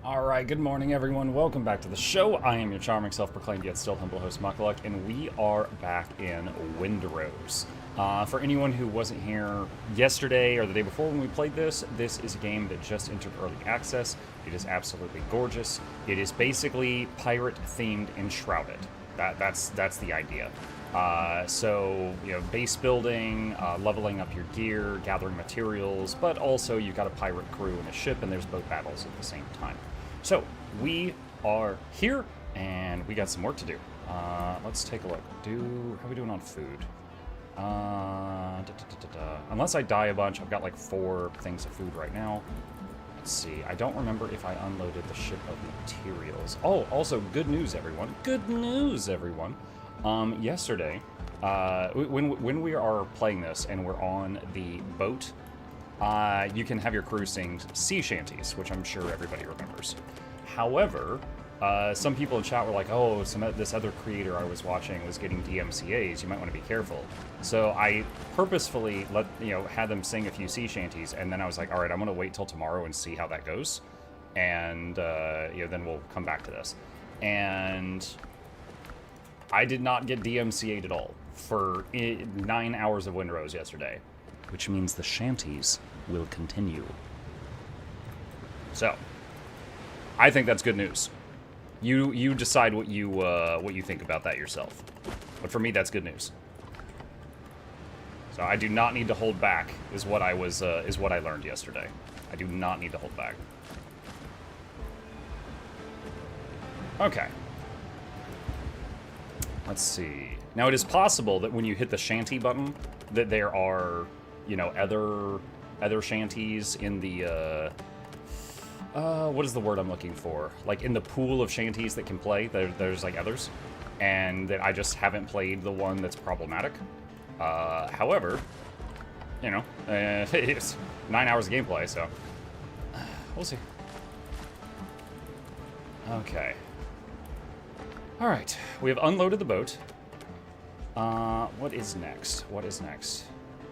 Alright, good morning everyone. Welcome back to the show. I am your charming, self-proclaimed yet still humble host, Mukluk, and we are back in Windrose. For anyone who wasn't here yesterday or the day before when we played this is a game that just entered early access. It is absolutely gorgeous. It is basically pirate-themed Enshrouded. That's the idea. So, you know, base building, leveling up your gear, gathering materials, but also you've got a pirate crew and a ship, and there's boat battles at the same time. So, we are here, and we got some work to do. Let's take a look. How are we doing on food? Unless I die a bunch, I've got like 4 things of food right now. Let's see. I don't remember if I unloaded the ship of materials. Oh, also, good news, everyone. Good news, everyone. Yesterday, when we are playing this and we're on the boat, you can have your crew sing sea shanties, which I'm sure everybody remembers. However, some people in chat were like, oh, this other creator I was watching was getting DMCAs, you might want to be careful. So I purposefully had them sing a few sea shanties, and then I was like, all right, I'm going to wait till tomorrow and see how that goes. And, then we'll come back to this. And I did not get DMCA'd at all for 9 hours of Windrose yesterday, which means the shanties will continue. So, I think that's good news. You decide what you think about that yourself. But for me, that's good news. So I do not need to hold back, is what I learned yesterday. I do not need to hold back. Okay. Let's see. Now, it is possible that when you hit the shanty button, that there are, other shanties in the, what is the word I'm looking for? Like, in the pool of shanties that can play, there's, like, others. And that I just haven't played the one that's problematic. However, it's 9 hours of gameplay, so we'll see. Okay. Alright, we have unloaded the boat. What is next? What is next?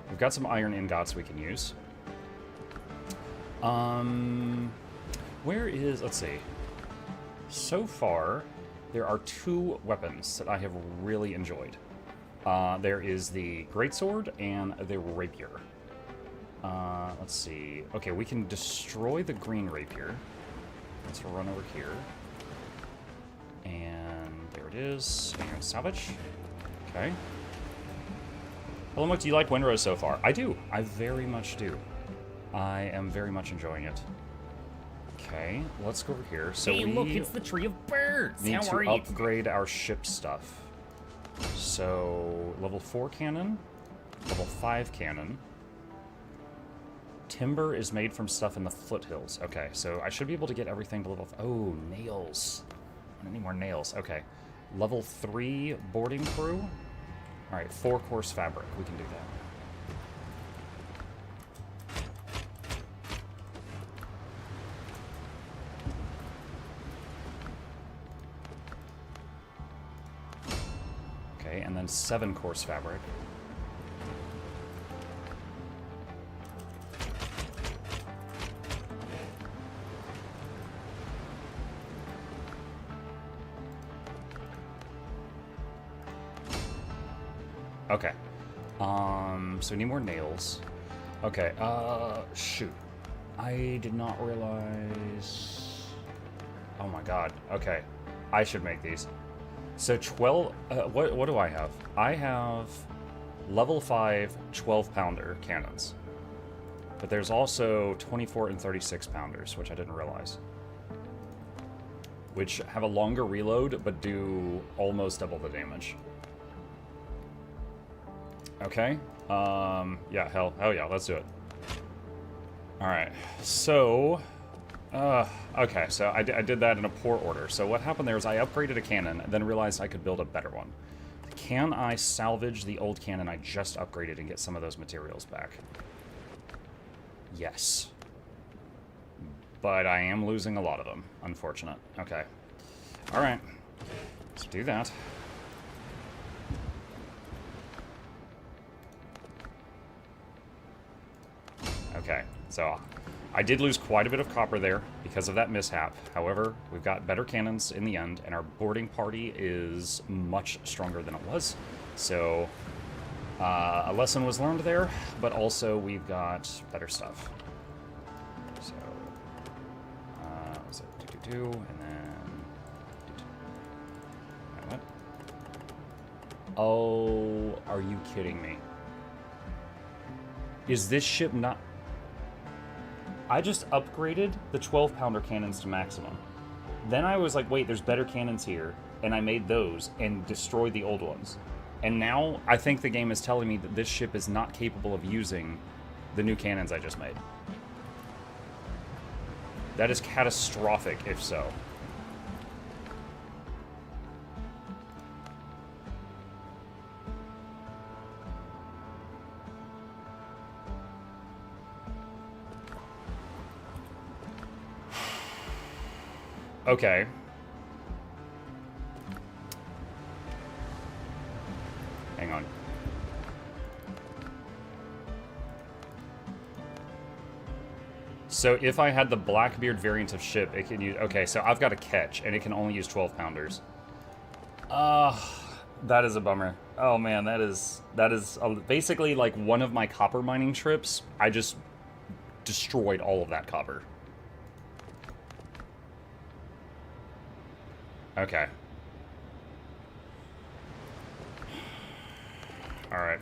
We've got some iron ingots we can use. Let's see. So far, there are 2 weapons that I have really enjoyed. There is the greatsword and the rapier. Let's see. Okay, we can destroy the green rapier. Let's run over here. And there it is. And salvage. Okay. Hello, Mook, do you like Windrose so far? I do. I very much do. I am very much enjoying it. Okay, let's go over here. So hey, look, it's the tree of birds. Need to upgrade our ship stuff. So, level 4 cannon, level 5 cannon. Timber is made from stuff in the foothills. Okay, so I should be able to get everything to level... Oh, nails. I need more nails. Okay. Level 3 boarding crew. Alright, 4 course fabric. We can do that. Okay, and then 7 course fabric. Okay. So we need more nails. Okay, shoot. I did not realize... Oh my god. Okay. I should make these. So 12... what do I have? I have level 5 12-pounder cannons. But there's also 24 and 36-pounders, which I didn't realize. Which have a longer reload, but do almost double the damage. Okay. Yeah, hell yeah, let's do it. Alright, so... okay, so I did that in a poor order. So what happened there is I upgraded a cannon, and then realized I could build a better one. Can I salvage the old cannon I just upgraded and get some of those materials back? Yes. But I am losing a lot of them. Unfortunate. Okay. Alright. Let's do that. Okay, so I did lose quite a bit of copper there because of that mishap. However, we've got better cannons in the end, and our boarding party is much stronger than it was. So, a lesson was learned there, but also we've got better stuff. So, so and then... What? Oh, are you kidding me? Is this ship not... I just upgraded the 12-pounder cannons to maximum. Then I was like, wait, there's better cannons here. And I made those and destroyed the old ones. And now I think the game is telling me that this ship is not capable of using the new cannons I just made. That is catastrophic if so. Okay. Hang on. So if I had the Blackbeard variant of ship, it can use... Okay, so I've got a catch, and it can only use 12-pounders. That is a bummer. Oh man, that is basically like one of my copper mining trips. I just destroyed all of that copper. Okay. Alright.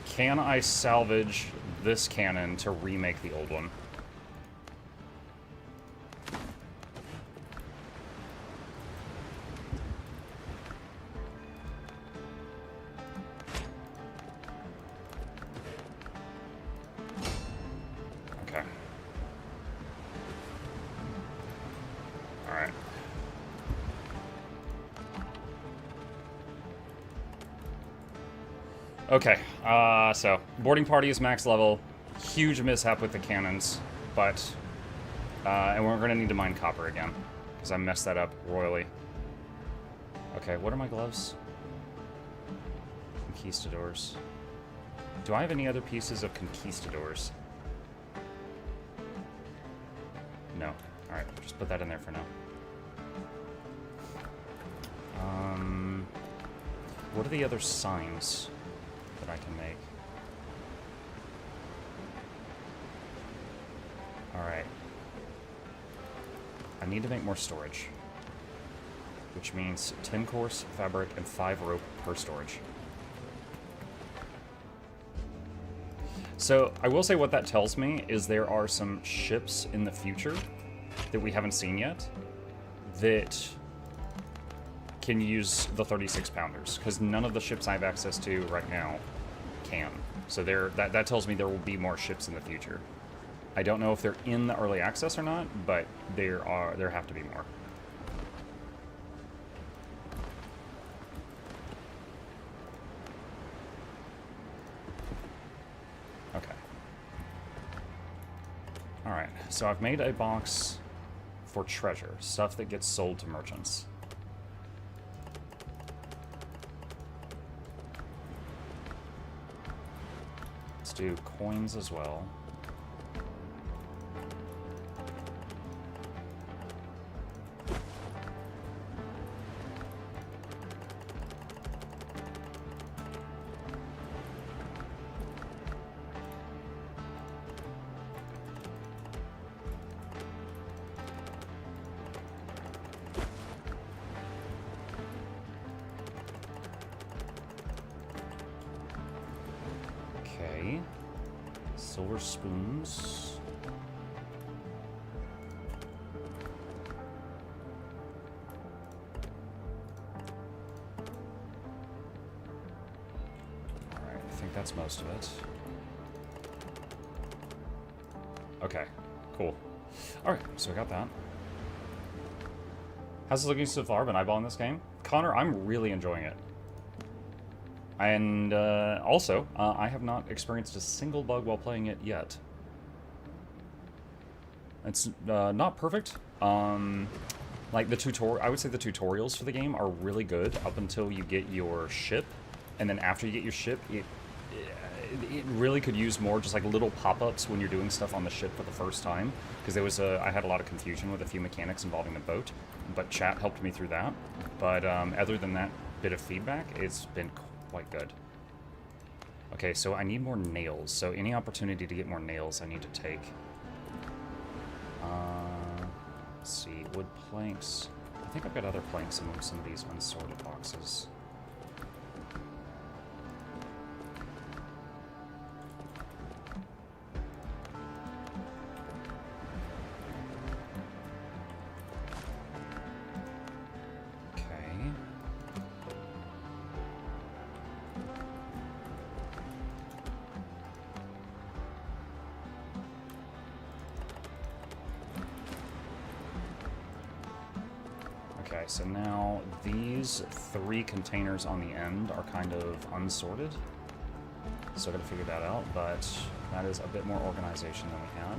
Can I salvage this cannon to remake the old one? Okay. Alright. Okay, so boarding party is max level. Huge mishap with the cannons, but and we're gonna need to mine copper again because I messed that up royally. Okay, what are my gloves? Conquistadors. Do I have any other pieces of conquistadors? No. All right, just put that in there for now. What are the other signs that I can make? Alright. I need to make more storage. Which means 10 course, fabric, and 5 rope per storage. So, I will say what that tells me is there are some ships in the future that we haven't seen yet that can use the 36-pounders, because none of the ships I have access to right now can. So that tells me there will be more ships in the future. I don't know if they're in the early access or not, but there have to be more. Okay. Alright, so I've made a box for treasure, stuff that gets sold to merchants. Let's do coins as well. Silver spoons. Alright, I think that's most of it. Okay, cool. Alright, so we got that. How's it looking so far? Been eyeballing this game? Connor, I'm really enjoying it. And also, I have not experienced a single bug while playing it yet. It's not perfect. Like the tutorial, I would say the tutorials for the game are really good up until you get your ship, and then after you get your ship, it really could use more just like little pop-ups when you're doing stuff on the ship for the first time, because there was I had a lot of confusion with a few mechanics involving the boat, but chat helped me through that. But other than that bit of feedback, it's been quite good. Okay, so I need more nails, so any opportunity to get more nails I need to take. Let's see, wood planks. I think I've got other planks in some of these unsorted boxes. Okay, so now these 3 containers on the end are kind of unsorted. Still gotta figure that out, but that is a bit more organization than we had.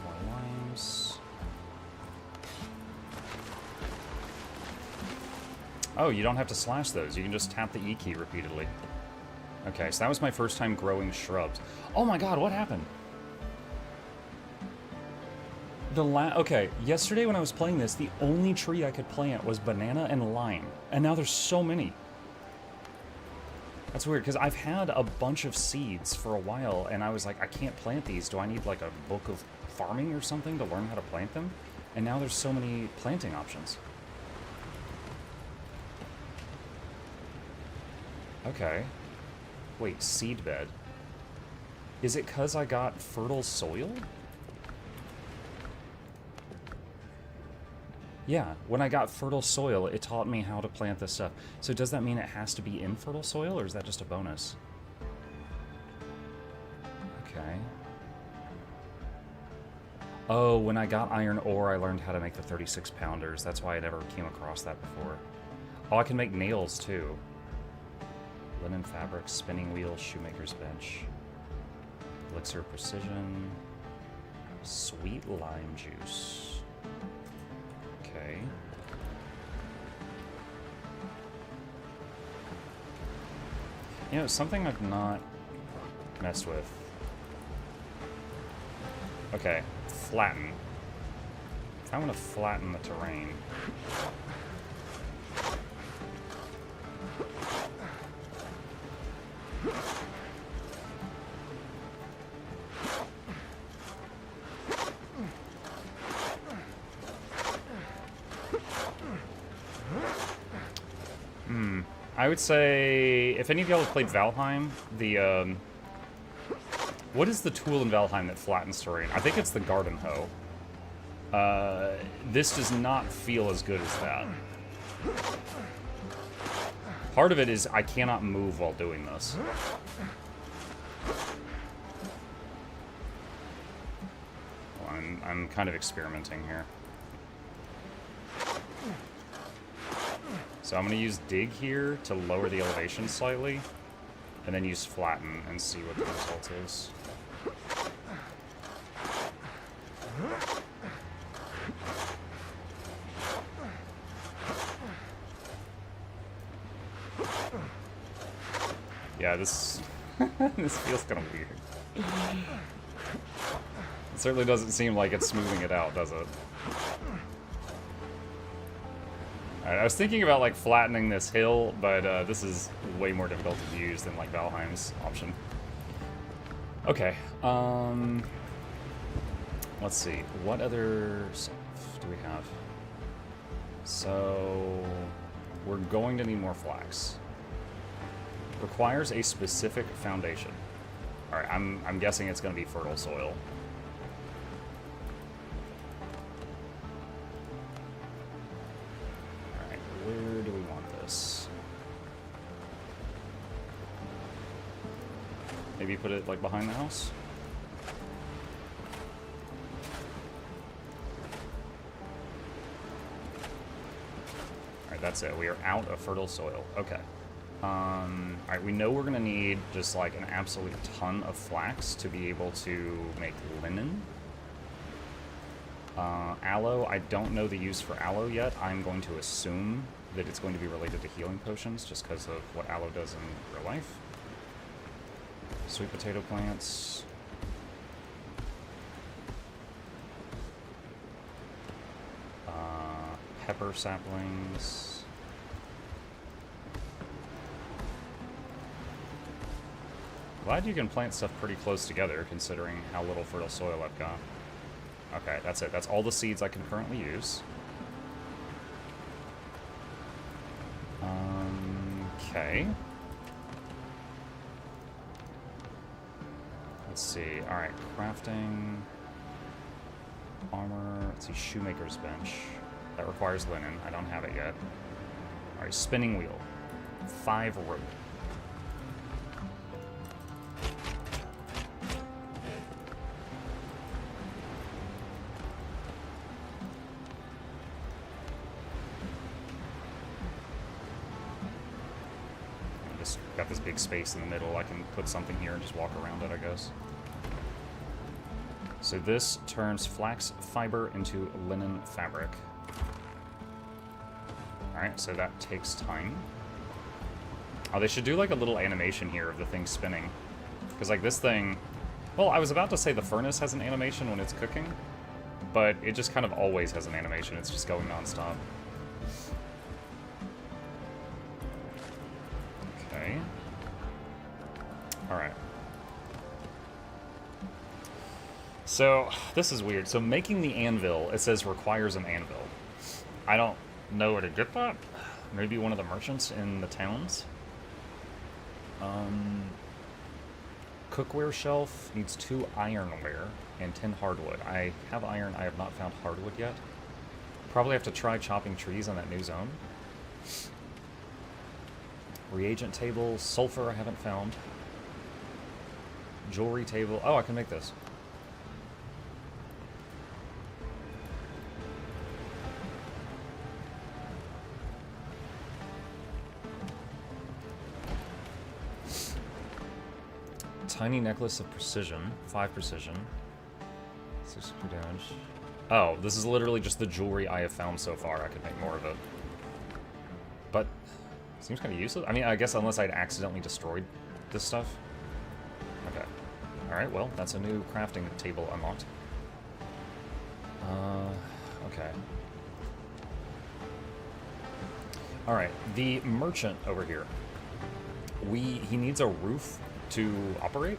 More limes. Oh, you don't have to slash those. You can just tap the E key repeatedly. Okay, so that was my first time growing shrubs. Oh my god, what happened? Okay, yesterday when I was playing this, the only tree I could plant was banana and lime. And now there's so many. That's weird, because I've had a bunch of seeds for a while, and I was like, I can't plant these. Do I need like a book of farming or something to learn how to plant them? And now there's so many planting options. Okay. Wait, seed bed. Is it because I got fertile soil? Yeah, when I got fertile soil, it taught me how to plant this stuff. So does that mean it has to be in fertile soil, or is that just a bonus? Okay. Oh, when I got iron ore, I learned how to make the 36 pounders. That's why I never came across that before. Oh, I can make nails, too. Linen fabric, spinning wheel, shoemaker's bench. Elixir of precision. Sweet lime juice. Okay. You know, something I've not messed with. Okay, flatten. I want to flatten the terrain. I would say, if any of y'all have played Valheim, the, what is the tool in Valheim that flattens terrain? I think it's the garden hoe. This does not feel as good as that. Part of it is I cannot move while doing this. Well, I'm kind of experimenting here. So I'm going to use dig here to lower the elevation slightly, and then use flatten and see what the result is. Yeah, this this feels kind of weird. It certainly doesn't seem like it's smoothing it out, does it? I was thinking about like flattening this hill, but this is way more difficult to use than like Valheim's option. Okay, let's see, what other stuff do we have? So we're going to need more flax. Requires a specific foundation. All right, I'm guessing it's going to be fertile soil. Where do we want this? Maybe put it like behind the house? Alright, that's it. We are out of fertile soil. Okay. Alright, we know we're gonna need just like an absolute ton of flax to be able to make linen. Aloe, I don't know the use for aloe yet. I'm going to assume that it's going to be related to healing potions, just because of what aloe does in real life. Sweet potato plants. Pepper saplings. Glad you can plant stuff pretty close together, considering how little fertile soil I've got. Okay, that's it. That's all the seeds I can currently use. Okay. Let's see. Alright, crafting. Armor. Let's see, shoemaker's bench. That requires linen. I don't have it yet. Alright, spinning wheel. 5 rope. Just got this big space in the middle. I can put something here and just walk around it, I guess. So this turns flax fiber into linen fabric. Alright, so that takes time. Oh, they should do like a little animation here of the thing spinning. Because like this thing... Well, I was about to say the furnace has an animation when it's cooking, but it just kind of always has an animation. It's just going non-stop. Okay. Alright. So, this is weird. So making the anvil, it says requires an anvil. I don't know where to get that. Maybe one of the merchants in the towns. Cookware shelf needs 2 ironware and 10 hardwood. I have iron, I have not found hardwood yet. Probably have to try chopping trees on that new zone. Reagent table, sulfur I haven't found. Jewelry table, oh, I can make this. Tiny necklace of precision, 5 precision, 6 damage. Oh, this is literally just the jewelry I have found so far. I could make more of it. But, it seems kind of useless. I mean, I guess unless I'd accidentally destroyed this stuff. Okay. Alright, well, that's a new crafting table unlocked. Okay. Alright, the merchant over here. He needs a roof to operate.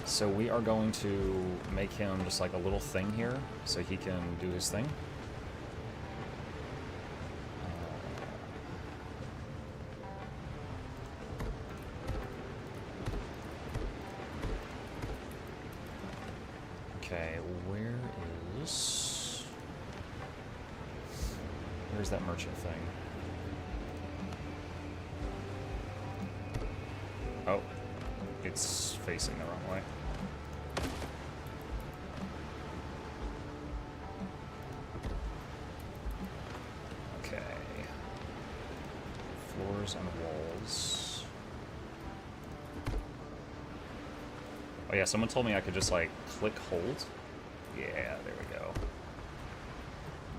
So we are going to make him just like a little thing here so he can do his thing. Okay, where's that merchant thing? Oh, it's facing the wrong way. Okay. Floors and walls. Oh yeah, someone told me I could just like click hold. Yeah, there we go.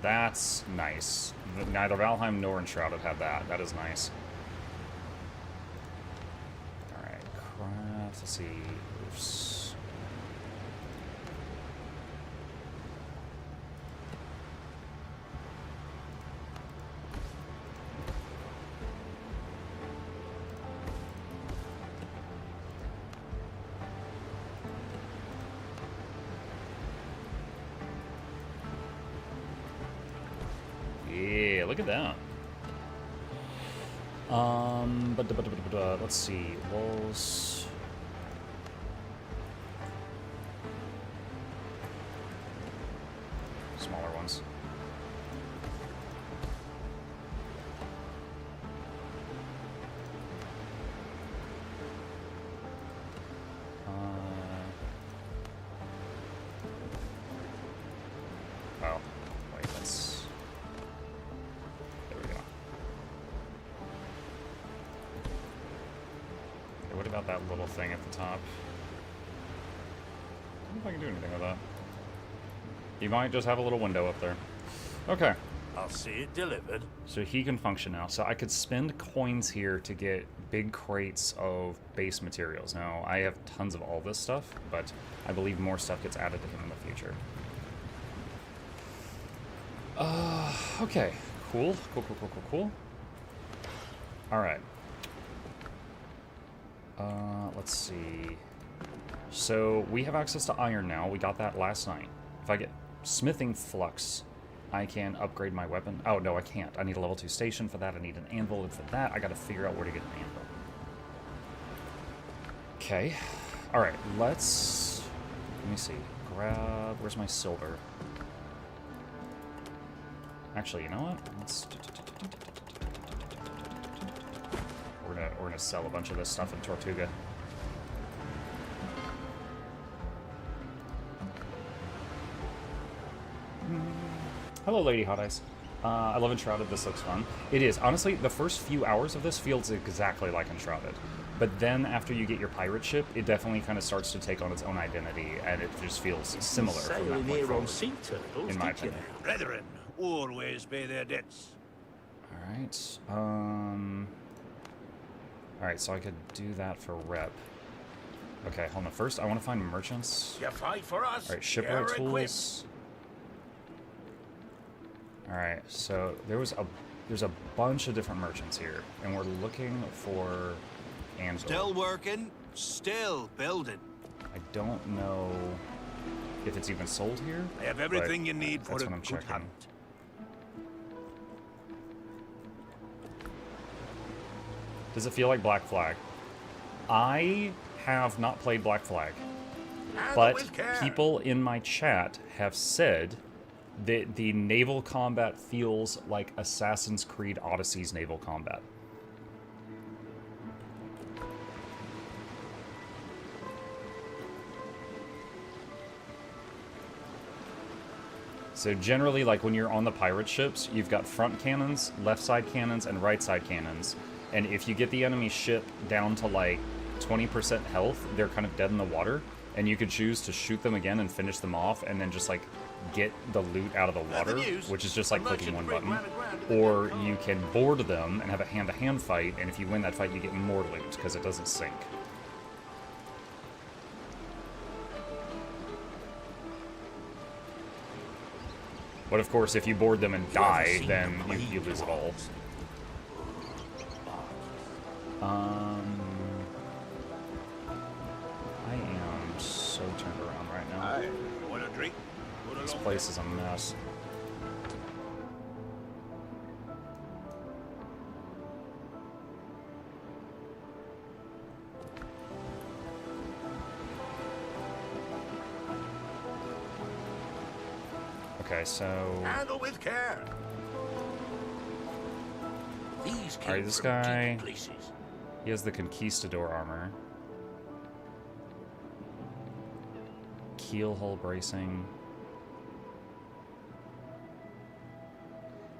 That's nice. Neither Valheim nor Enshrouded had that. That is nice. Let's see, roofs. Yeah, look at that. Let's see, walls. Smaller ones. Oh, wait, that's... There we go. Okay, what about that little thing at the top? I don't know if I can do anything with that. You might just have a little window up there. Okay. I'll see it delivered. So he can function now. So I could spend coins here to get big crates of base materials. Now, I have tons of all this stuff, but I believe more stuff gets added to him in the future. Okay. Cool. Cool. Alright. Let's see. So, we have access to iron now. We got that last night. If I get smithing flux, I can upgrade my weapon. Oh, no, I can't. I need a level 2 station for that. I need an anvil, and for that, I gotta figure out where to get an anvil. Okay. Alright, let's... Let me see. Grab... Where's my silver? Actually, you know what? Let's... We're gonna sell a bunch of this stuff in Tortuga. Hello, Lady Hot Ice. I love Enshrouded. This looks fun. It is. Honestly, the first few hours of this feels exactly like Enshrouded. But then, after you get your pirate ship, it definitely kind of starts to take on its own identity, and it just feels similar from that point forward, in my opinion. Brethren, always pay their debts. Alright, Alright, so I could do that for rep. Okay, hold on. First, I want to find merchants. You fight for us. Alright, shipwright tools. Alright, so there's a bunch of different merchants here, and we're looking for anvil. Still working, still building. I don't know if it's even sold here. I have everything you need for that's a what I'm good checking. hunt. Does it feel like Black Flag? I have not played Black Flag, but people in my chat have said that the naval combat feels like Assassin's Creed Odyssey's naval combat. So generally, like when you're on the pirate ships, you've got front cannons, left side cannons, and right side cannons. And if you get the enemy ship down to like 20% health, they're kind of dead in the water. And you could choose to shoot them again and finish them off, and then just like get the loot out of the water, which is just like clicking one button. Or you can board them and have a hand-to-hand fight, and if you win that fight, you get more loot because it doesn't sink. But of course, if you board them and die, then you lose it all. I am so turned around right now. Want a drink? This place is a mess. Okay, so... Handle with care. Alright, this guy... He has the Conquistador armor. Keel hull bracing.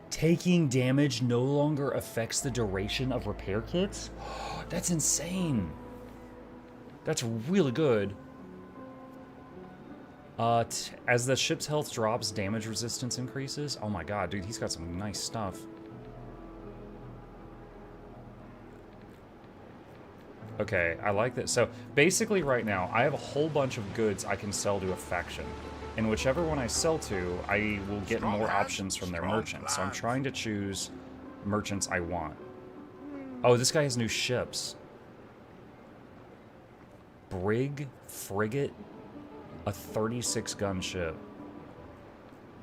Taking damage no longer affects the duration of repair kits? That's insane! That's really good. As the ship's health drops, damage resistance increases. Oh my god, dude, he's got some nice stuff. Okay, I like that. So, basically right now, I have a whole bunch of goods I can sell to a faction. And whichever one I sell to, I will get more options from their merchants. So I'm trying to choose merchants I want. Oh, this guy has new ships. Brig, frigate, a 36-gun ship.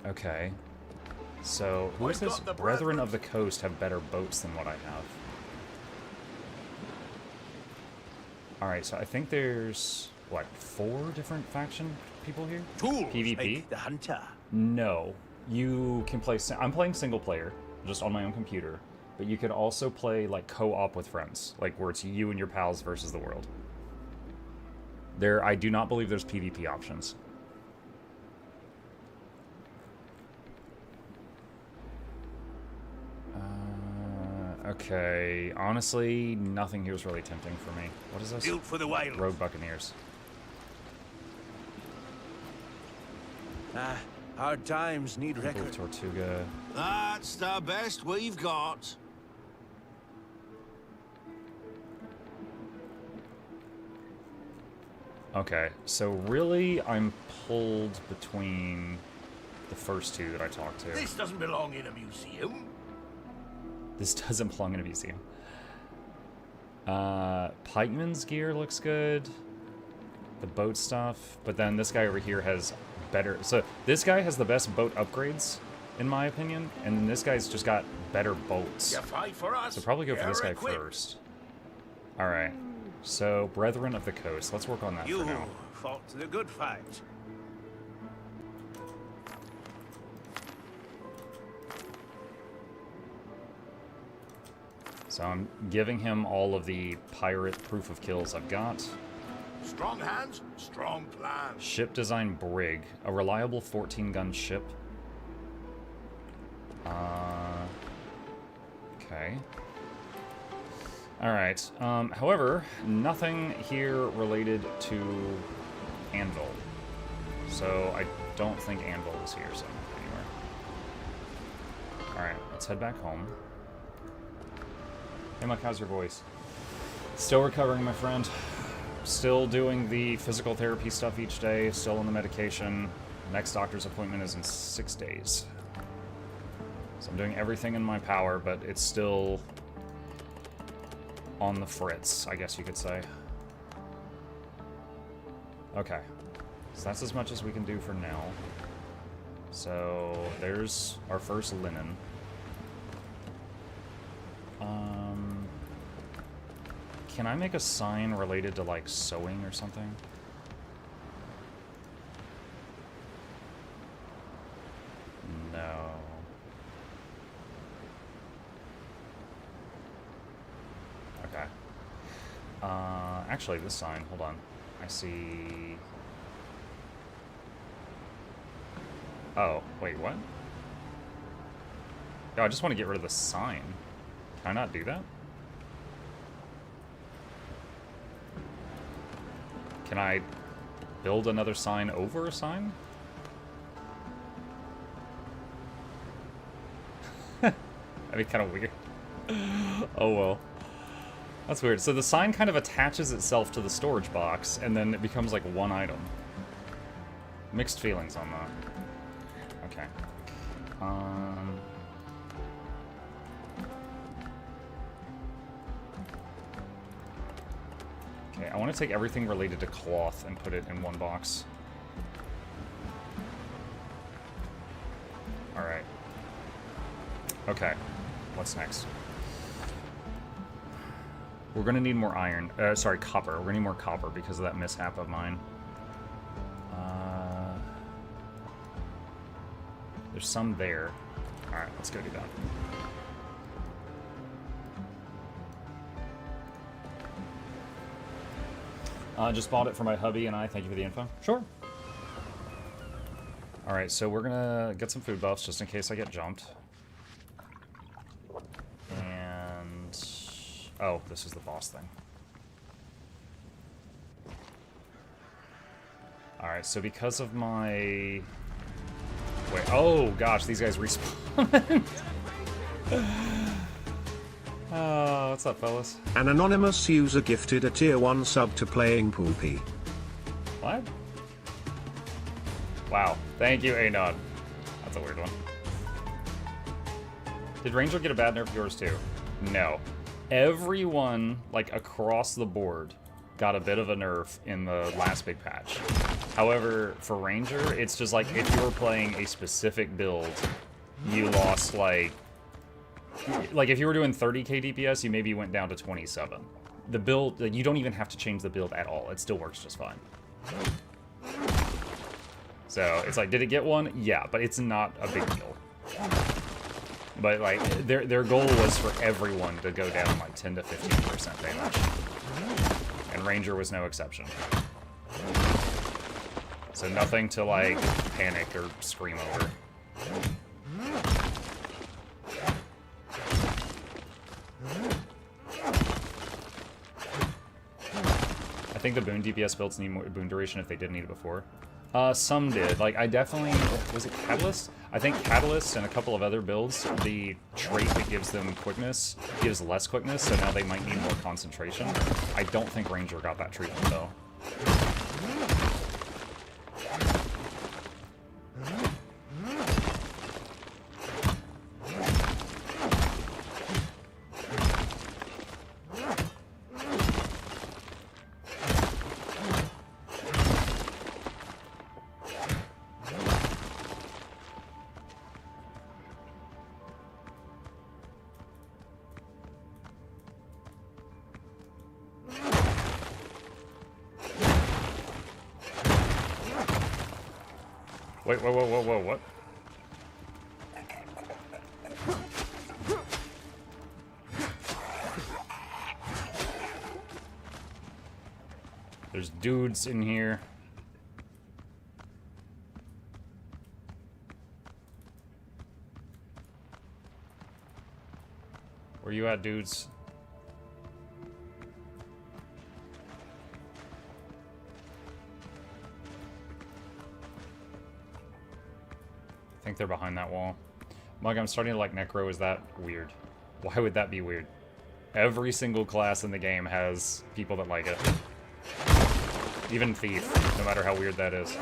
Okay. So, who is this? Brethren of the Coast have better boats than what I have. Alright, so I think there's, what, 4 different faction people here? Tools PvP? make the hunter. No. You can play... I'm playing single player, just on my own computer. But you can also play, like, co-op with friends. Like, where it's you and your pals versus the world. I do not believe there's PvP options. Okay, honestly, nothing here is really tempting for me. What is this? Built for the wild. Rogue Buccaneers. Hard times need People record. of Tortuga. That's the best we've got. Okay, so really I'm pulled between the first two that I talked to. This doesn't belong in a museum. This doesn't belong in a museum. Pikeman's gear looks good. The boat stuff. But then this guy over here has better... So this guy has the best boat upgrades, in my opinion. And then this guy's just got better boats. You fight for us. So probably go for this guy You're equipped. first. Alright. So, Brethren of the Coast. Let's work on that You for now. fought the good fight. So I'm giving him all of the pirate proof of kills I've got. Strong hands, strong plans. Ship design Brig. A reliable 14-gun ship. Okay. Alright. However, nothing here related to anvil. So I don't think anvil is here anywhere. Alright, let's head back home. Hey Mike, how's your voice? Still recovering, my friend. Still doing the physical therapy stuff each day. Still on the medication. Next doctor's appointment is in 6 days. So I'm doing everything in my power, but it's still on the fritz, I guess you could say. Okay. So that's as much as we can do for now. So there's our first linen. Can I make a sign related to, like, sewing or something? No. Okay. Actually, this sign, hold on. I see... Oh, wait, what? Oh, I just want to get rid of the sign. Can I not do that? Can I build another sign over a sign? That'd be kind of weird. Oh well. That's weird. So the sign kind of attaches itself to the storage box, and then it becomes like one item. Mixed feelings on that. Okay. Okay, I want to take everything related to cloth and put it in one box. Alright. Okay, what's next? We're gonna need more iron. Sorry, copper. We're gonna need more copper because of that mishap of mine. There's some there. Alright, let's go do that. Just bought it for my hubby and I. Thank you for the info. Sure. Alright, so we're gonna get some food buffs just in case I get jumped. And... oh, this is the boss thing. Alright, so because of my... wait, oh gosh, these guys respawn. Oh, what's up, fellas? An anonymous user gifted a tier 1 sub to Playing Poopy. What? Wow. Thank you, Anon. That's a weird one. Did Ranger get a bad nerf of yours too? No. Everyone, like, across the board got a bit of a nerf in the last big patch. However, for Ranger, it's just like if you were playing a specific build, you lost, like if you were doing 30k DPS, you maybe went down to 27. The build, you don't even have to change the build at all. It still works just fine. So, it's like, did it get one? Yeah, but it's not a big deal. But, like, their goal was for everyone to go down, like, 10 to 15% damage. And Ranger was no exception. So nothing to, like, panic or scream over. I think the boon DPS builds need more boon duration if they didn't need it before. Some did. Like, I definitely... Was it Catalyst? I think Catalyst and a couple of other builds, the trait that gives them quickness gives less quickness, so now they might need more concentration. I don't think Ranger got that treatment, though. Wait, whoa, what? There's dudes in here. Where you at, dudes? I think they're behind that wall. Mug, I'm starting to like Necro. Is that weird? Why would that be weird? Every single class in the game has people that like it. Even Thief, no matter how weird that is.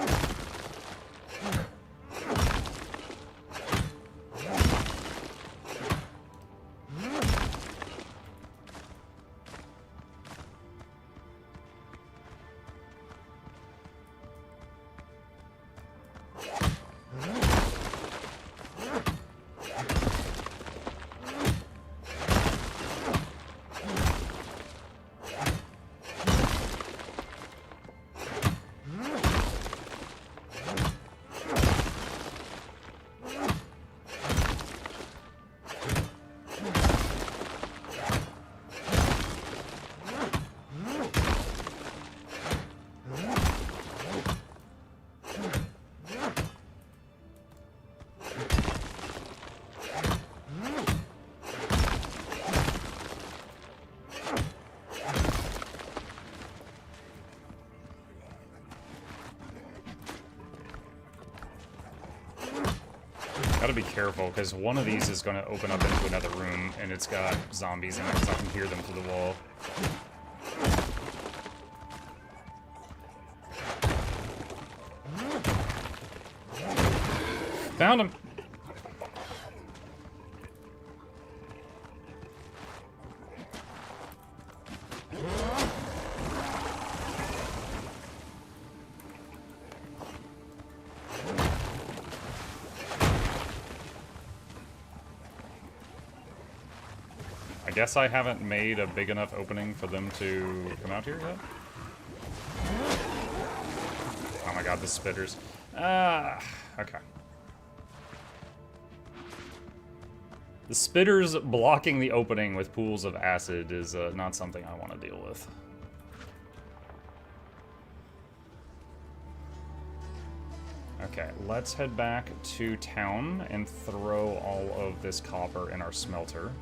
Gotta be careful, because one of these is going to open up into another room, and it's got zombies in it, because I can hear them through the wall. Found him! I guess I haven't made a big enough opening for them to come out here yet. Oh my god, the spitters. Okay. The spitters blocking the opening with pools of acid is not something I want to deal with. Okay, let's head back to town and throw all of this copper in our smelter.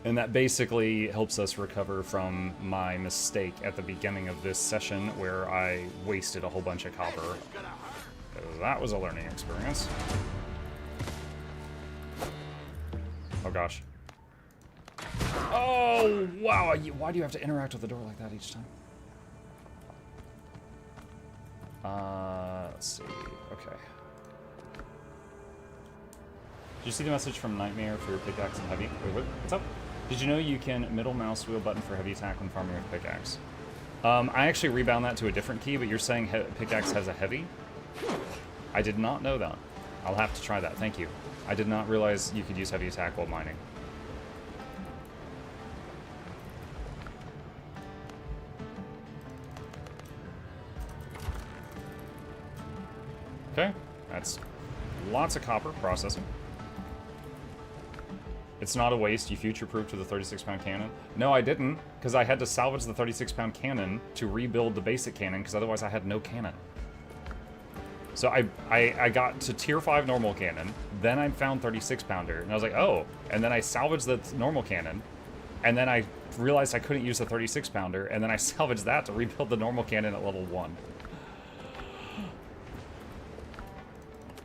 And that basically helps us recover from my mistake at the beginning of this session where I wasted a whole bunch of copper. Because that was a learning experience. Oh gosh. Oh, wow. Why do you have to interact with the door like that each time? Let's see. Okay. Did you see the message from Nightmare for your pickaxe and heavy? Wait, what's up? Did you know you can middle mouse wheel button for heavy attack when farming with pickaxe? I actually rebound that to a different key, but you're saying pickaxe has a heavy? I did not know that. I'll have to try that. Thank you. I did not realize you could use heavy attack while mining. Okay, that's lots of copper processing. It's not a waste. You future-proofed with a 36-pound cannon. No, I didn't, because I had to salvage the 36-pound cannon to rebuild the basic cannon, because otherwise I had no cannon. So I got to tier 5 normal cannon, then I found 36-pounder, and I was like, oh. And then I salvaged the normal cannon, and then I realized I couldn't use the 36-pounder, and then I salvaged that to rebuild the normal cannon at level 1.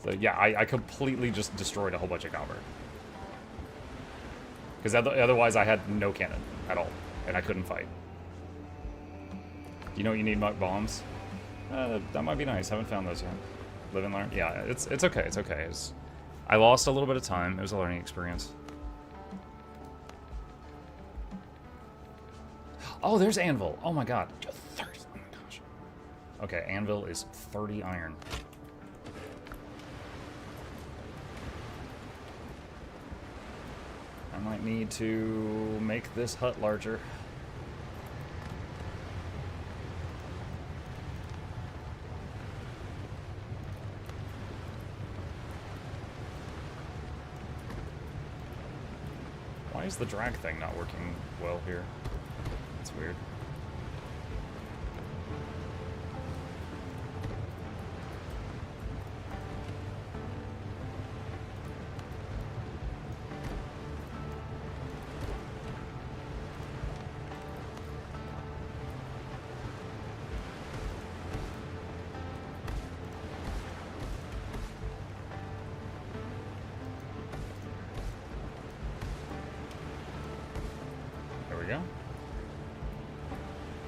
So yeah, I completely just destroyed a whole bunch of copper. Because otherwise I had no cannon at all, and I couldn't fight. You know what you need, Muck bombs? That might be nice. Haven't found those yet. Live and learn. Yeah, it's okay. It's okay. I lost a little bit of time. It was a learning experience. Oh, there's anvil. Oh my god. 30. Oh my gosh. Okay, anvil is 30 iron. I might need to make this hut larger. Why is the drag thing not working well here? That's weird.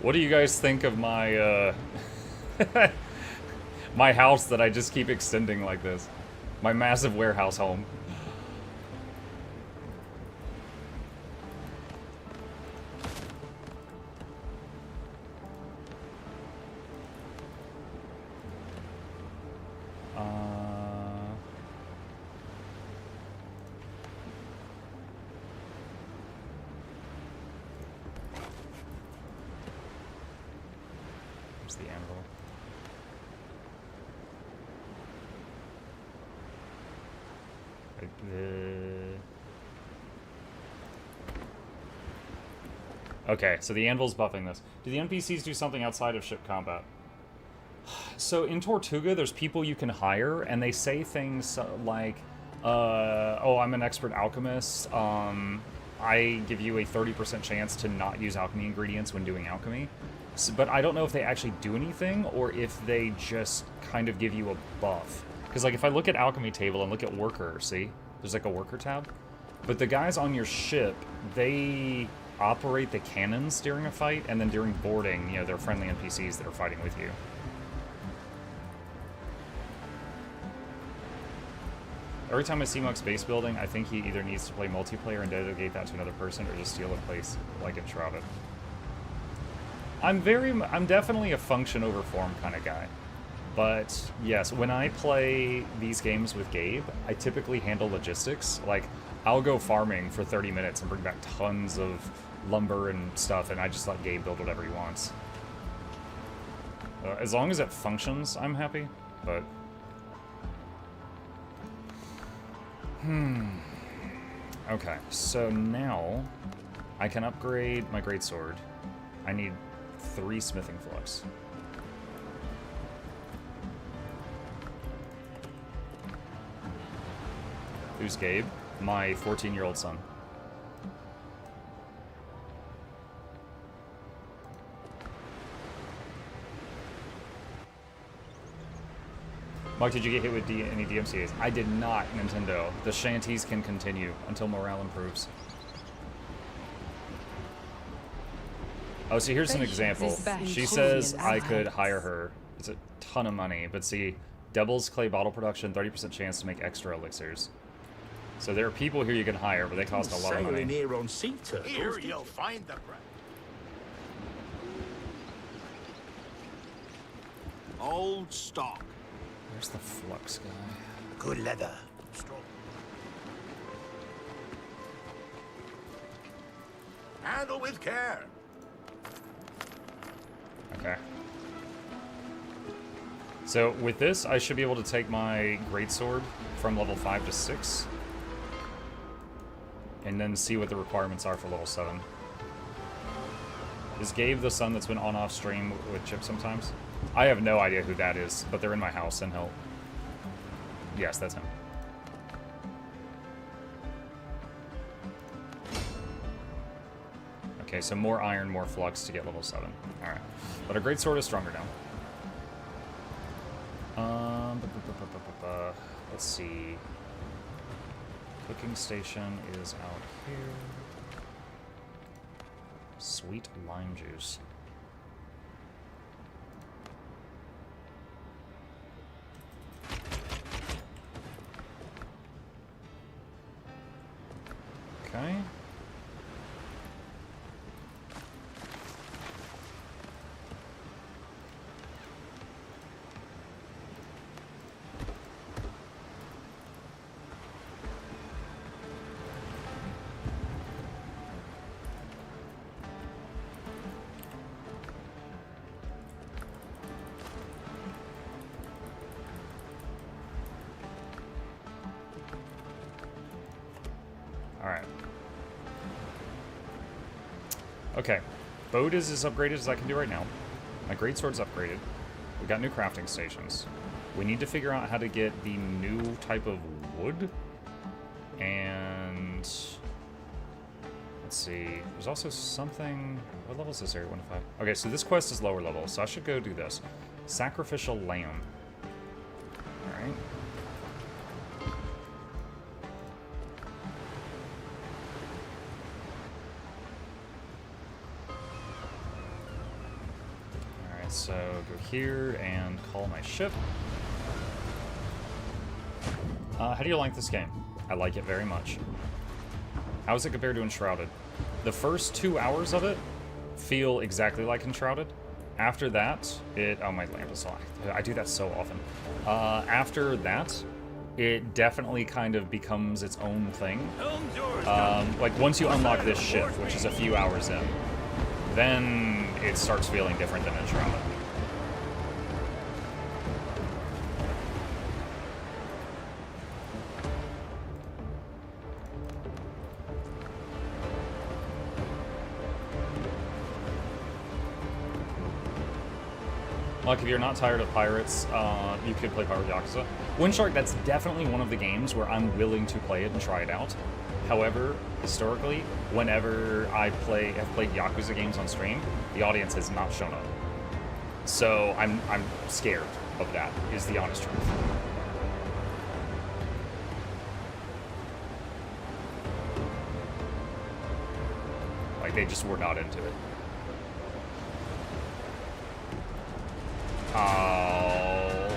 What do you guys think of my, my house that I just keep extending like this? My massive warehouse home. The anvil. Okay, so the anvil's buffing this. Do the NPCs do something outside of ship combat? So in Tortuga, there's people you can hire, and they say things like, oh, I'm an expert alchemist. I give you a 30% chance to not use alchemy ingredients when doing alchemy. So, but I don't know if they actually do anything, or if they just kind of give you a buff. Because, like, if I look at alchemy table and look at worker, see? There's, like, a worker tab. But the guys on your ship, they operate the cannons during a fight, and then during boarding, you know, they're friendly NPCs that are fighting with you. Every time I see Muck's base building, I think he either needs to play multiplayer and dedicate that to another person, or just steal a place like Enshrouded. I'm definitely a function over form kind of guy. But yes, when I play these games with Gabe, I typically handle logistics. Like, I'll go farming for 30 minutes and bring back tons of lumber and stuff, and I just let Gabe build whatever he wants. As long as it functions, I'm happy, but... Okay, so now I can upgrade my greatsword. I need 3 smithing flux. Who's Gabe? My 14-year-old son. Mike, did you get hit with any DMCAs? I did not, Nintendo. The shanties can continue until morale improves. Oh, so here's an example. She says I could hire her. It's a ton of money, but see, doubles clay bottle production, 30% chance to make extra elixirs. So there are people here you can hire, but they cost a lot of money. Here you'll find the bread. Old stock. Where's the flux guy? Good leather. Strong. Handle with care. Okay. So with this, I should be able to take my greatsword from level 5 to 6. And then see what the requirements are for level 7. Is Gabe the son that's been on-off stream with Chip sometimes? I have no idea who that is, but they're in my house and help. Yes, that's him. Okay, so more iron, more flux to get level 7. Alright. But our greatsword is stronger now. Let's see. Cooking station is out here. Sweet lime juice. Okay. Alright. Okay. Boat is as upgraded as I can do right now. My greatsword's upgraded. We got new crafting stations. We need to figure out how to get the new type of wood. And... let's see. There's also something... what level is this area? 1 to 5. Okay, so this quest is lower level, so I should go do this. Sacrificial lamb. Alright. So go here and call my ship. How do you like this game? I like it very much. How is it compared to Enshrouded? The first 2 hours of it feel exactly like Enshrouded. After that, oh, my lamp is on. I do that so often. After that, it definitely kind of becomes its own thing. Like once you unlock this ship, which is a few hours in, then it starts feeling different than Enshrouded. Like, if you're not tired of pirates, you could play Pirate Yakuza. Windshark, that's definitely one of the games where I'm willing to play it and try it out. However, historically, whenever I have played Yakuza games on stream, the audience has not shown up. So I'm scared of that, is the honest truth. Like, they just were not into it. Oh,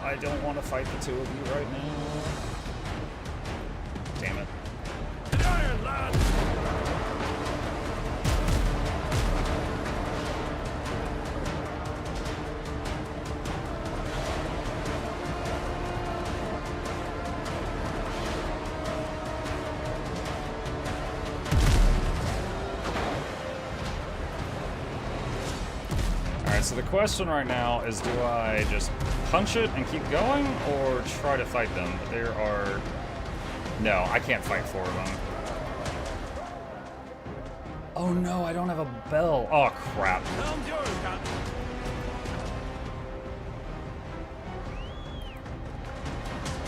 I don't want to fight the two of you right now. Damn it. Iron lad! So the question right now is, do I just punch it and keep going, or try to fight them? There are... no, I can't fight 4 of them. Oh no, I don't have a bell. Oh crap.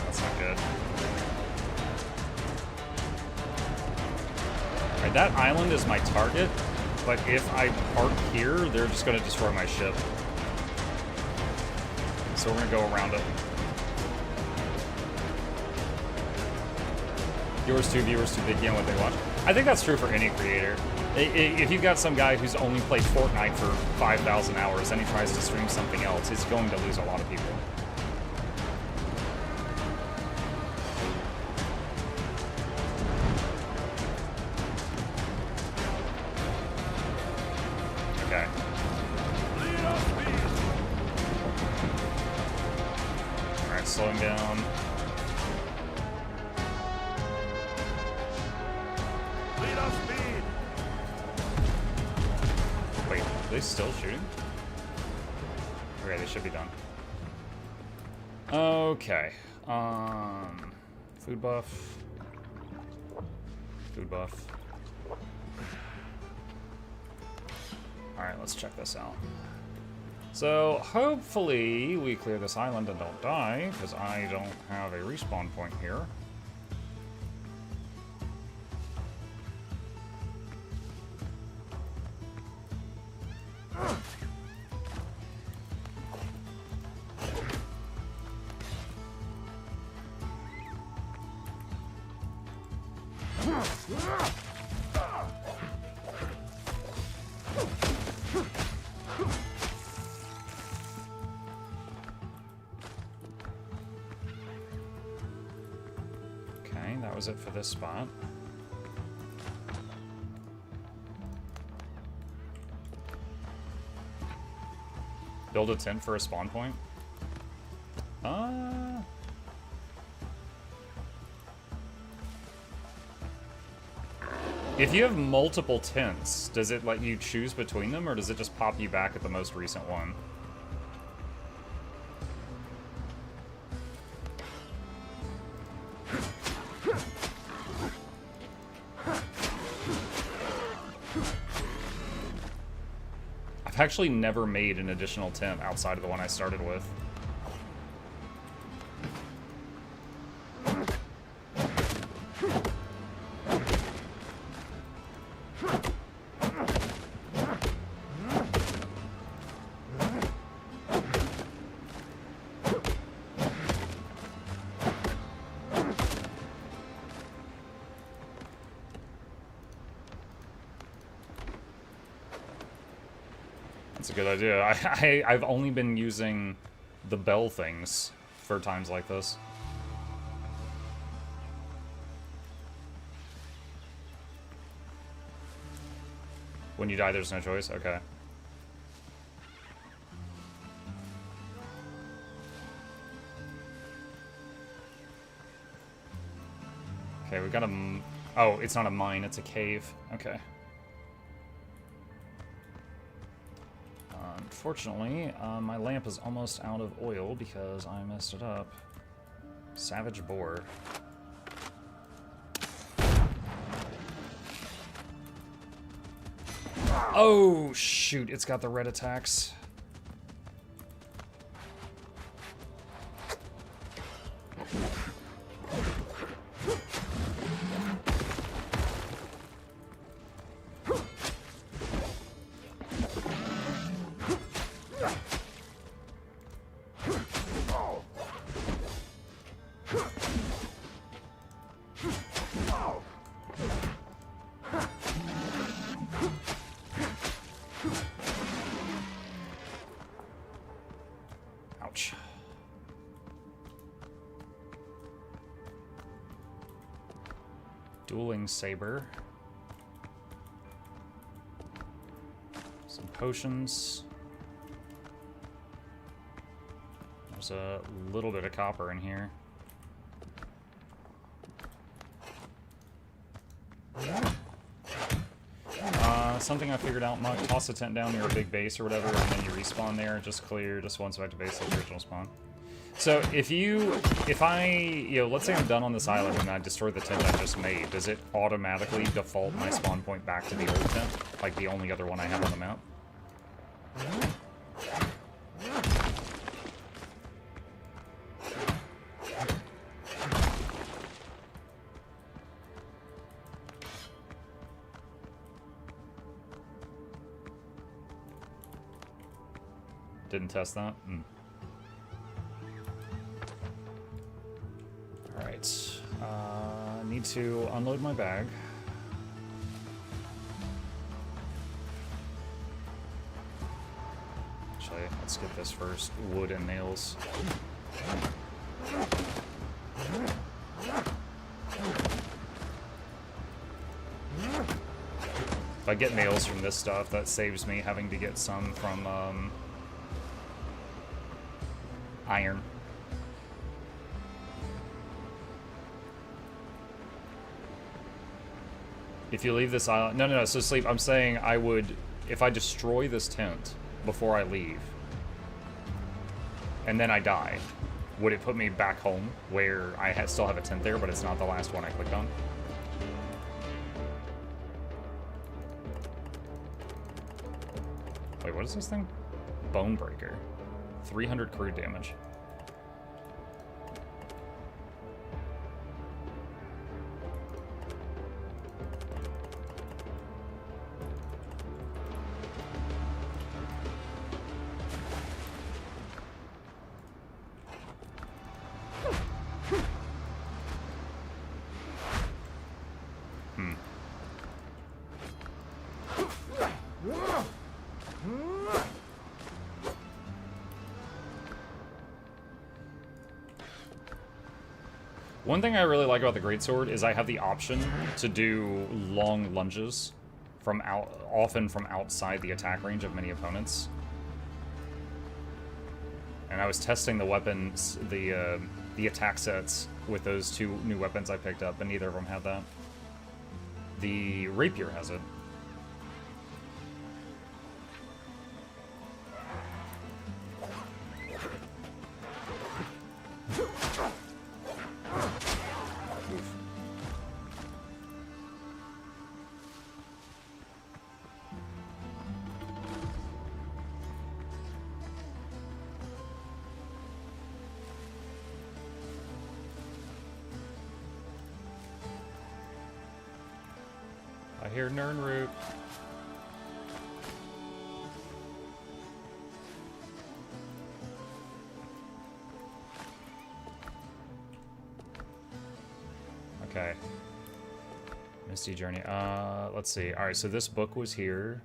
That's not good. Alright, that island is my target. But if I park here, they're just going to destroy my ship. So we're going to go around it. Viewers too big on what they watch. I think that's true for any creator. If you've got some guy who's only played Fortnite for 5,000 hours and he tries to stream something else, he's going to lose a lot of people. Slowing down. Lead off speed. Wait, are they still shooting? Okay, they should be done. Okay. Food buff. Food buff. Alright, let's check this out. So, hopefully, we clear this island and don't die, because I don't have a respawn point here. Okay, that was it for this spot. Build a tent for a spawn point? If you have multiple tents, does it let you choose between them, or does it just pop you back at the most recent one? I've actually never made an additional tent outside of the one I started with. That's a good idea. I've only been using the bell things for times like this. When you die, there's no choice? Okay. Okay, we got a... Oh, it's not a mine, it's a cave. Okay. Unfortunately, my lamp is almost out of oil because I messed it up. Savage boar. Oh, shoot, it's got the red attacks. Dueling saber. Some potions. There's a little bit of copper in here. Something I figured out, Muck, toss a tent down near a big base or whatever, and then you respawn there, just clear, just once back to base like the original spawn. So if I, let's say I'm done on this island and I destroy the tent I just made, does it automatically default my spawn point back to the old tent? Like the only other one I have on the map? Didn't test that? Alright. Need to unload my bag. Actually, let's get this first. Wood and nails. If I get nails from this stuff, that saves me having to get some from, iron. If you leave this island... No, so sleep. I'm saying I would... If I destroy this tent before I leave, and then I die, would it put me back home where I still have a tent there, but it's not the last one I clicked on? Wait, what is this thing? Bone breaker. 300 crude damage. One thing I really like about the greatsword is I have the option to do long lunges from often from outside the attack range of many opponents. And I was testing the weapons, the attack sets with those two new weapons I picked up, and neither of them had that. The rapier has it. I hear Nernroot. Okay. Misty Journey. Let's see. Alright, so this book was here.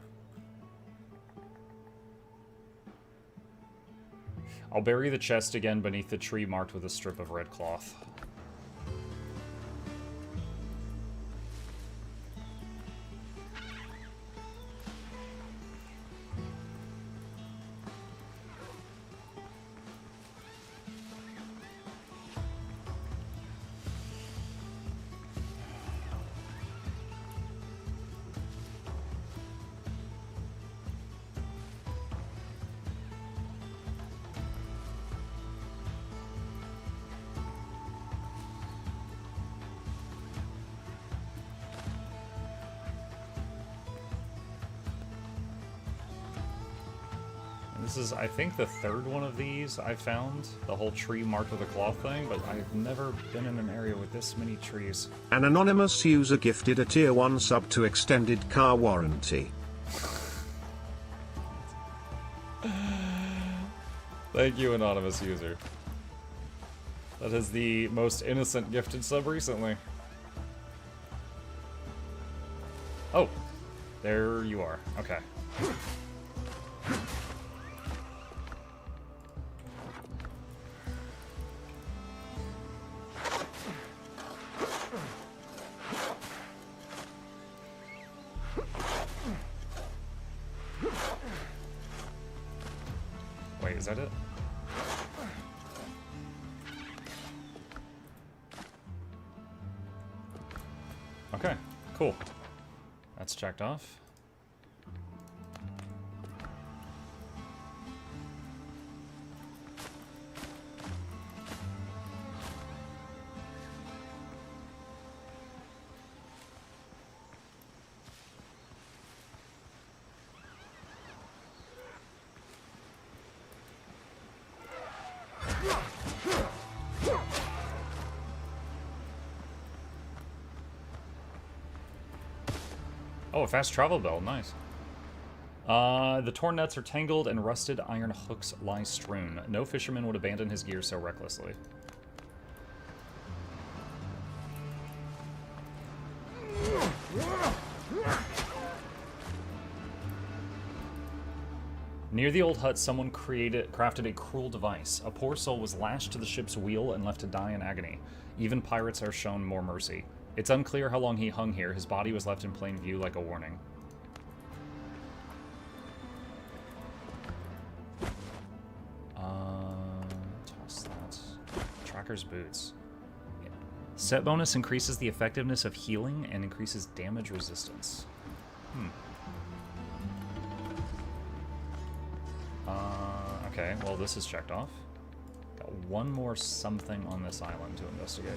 I'll bury the chest again beneath the tree marked with a strip of red cloth. This is, I think, the third one of these I found. The whole tree marked with a cloth thing, but I've never been in an area with this many trees. An anonymous user gifted a tier 1 sub to extended car warranty. Thank you, anonymous user. That is the most innocent gifted sub recently. Oh, there you are. Okay. Wait, is that it? Okay, cool. That's checked off. Oh, a fast travel bell, nice. The torn nets are tangled and rusted iron hooks lie strewn. No fisherman would abandon his gear so recklessly. Near the old hut, someone crafted a cruel device. A poor soul was lashed to the ship's wheel and left to die in agony. Even pirates are shown more mercy. It's unclear how long he hung here. His body was left in plain view like a warning. Toss that. Tracker's boots. Yeah. Set bonus increases the effectiveness of healing and increases damage resistance. Okay, well this is checked off. Got one more something on this island to investigate.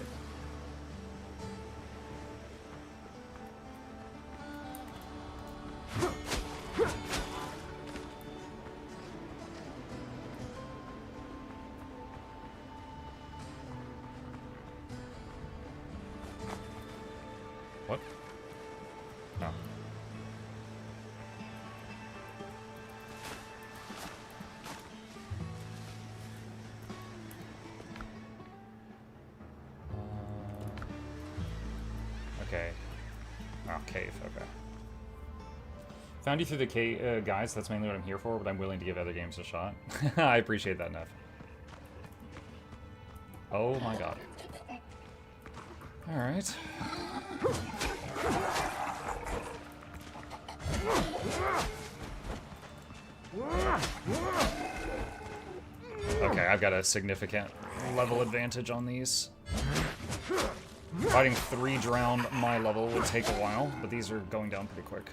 What? No. Okay. Oh, cave, okay. Found you through the cave, guys, that's mainly what I'm here for, but I'm willing to give other games a shot. I appreciate that, Nev. Oh my god. Alright. Okay, I've got a significant level advantage on these. Fighting 3 drowned my level will take a while, but these are going down pretty quick.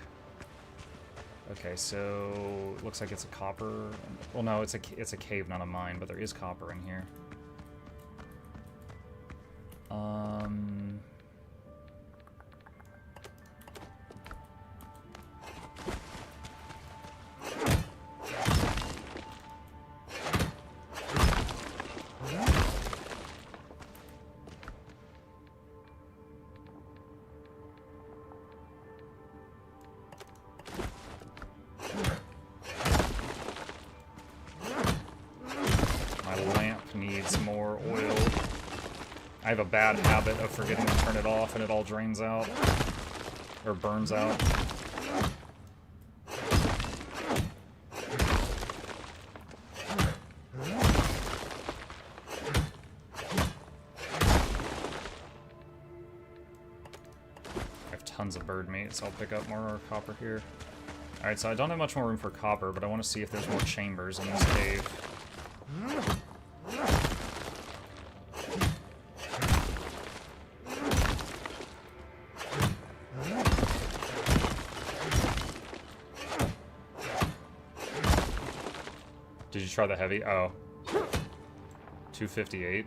Okay, so it looks like it's a copper. Well, no, it's a cave, not a mine, but there is copper in here. I have a bad habit of forgetting to turn it off and it all drains out. Or burns out. I have tons of bird meat, so I'll pick up more copper here. Alright, so I don't have much more room for copper, but I want to see if there's more chambers in this cave. Did you try the heavy? Oh. 258.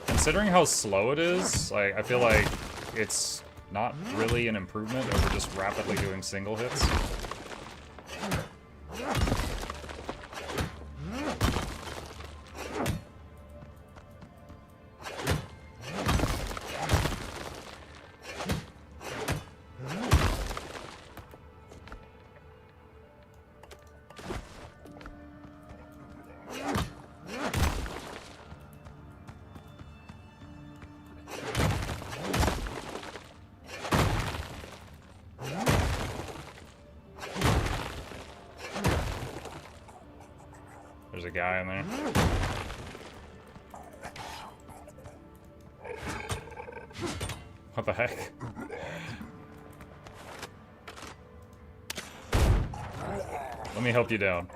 Considering how slow it is, like, I feel like it's not really an improvement over just rapidly doing single hits. There's a guy in there. What the heck? Let me help you down.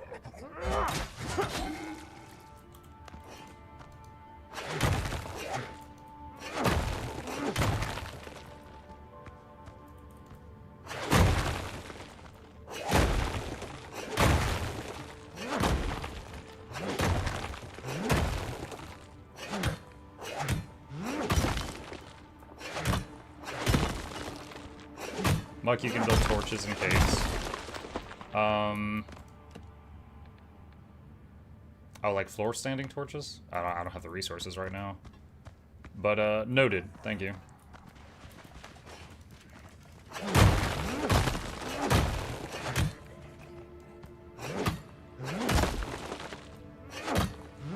Muck, you can build torches in caves. Oh, like floor standing torches? I don't have the resources right now. But, noted. Thank you.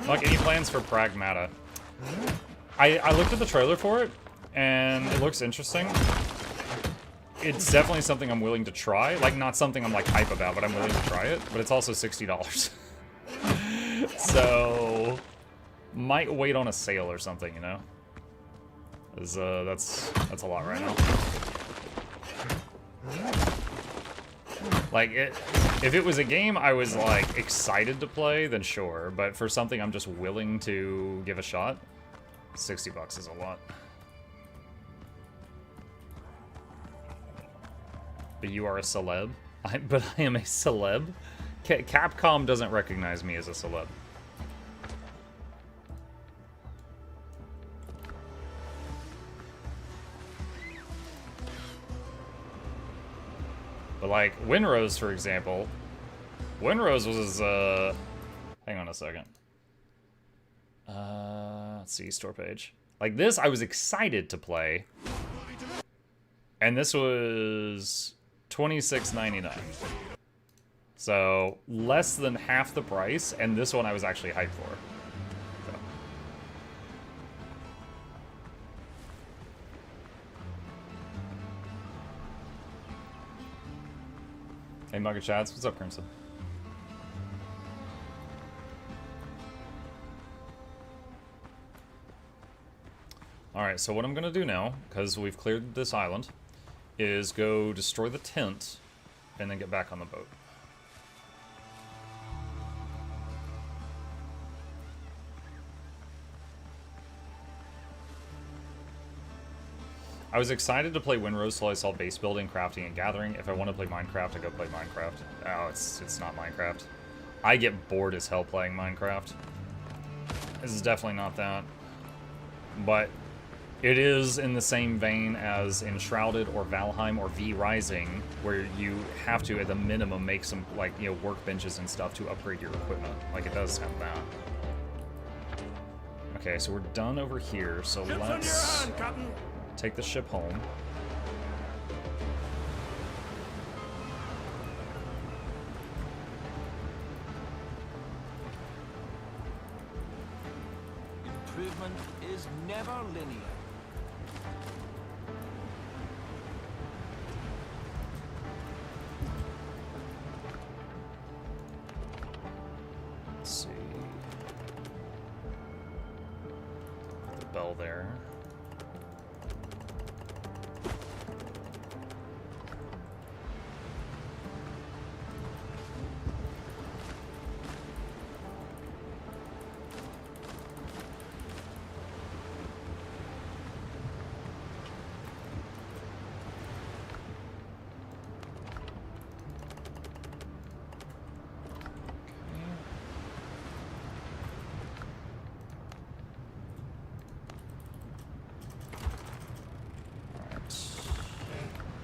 Muck, any plans for Pragmata? I looked at the trailer for it, and it looks interesting. It's definitely something I'm willing to try. Like, not something I'm, like, hype about, but I'm willing to try it. But it's also $60. So, might wait on a sale or something, you know? 'Cause, that's a lot right now. Like, if it was a game I was, like, excited to play, then sure. But for something I'm just willing to give a shot, $60 is a lot. But you are a celeb? But I am a celeb? Capcom doesn't recognize me as a celeb. But like, Windrose, for example. Windrose was, hang on a second. Let's see, store page. Like this, I was excited to play. And this was $26.99. So, less than half the price, and this one I was actually hyped for. So. Hey, Mugger Chats, what's up, Crimson? Alright, so what I'm gonna do now, because we've cleared this island, is go destroy the tent, and then get back on the boat. I was excited to play Windrose till I saw base building, crafting, and gathering. If I want to play Minecraft, I go play Minecraft. Oh, it's not Minecraft. I get bored as hell playing Minecraft. This is definitely not that. But it is in the same vein as Enshrouded or Valheim or V Rising, where you have to, at the minimum, make some, like, you know, workbenches and stuff to upgrade your equipment. Like, it does have that. Okay, so we're done over here, so Ships let's on your hand, Captain. take the ship home. Improvement is never linear. Let's see. The bell there.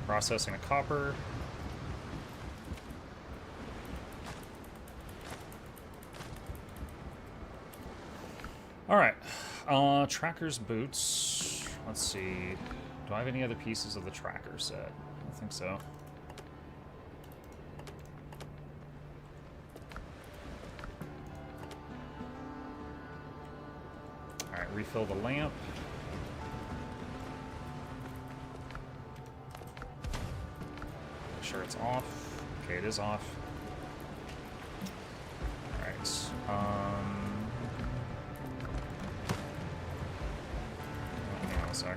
Processing a copper. Alright. Tracker's boots. Let's see. Do I have any other pieces of the tracker set? I don't think so. Alright, refill the lamp. Sure it's off. Okay, it is off. Alright. Hang on a sec.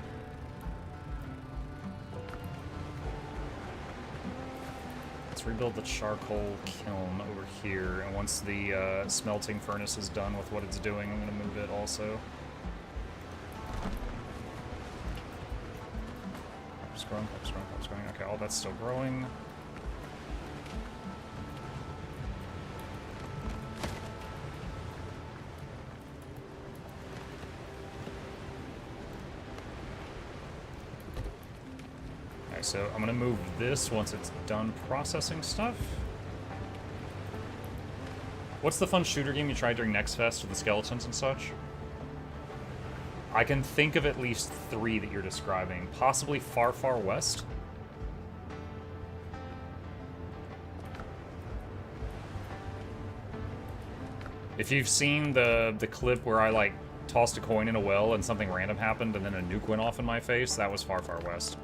Let's rebuild the charcoal kiln over here, and once the smelting furnace is done with what it's doing, I'm going to move it also. Keeps growing. Okay, all that's still growing. Okay, so I'm gonna move this once it's done processing stuff. What's the fun shooter game you tried during Next Fest with the skeletons and such? I can think of at least 3 that you're describing. Possibly Far, Far West? If you've seen the clip where I, like, tossed a coin in a well and something random happened and then a nuke went off in my face, that was Far, Far West.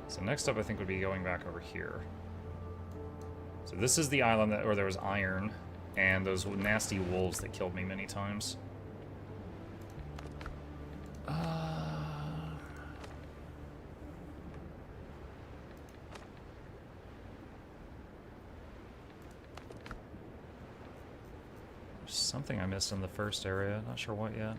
So next up, I think, would be going back over here. So this is the island where there was iron and those nasty wolves that killed me many times. There's something I missed in the first area. Not sure what yet.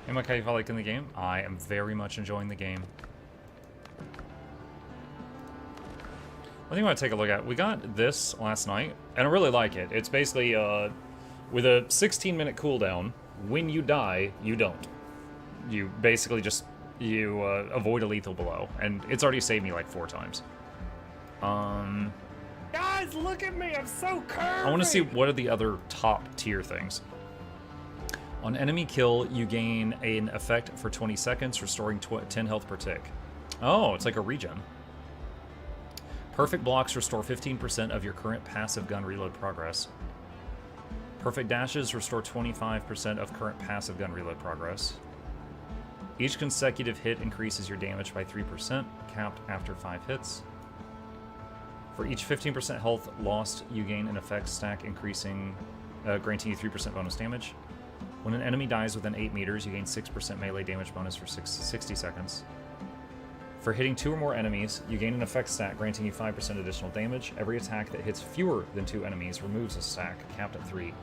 Am I kind of liking the game? I am very much enjoying the game. One thing I want to take a look at, we got this last night, and I really like it. It's basically, with a 16-minute cooldown, when you die, you don't. You basically just, avoid a lethal blow, and it's already saved me like 4 times. Guys, look at me! I'm so curvy! I want to see what are the other top tier things. On enemy kill, you gain an effect for 20 seconds, restoring 10 health per tick. Oh, it's like a regen. Perfect blocks restore 15% of your current passive gun reload progress. Perfect dashes restore 25% of current passive gun reload progress. Each consecutive hit increases your damage by 3%, capped after 5 hits. For each 15% health lost, you gain an effect stack increasing, granting you 3% bonus damage. When an enemy dies within 8 meters, you gain 6% melee damage bonus for 60 seconds. For hitting 2 or more enemies, you gain an effect stack granting you 5% additional damage. Every attack that hits fewer than 2 enemies removes a stack, capped at 3.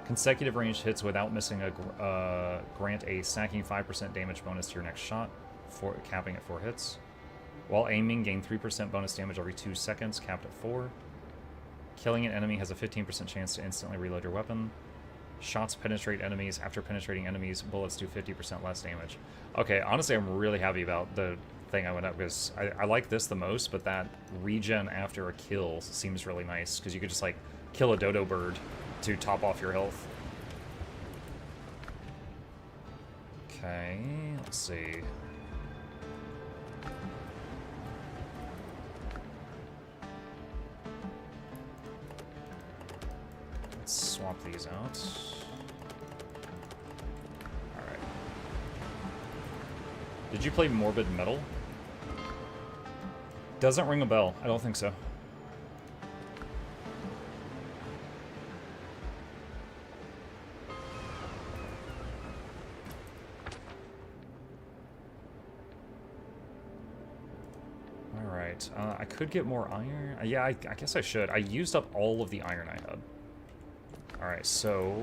Consecutive ranged hits without missing a grant a stacking 5% damage bonus to your next shot, capping at 4 hits. While aiming, gain 3% bonus damage every 2 seconds, capped at 4. Killing an enemy has a 15% chance to instantly reload your weapon. Shots penetrate enemies. After penetrating enemies, bullets do 50% less damage. Okay, honestly, I'm really happy about the thing I went up, because I like this the most, but that regen after a kill seems really nice, because you could just, like, kill a dodo bird to top off your health. Okay, let's see. Let's swap these out. Alright. Did you play Morbid Metal? Doesn't ring a bell. I don't think so. Alright. I could get more iron. Yeah, I guess I should. I used up all of the iron I had. Alright, so...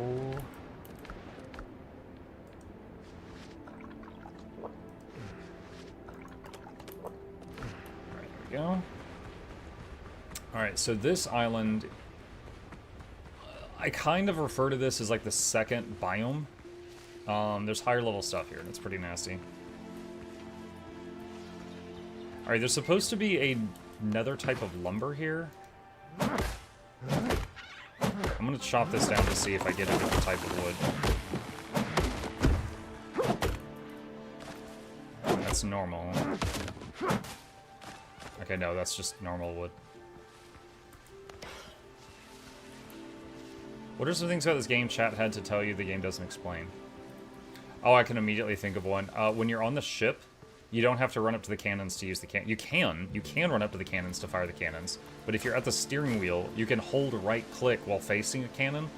Alright, there we go. Alright, so this island... I kind of refer to this as like the second biome. There's higher level stuff here, and it's pretty nasty. Alright, there's supposed to be another type of lumber here. I'm gonna chop this down to see if I get a different type of wood. That's normal. Okay, no, that's just normal wood. What are some things about this game chat had to tell you the game doesn't explain? Oh, I can immediately think of one. When you're on the ship, you don't have to run up to the cannons to use the You can run up to the cannons to fire the cannons, but if you're at the steering wheel, you can hold right-click while facing a cannon,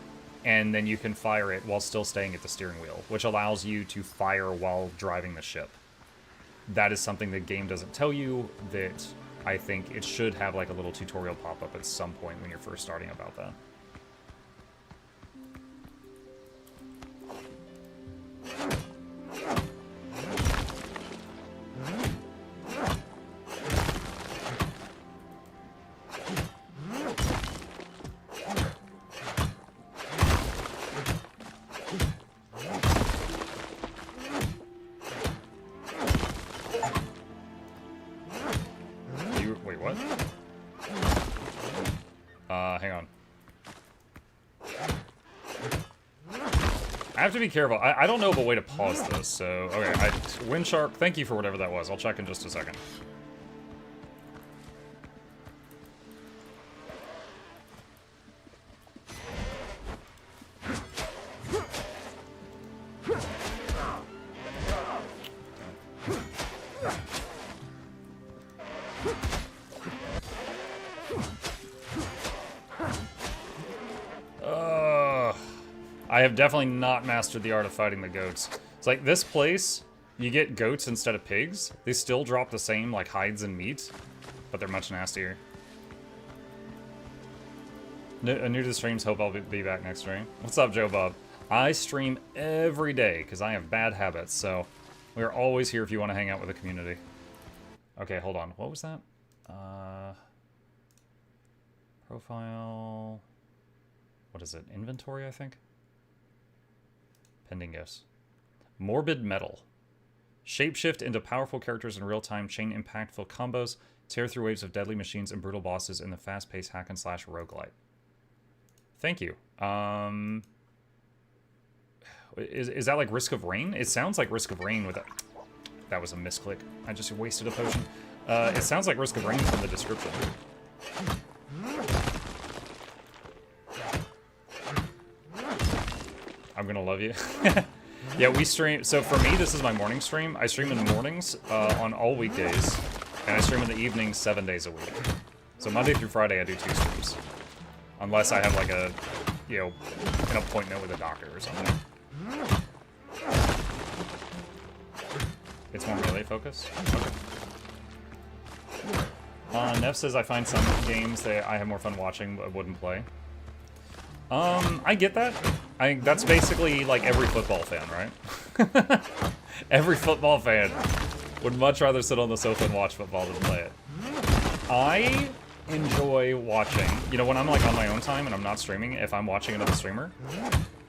and then you can fire it while still staying at the steering wheel, which allows you to fire while driving the ship. That is something the game doesn't tell you, that I think it should have like a little tutorial pop-up at some point when you're first starting about that. Hang on. I have to be careful. I don't know of a way to pause this, so... Okay, Windshark, thank you for whatever that was. I'll check in just a second. I have definitely not mastered the art of fighting the goats. It's like, this place, you get goats instead of pigs. They still drop the same, like, hides and meat, but they're much nastier. New to the streams, hope I'll be back next stream. What's up, Joe Bob? I stream every day, because I have bad habits, so we are always here if you want to hang out with the community. Okay, hold on. What was that? Profile... What is it? Inventory, I think? Pending gifts. Morbid Metal. Shapeshift into powerful characters in real time, chain impactful combos, tear through waves of deadly machines and brutal bosses in the fast-paced hack-and-slash roguelite. Thank you. Is that like Risk of Rain? It sounds like Risk of Rain with a... That was a misclick. I just wasted a potion. It sounds like Risk of Rain from the description. I'm gonna love you. Yeah, we stream... So for me, this is my morning stream. I stream in the mornings on all weekdays. And I stream in the evenings 7 days a week. So Monday through Friday, I do 2 streams. Unless I have like a, you know, an appointment with a doctor or something. It's more melee focused? Okay. Nev says I find some games that I have more fun watching but wouldn't play. I get that. That's basically like every football fan, right? Every football fan would much rather sit on the sofa and watch football than play it. I enjoy watching, you know, when I'm like on my own time and I'm not streaming, if I'm watching another streamer,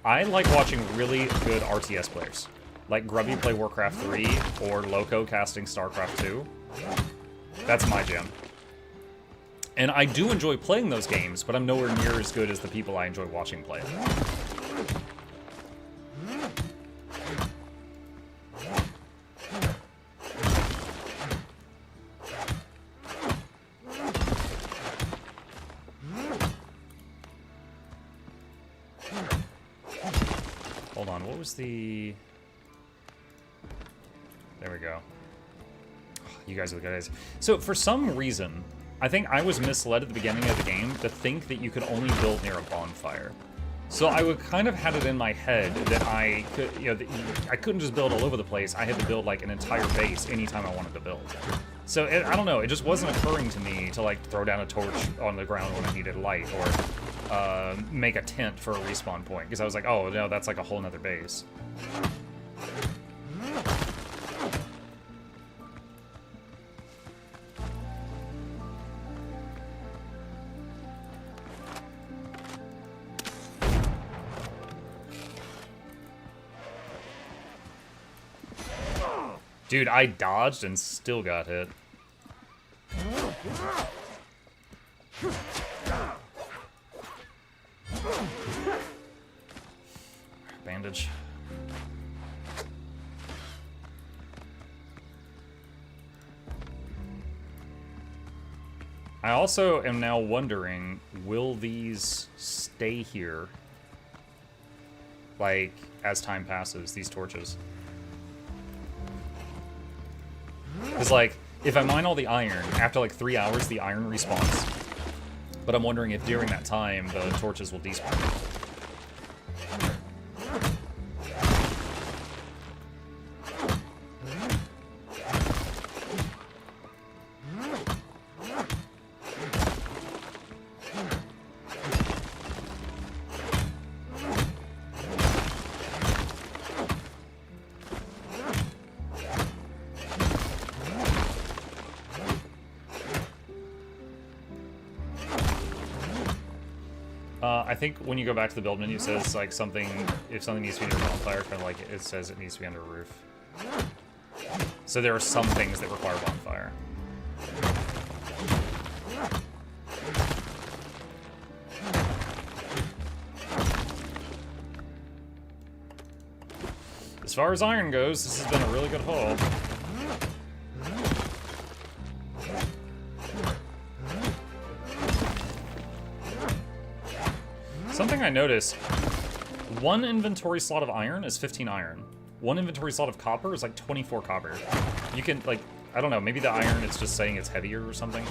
I like watching really good RTS players. Like Grubby play Warcraft 3 or Loco casting StarCraft 2. That's my jam. And I do enjoy playing those games, but I'm nowhere near as good as the people I enjoy watching play it. Hold on, what was the... There we go. You guys are the guys. So for some reason, I think I was misled at the beginning of the game to think that you could only build near a bonfire. So I would kind of had it in my head that I could, you know, I couldn't just build all over the place. I had to build like an entire base anytime I wanted to build. So I don't know, it just wasn't occurring to me to like throw down a torch on the ground when I needed light or make a tent for a respawn point. Because I was like, oh no, that's like a whole nother base. Dude, I dodged and still got hit. Bandage. I also am now wondering, will these stay here, like, as time passes, these torches? Because, like, if I mine all the iron, after, like, 3 hours, the iron respawns. But I'm wondering if during that time, the torches will despawn. I think when you go back to the build menu, it says like something, if something needs to be near a bonfire, kind of like it says it needs to be under a roof. So there are some things that require bonfire. As far as iron goes, this has been a really good haul. Something I noticed, one inventory slot of iron is 15 iron. One inventory slot of copper is like 24 copper. You can, like, I don't know, maybe the iron, it's just saying it's heavier or something.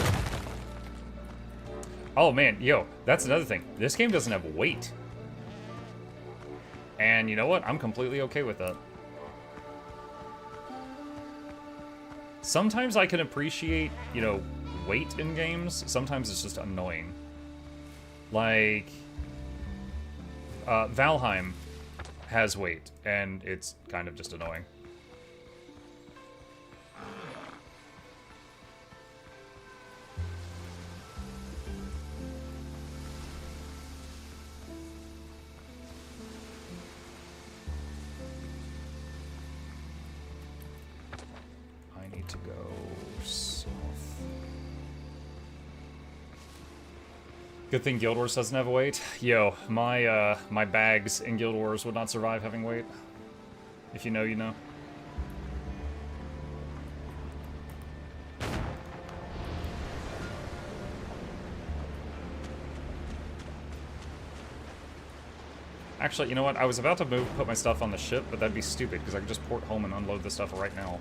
Oh man, yo, that's another thing. This game doesn't have weight. And you know what? I'm completely okay with that. Sometimes I can appreciate, you know, weight in games. Sometimes it's just annoying. Like... Valheim has weight, and it's kind of just annoying. I need to go south. Good thing Guild Wars doesn't have weight. Yo, my bags in Guild Wars would not survive having weight. If you know, you know. Actually, you know what? I was about to put my stuff on the ship, but that'd be stupid, because I could just port home and unload the stuff right now.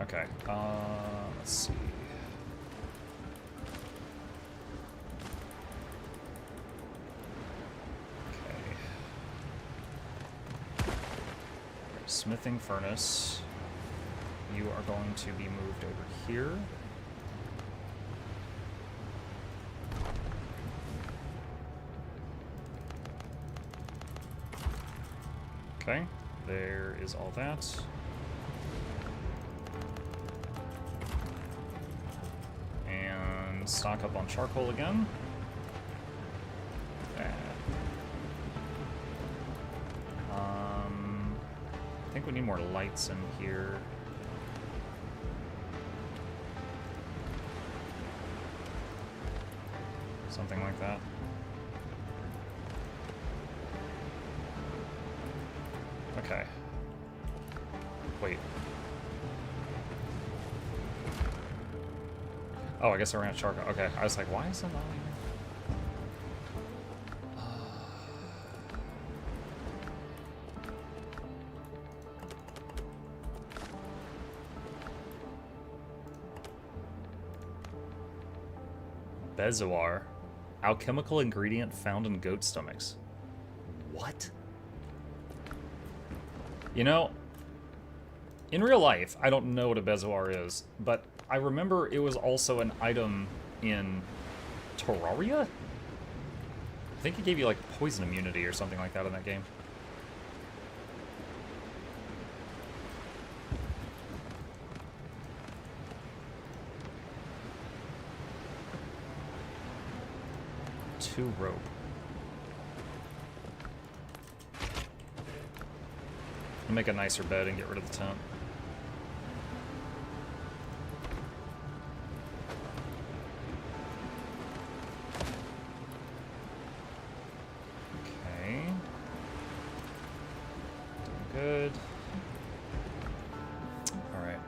Okay, let's see. Smithing furnace. You are going to be moved over here. Okay, there is all that. And stock up on charcoal again. I think we need more lights in here. Something like that. Okay. Wait. Oh, I guess I ran out of charcoal. Okay, I was like, why is it not here? Bezoar. Alchemical ingredient found in goat stomachs. What? You know, in real life, I don't know what a Bezoar is, but I remember it was also an item in Terraria? I think it gave you, like, poison immunity or something like that in that game. Rope. I'll make a nicer bed and get rid of the tent. Okay. Doing good. All right.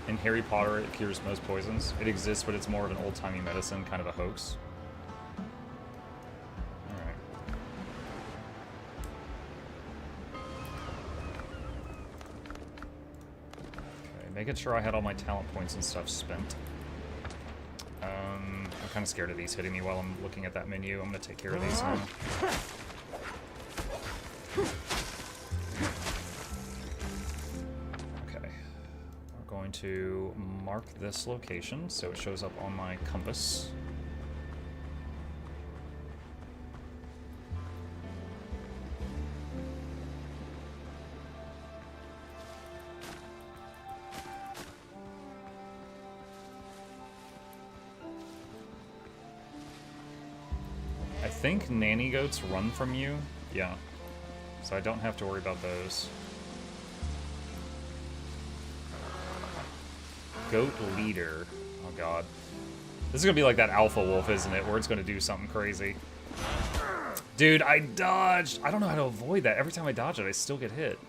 In Harry Potter, it cures most poisons. It exists, but it's more of an old-timey medicine, kind of a hoax. Alright. Okay, making sure I had all my talent points and stuff spent. I'm kind of scared of these hitting me while I'm looking at that menu. I'm going to take care of these now. To mark this location so it shows up on my compass. I think nanny goats run from you. Yeah. So I don't have to worry about those. Goat leader. Oh god. This is gonna be like that alpha wolf, isn't it? Where it's gonna do something crazy. Dude, I dodged! I don't know how to avoid that. Every time I dodge it, I still get hit.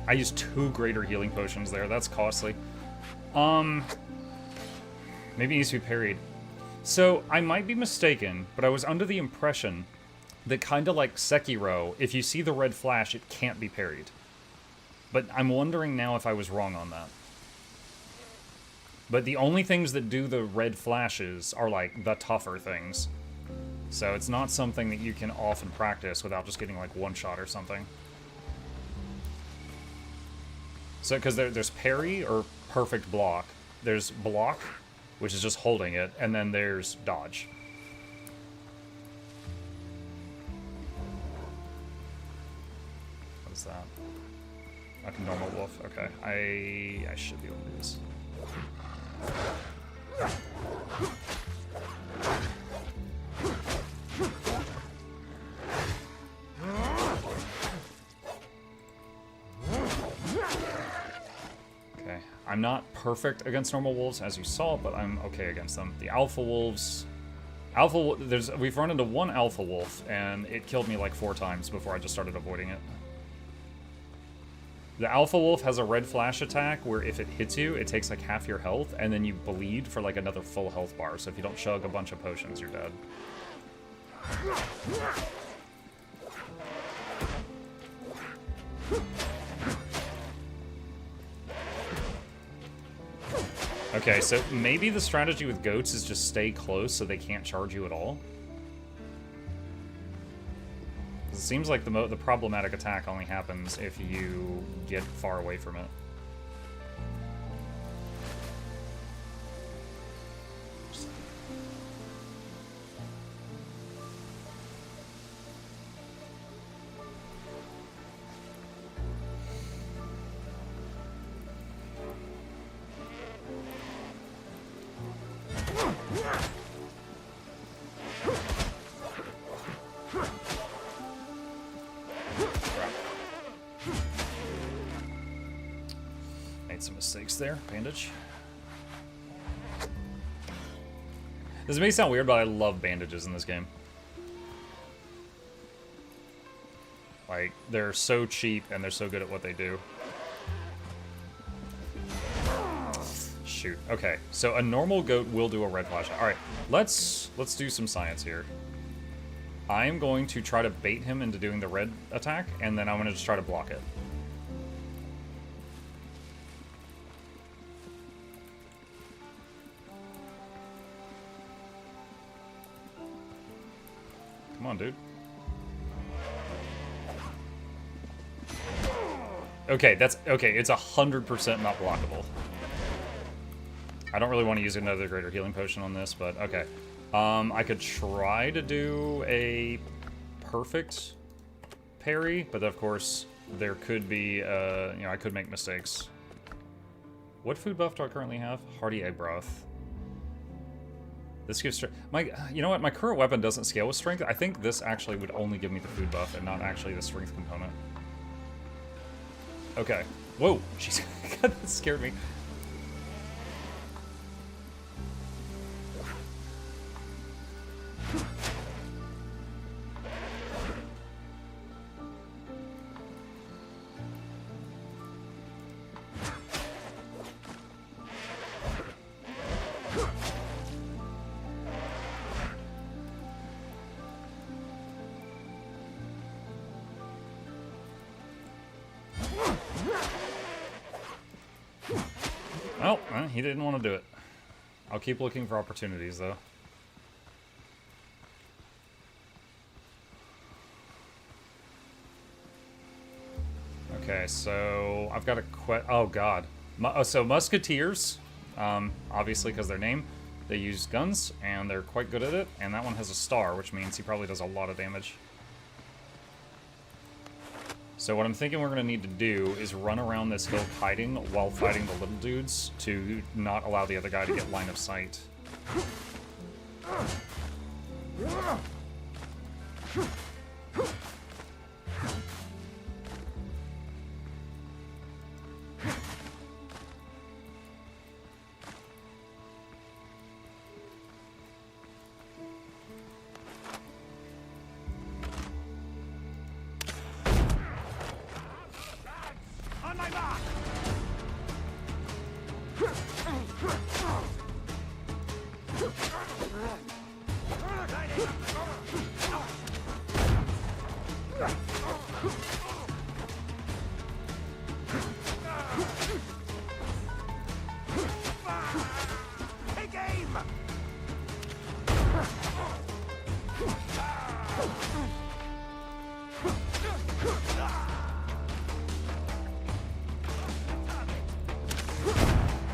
I used 2 greater healing potions there. That's costly. Maybe it needs to be parried. So, I might be mistaken, but I was under the impression that kind of like Sekiro, if you see the red flash, it can't be parried. But I'm wondering now if I was wrong on that. But the only things that do the red flashes are like the tougher things. So it's not something that you can often practice without just getting like one shot or something. So, because there's parry or perfect block. There's block, which is just holding it, and then there's dodge. What is that? Like a normal wolf. Okay, I should be able to do this. Okay, I'm not perfect against normal wolves, as you saw, but I'm okay against them. The alpha wolves... We've run into one alpha wolf, and it killed me like 4 times before I just started avoiding it. The alpha wolf has a red flash attack where if it hits you, it takes like half your health, and then you bleed for like another full health bar. So if you don't chug a bunch of potions, you're dead. Okay, so maybe the strategy with goats is just stay close so they can't charge you at all. It seems like the problematic attack only happens if you get far away from it. Some mistakes there. Bandage. This may sound weird, but I love bandages in this game. Like, they're so cheap and they're so good at what they do. Shoot. Okay, so a normal goat will do a red flash. Alright, let's do some science here. I'm going to try to bait him into doing the red attack, and then I'm going to just try to block it. Come on, dude. Okay, that's... Okay, it's 100% not blockable. I don't really want to use another greater healing potion on this, but okay. I could try to do a perfect parry, but of course, there could be, you know, I could make mistakes. What food buff do I currently have? Hearty egg broth. This gives strength. You know what? My current weapon doesn't scale with strength. I think this actually would only give me the food buff and not actually the strength component. Okay. Whoa! Jeez, God, that scared me. Well, he didn't want to do it. I'll keep looking for opportunities, though. Okay, so I've got a oh god. So musketeers, obviously because their name, they use guns, and they're quite good at it, and that one has a star, which means he probably does a lot of damage. So what I'm thinking we're going to need to do is run around this hill hiding while fighting the little dudes to not allow the other guy to get line of sight.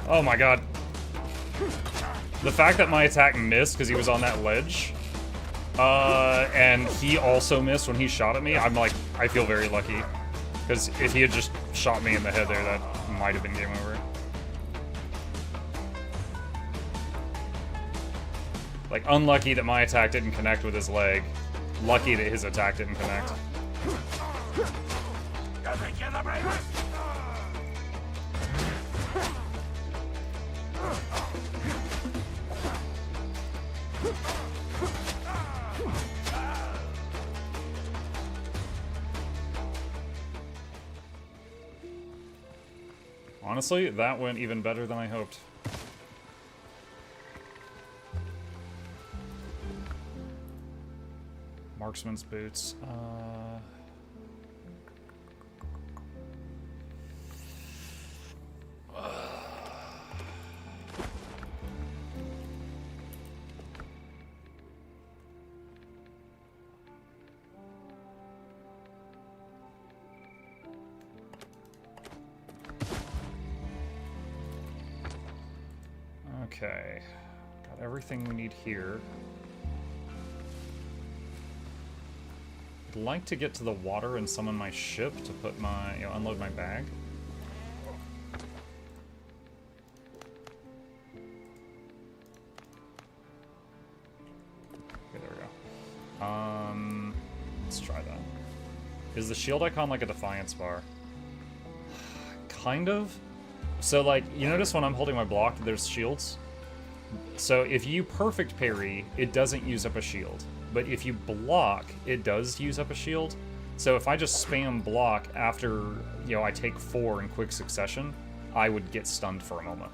Oh my god. The fact that my attack missed because he was on that ledge, and he also missed when he shot at me, I'm like, I feel very lucky. Because if he had just shot me in the head there, that might have been game over. Like, unlucky that my attack didn't connect with his leg. Lucky that his attack didn't connect. Honestly, that went even better than I hoped. Marksman's boots. Okay, got everything we need here. I'd like to get to the water and summon my ship to put my, unload my bag. Okay, there we go. Let's try that. Is the shield icon like a defiance bar? Kind of. So, like, you notice when I'm holding my block, there's shields? So, if you perfect parry, it doesn't use up a shield. But if you block, it does use up a shield. So if I just spam block after, I take 4 in quick succession, I would get stunned for a moment.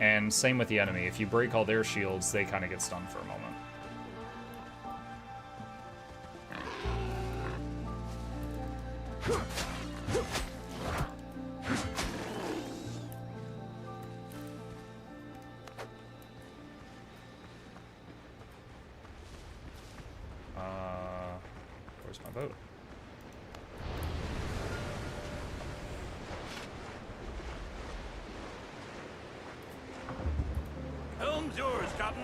And same with the enemy. If you break all their shields, they kind of get stunned for a moment. Where's my boat? Helm's yours, Captain.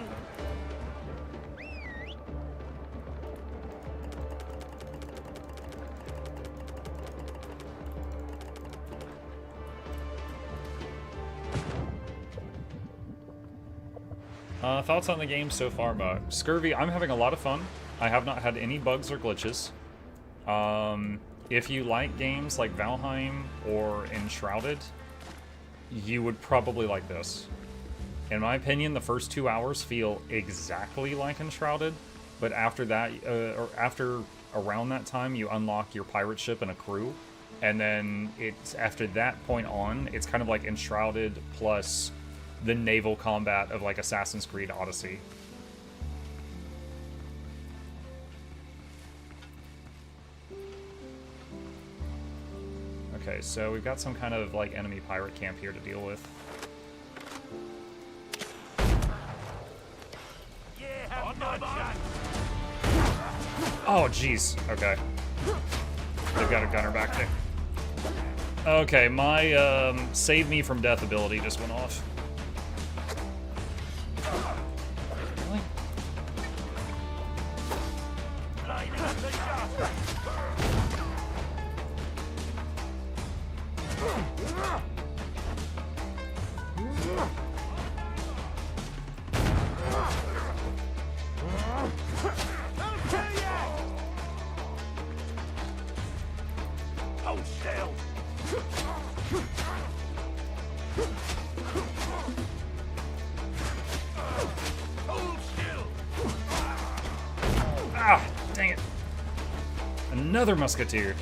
Thoughts on the game so far, Buck? Scurvy, I'm having a lot of fun. I have not had any bugs or glitches. If you like games like Valheim or Enshrouded, you would probably like this. In my opinion, the first 2 hours feel exactly like Enshrouded, but after that, or after around that time, you unlock your pirate ship and a crew, and then it's after that point on, it's kind of like Enshrouded plus the naval combat of like Assassin's Creed Odyssey. Okay, so we've got some kind of like enemy pirate camp here to deal with. Oh, jeez. Okay. They've got a gunner back there. Okay, my save me from death ability just went off. Really? Ah, dang it. Another musketeer.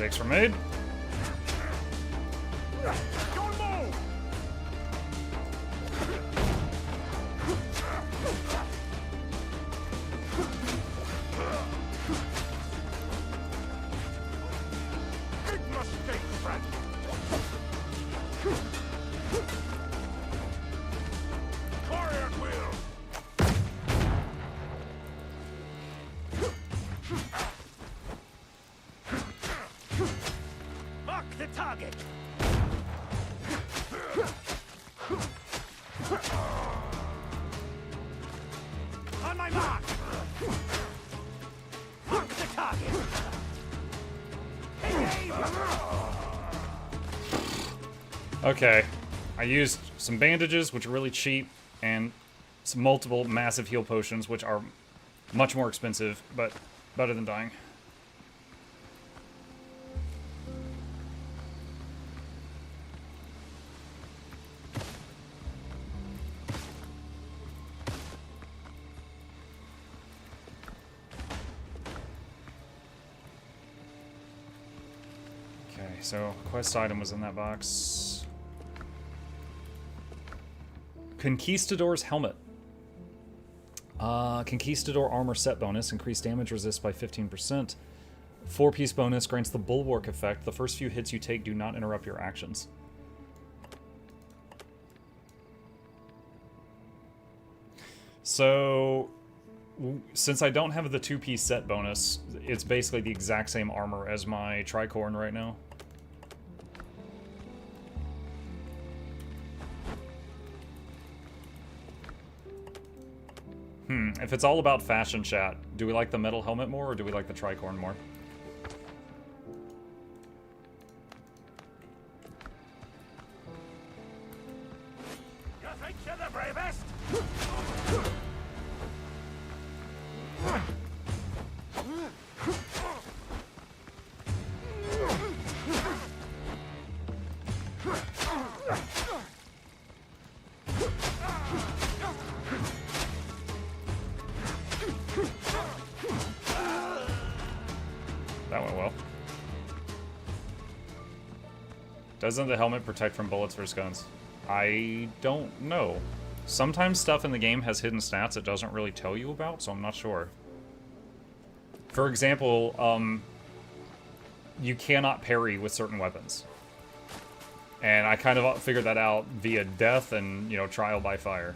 Mistakes were made. Don't move! Big mistake, friend. Quiet, Will. Mark the target. On my mark. Mark the target. Aim. Okay. I used some bandages, which are really cheap, and some multiple massive heal potions, which are much more expensive, but better than dying. Okay, so quest item was in that box. Conquistador's helmet. Conquistador armor set bonus. Increased damage resist by 15%. 4-piece bonus grants the bulwark effect. The first few hits you take do not interrupt your actions. So, since I don't have the 2-piece set bonus, it's basically the exact same armor as my tricorn right now. If it's all about fashion, chat, do we like the metal helmet more, or do we like the tricorn more? You think you're the bravest? That went well. Doesn't the helmet protect from bullets versus guns? I don't know. Sometimes stuff in the game has hidden stats it doesn't really tell you about, so I'm not sure. For example, you cannot parry with certain weapons. And I kind of figured that out via death and, you know, trial by fire.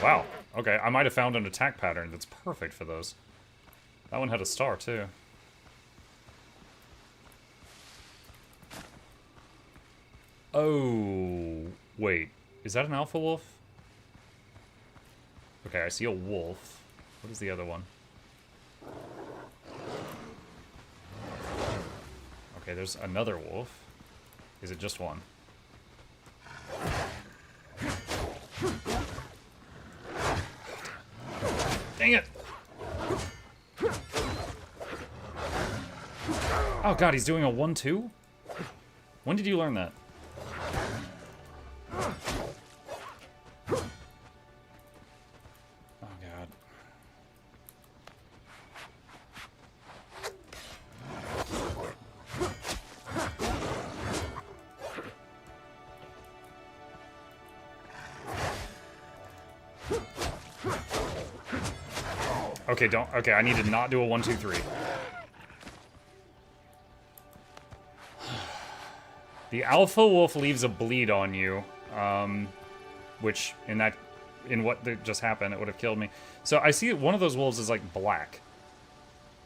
Wow. Okay, I might have found an attack pattern that's perfect for those. That one had a star, too. Oh, wait. Is that an alpha wolf? Okay, I see a wolf. What is the other one? Okay, there's another wolf. Is it just one? Dang it! Oh god, he's doing a 1-2? When did you learn that? Oh god. Okay, don't. Okay, I need to not do a 1-2-3. The alpha wolf leaves a bleed on you, which in what just happened, it would have killed me. So I see one of those wolves is like black.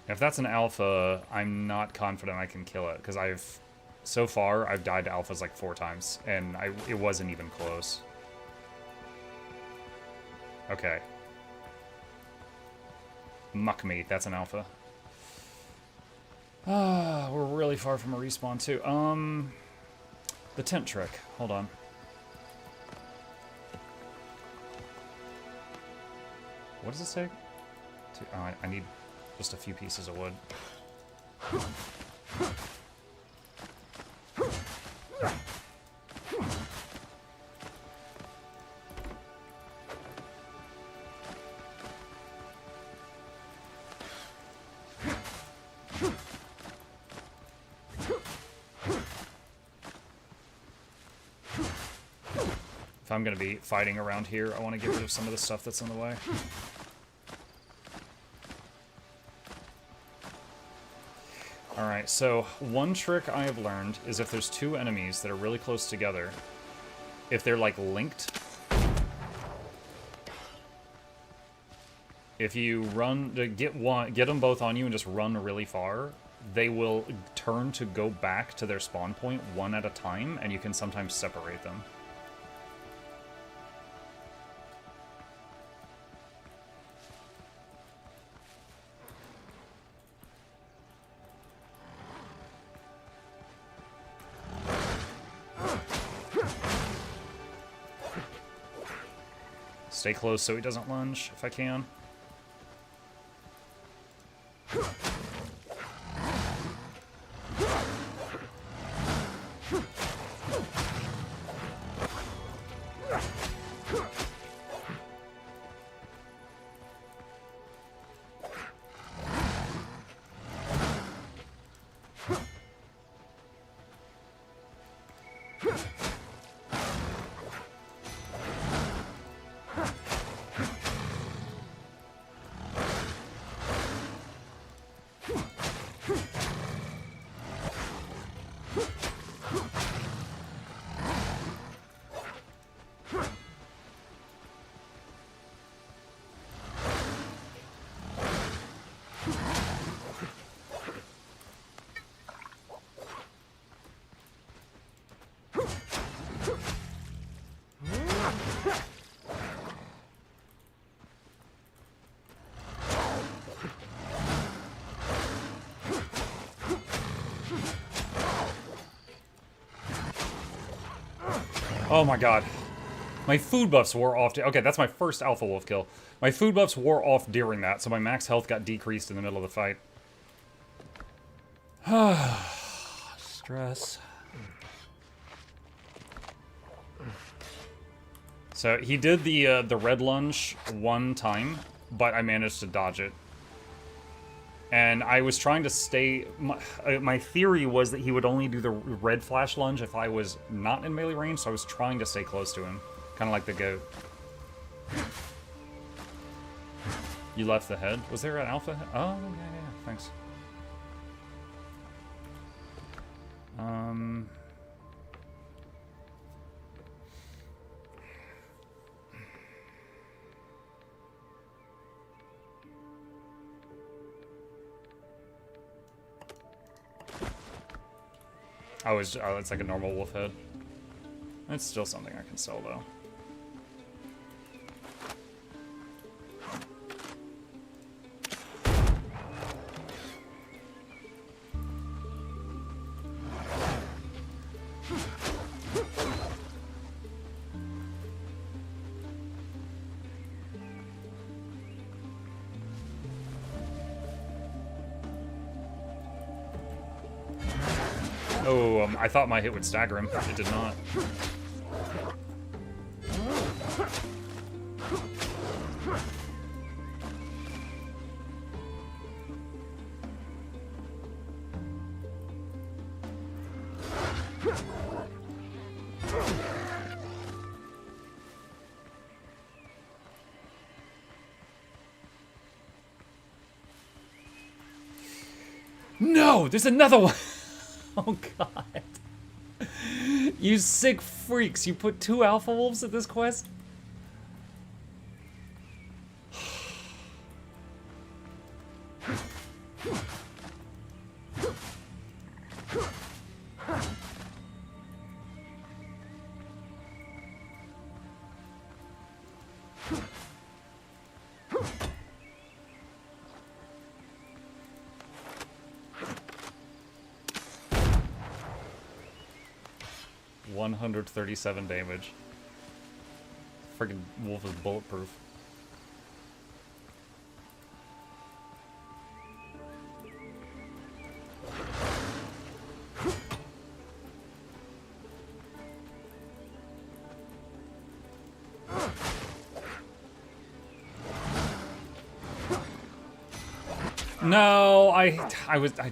If that's an alpha, I'm not confident I can kill it because so far I've died to alphas like 4 times, and it wasn't even close. Okay. Muck meat, that's an alpha. Ah, we're really far from a respawn too. The tent trick. Hold on. What does it say? I need just a few pieces of wood. If I'm going to be fighting around here, I want to get rid of some of the stuff that's in the way. Alright, so one trick I have learned is if there's two enemies that are really close together, if they're like linked, if you run to get them both on you and just run really far, they will turn to go back to their spawn point one at a time, and you can sometimes separate them. Stay close so he doesn't lunge, if I can. Oh my god. My food buffs wore off. Okay, that's my first alpha wolf kill. My food buffs wore off during that, so my max health got decreased in the middle of the fight. Stress. So he did the red lunge one time, but I managed to dodge it. And I was trying to stay... My theory was that he would only do the red flash lunge if I was not in melee range, so I was trying to stay close to him. Kind of like the goat. You left the head? Was there an alpha head? Oh, yeah, thanks. Oh, it's like a normal wolf head. It's still something I can sell, though. Oh, I thought my hit would stagger him. It did not. No! There's another one! Oh god. You sick freaks. You put 2 alpha wolves at this quest? 137 damage. Friggin' wolf is bulletproof. No, I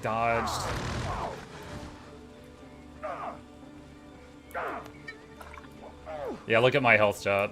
dodged. Yeah, look at my health, chat.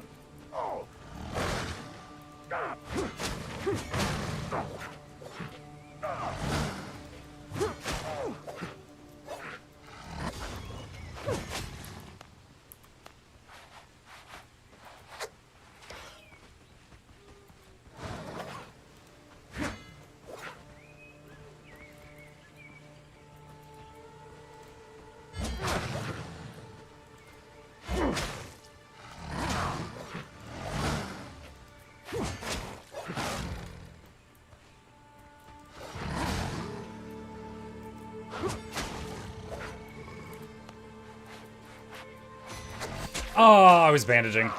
Oh, I was bandaging.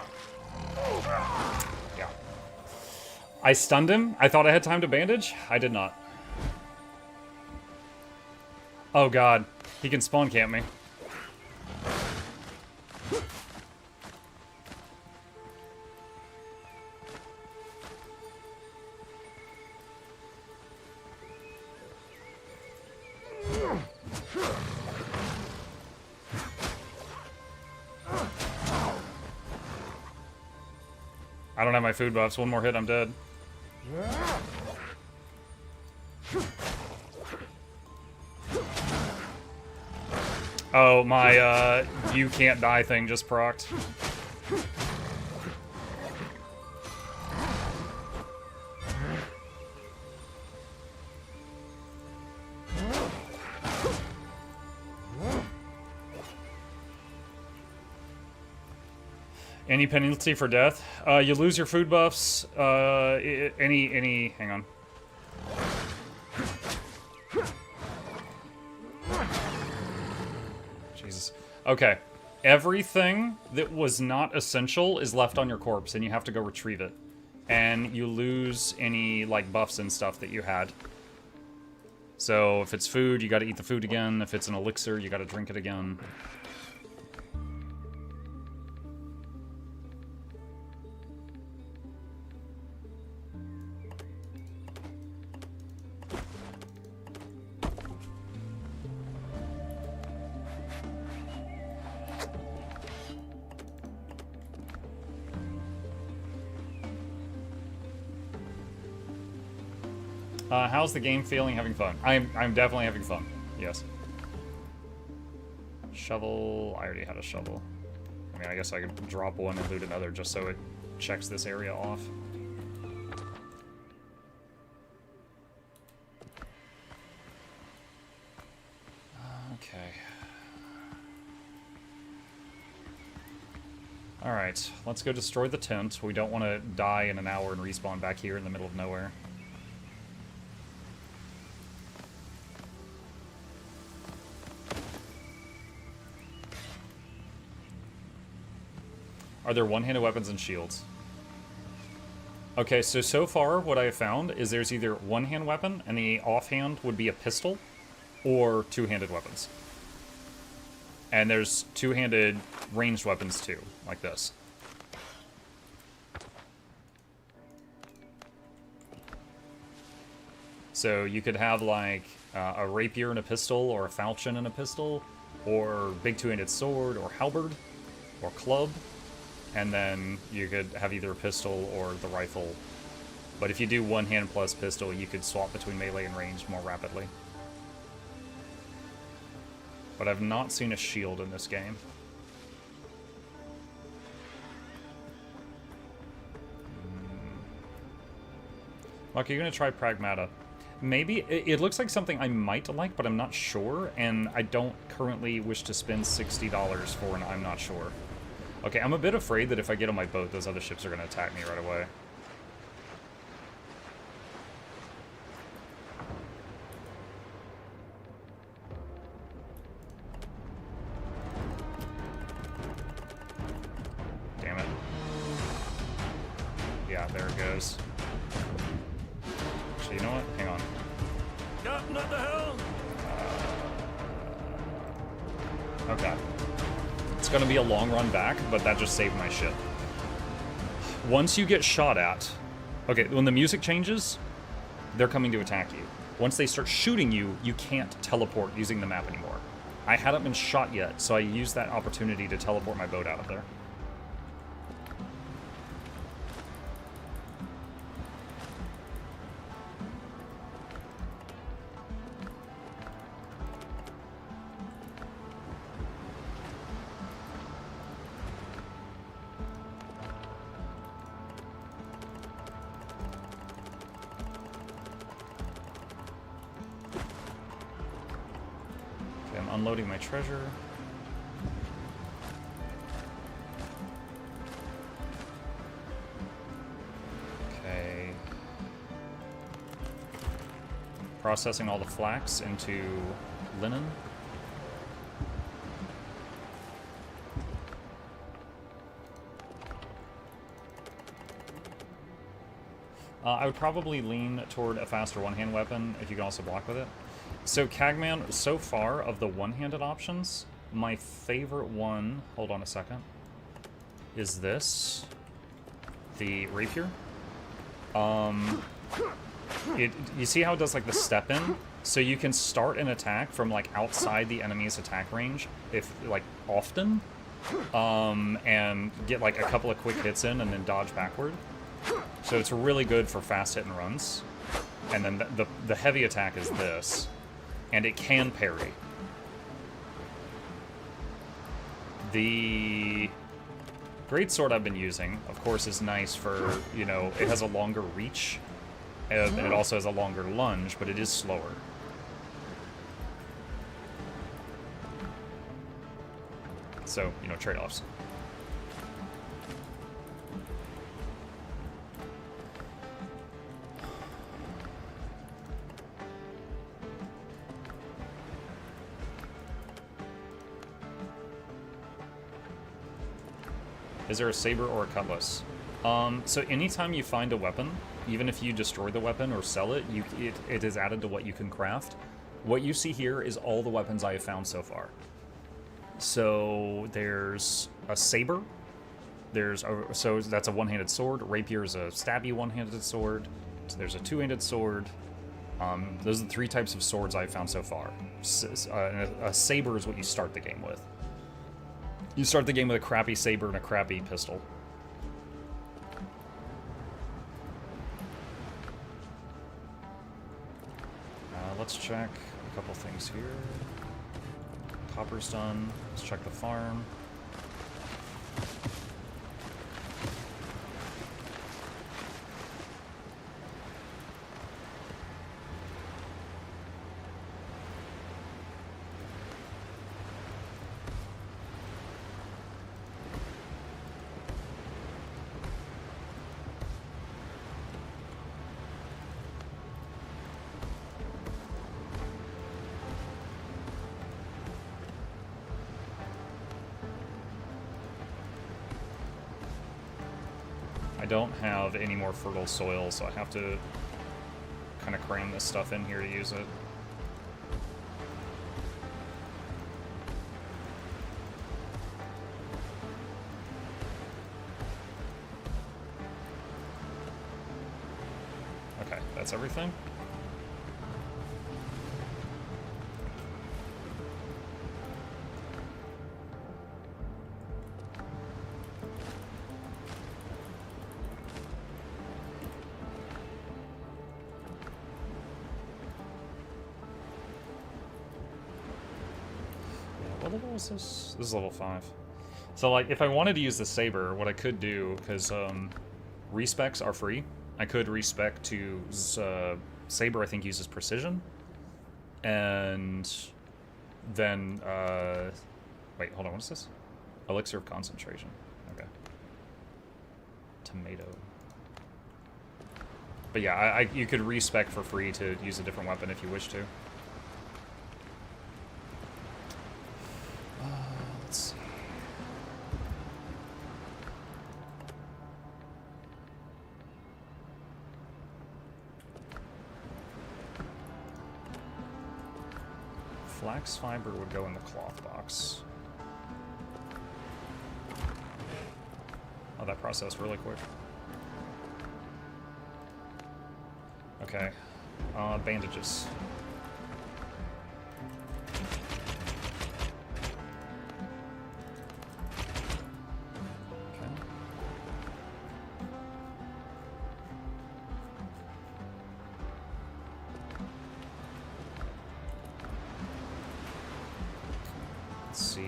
Yeah. I stunned him. I thought I had time to bandage. I did not. Oh god. He can spawn camp me. I don't have my food buffs. One more hit, I'm dead. Oh, my, you can't die thing just procced. Any penalty for death? You lose your food buffs. Hang on. Jesus. Okay. Everything that was not essential is left on your corpse, and you have to go retrieve it. And you lose any, like, buffs and stuff that you had. So, if it's food, you gotta eat the food again. If it's an elixir, you gotta drink it again. How's the game feeling? Having fun? I'm definitely having fun. Yes. Shovel. I already had a shovel. I mean, I guess I could drop one and loot another just so it checks this area off. Okay. Alright, let's go destroy the tent. We don't want to die in an hour and respawn back here in the middle of nowhere. Are there one-handed weapons and shields? Okay, so far what I have found is there's either one-hand weapon, and the offhand would be a pistol, or two-handed weapons. And there's two-handed ranged weapons too, like this. So you could have like a rapier and a pistol, or a falchion and a pistol, or big two-handed sword, or halberd, or club. And then you could have either a pistol or the rifle. But if you do one hand plus pistol, you could swap between melee and ranged more rapidly. But I've not seen a shield in this game. Lucky, you're gonna try Pragmata. Maybe. It looks like something I might like, but I'm not sure. And I don't currently wish to spend $60 for an I'm not sure. Okay, I'm a bit afraid that if I get on my boat, those other ships are going to attack me right away. is. Actually, you know what? Hang on. Captain at the helm. Okay. It's gonna be a long run back, but that just saved my shit. Once you get shot at... Okay, when the music changes, they're coming to attack you. Once they start shooting you, you can't teleport using the map anymore. I hadn't been shot yet, so I used that opportunity to teleport my boat out of there. Unloading my treasure. Okay. Processing all the flax into linen. I would probably lean toward a faster one-hand weapon if you can also block with it. So, Cagman, so far, of the one-handed options, my favorite one, hold on a second, is this. The rapier. You see how it does, like, the step-in? So you can start an attack from, like, outside the enemy's attack range, if, like, often, and get, like, a couple of quick hits in and then dodge backward. So it's really good for fast hit and runs. And then the heavy attack is this. And it can parry. The greatsword I've been using, of course, is nice for, you know, it has a longer reach. And it also has a longer lunge, but it is slower. So, you know, trade-offs. Is there a saber or a cutlass? So anytime you find a weapon, even if you destroy the weapon or sell it, it is added to what you can craft. What you see here is all the weapons I have found so far. So there's a saber. So that's a one-handed sword. Rapier is a stabby one-handed sword. So there's a two-handed sword. Those are the three types of swords I've found so far. A saber is what you start the game with. You start the game with a crappy saber and a crappy pistol. Let's check a couple things here. Copper's done. Let's check the farm. I don't have any more fertile soil, so I have to kind of cram this stuff in here to use it. Okay, that's everything. What level is this? This is level 5. So, like, if I wanted to use the saber, what I could do, because respecs are free, I could respec to saber. I think uses precision, and then wait, hold on. What is this? Elixir of concentration. Okay. Tomato. But yeah, you could respec for free to use a different weapon if you wish to. Let's see. Flax fiber would go in the cloth box. Oh, that processed really quick. Okay. Bandages. Okay. Let's see.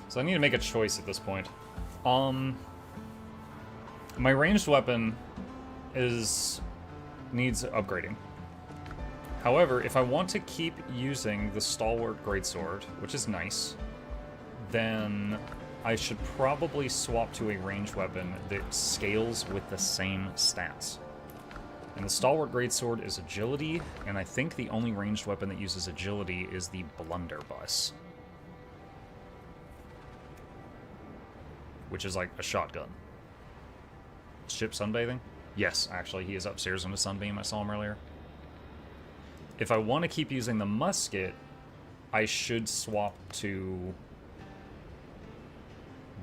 So I need to make a choice at this point. My ranged weapon needs upgrading. However, if I want to keep using the stalwart greatsword, which is nice, then I should probably swap to a ranged weapon that scales with the same stats. And the stalwart greatsword is agility, and I think the only ranged weapon that uses agility is the blunderbuss, which is like a shotgun. Ship sunbathing? Yes, actually, he is upstairs on a sunbeam. I saw him earlier. If I want to keep using the musket, I should swap to